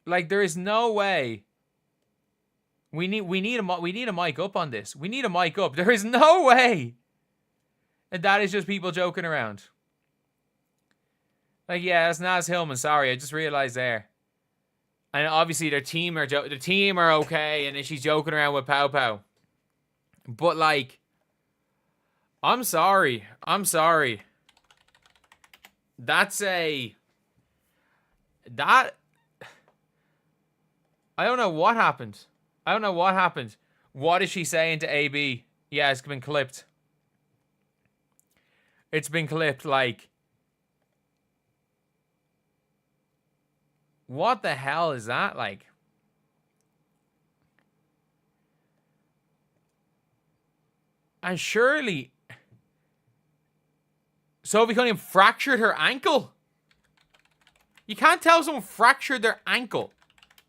Like, there is no way. We need a mic up on this. We need a mic up. There is no way that is just people joking around. Like, yeah, that's Naz Hillman. Sorry, I just realized there. And obviously the team are okay, and then she's joking around with Pow Pow. But like, I'm sorry. That's that. I don't know what happened. What is she saying to AB? Yeah, it's been clipped. It's been clipped, like... What the hell is that, like? And surely... Sophie Cunningham fractured her ankle? You can't tell someone fractured their ankle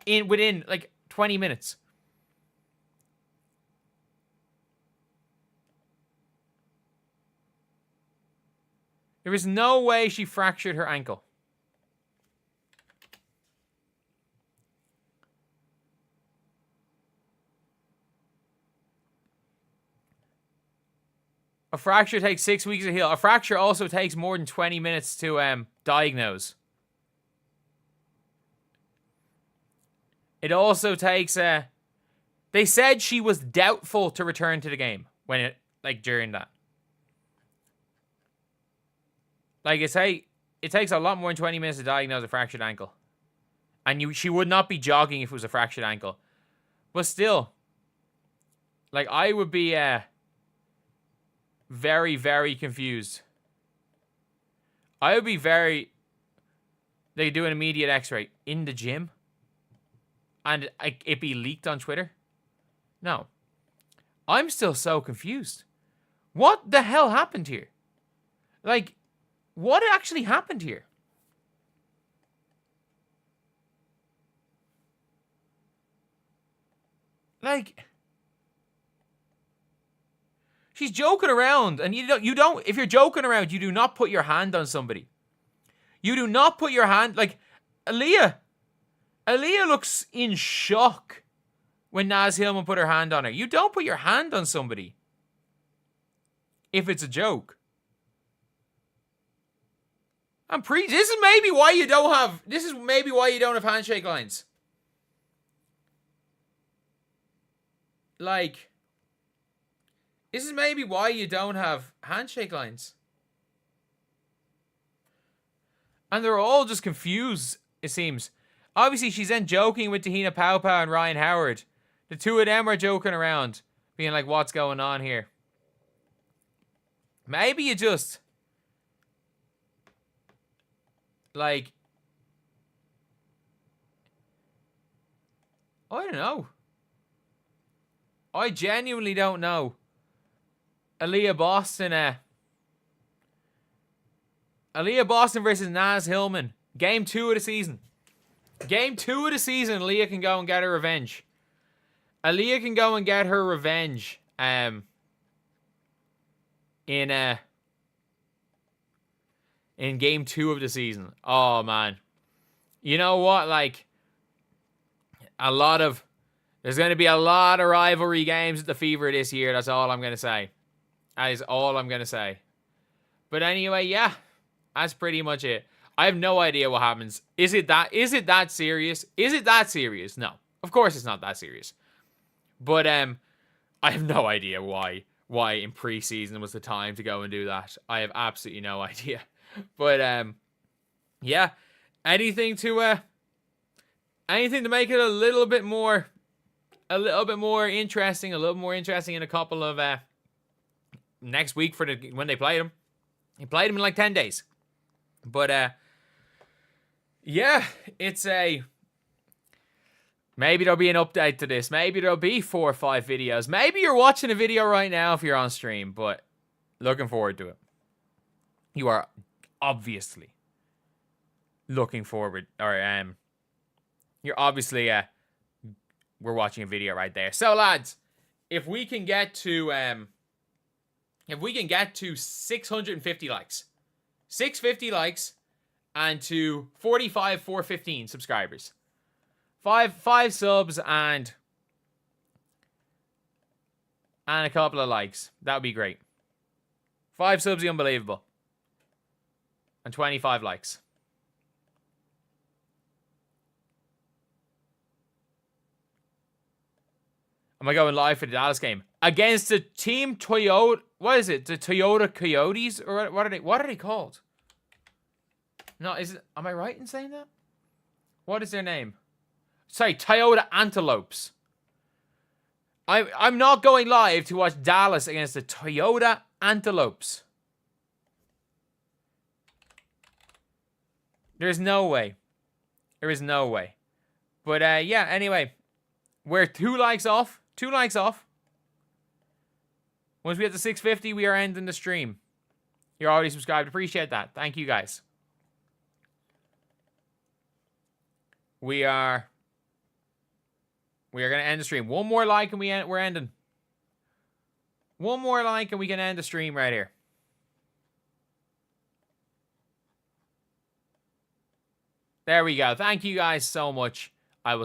within, like, 20 minutes. There is no way she fractured her ankle. A fracture takes 6 weeks to heal. A fracture also takes more than 20 minutes to diagnose. It also takes... They said she was doubtful to return to the game during that. Like, it takes a lot more than 20 minutes to diagnose a fractured ankle. And she would not be jogging if it was a fractured ankle. But still, like, I would be very, very confused. I would be very... They do an immediate x-ray in the gym? And it be leaked on Twitter? No. I'm still so confused. What the hell happened here? Like... What actually happened here? Like, she's joking around, and you don't. If you're joking around, you do not put your hand on somebody. You do not put your hand, like, Aaliyah looks in shock when Naz Hillman put her hand on her. You don't put your hand on somebody if it's a joke. This is maybe why you don't have handshake lines. Like, this is maybe why you don't have handshake lines. And they're all just confused, it seems. Obviously, she's then joking with Tahina Paopao and Ryan Howard. The two of them are joking around, being like, what's going on here? Maybe you just... Like, I don't know. I genuinely don't know. Aaliyah Boston versus Naz Hillman. Game 2 of the season. Game 2 of the season, Aaliyah can go and get her revenge. Aaliyah can go and get her revenge. In game 2 of the season. Oh, man. You know what? Like, there's going to be a lot of rivalry games at the Fever this year. That's all I'm going to say. That is all I'm going to say. But anyway, yeah. That's pretty much it. I have no idea what happens. Is it that serious? Is it that serious? No. Of course it's not that serious. But, I have no idea why in preseason was the time to go and do that. I have absolutely no idea. But yeah, anything to make it a little bit more interesting, in a couple of next week when they played them. He played them in like 10 days. But yeah, it's maybe there'll be an update to this. Maybe there'll be 4 or 5 videos. Maybe you're watching a video right now if you're on stream, but looking forward to it. You are obviously looking forward, or you're obviously we're watching a video right there. So lads, if we can get to 650 likes, 650 likes, and to 415 subscribers, five subs and a couple of likes, that would be great. 5 subs is unbelievable. And 25 likes. Am I going live for the Dallas game? Against the team Toyota... What is it? The Toyota Coyotes? Or what are they called? No, am I right in saying that? What is their name? Sorry, Toyota Antelopes. I'm not going live to watch Dallas against the Toyota Antelopes. There's no way. There is no way. But yeah, anyway. We're 2 likes off. 2 likes off. Once we get to 650, we are ending the stream. You're already subscribed. Appreciate that. Thank you, guys. We are going to end the stream. One more like and we're ending. One more like and we can end the stream right here. There we go. Thank you guys so much. I will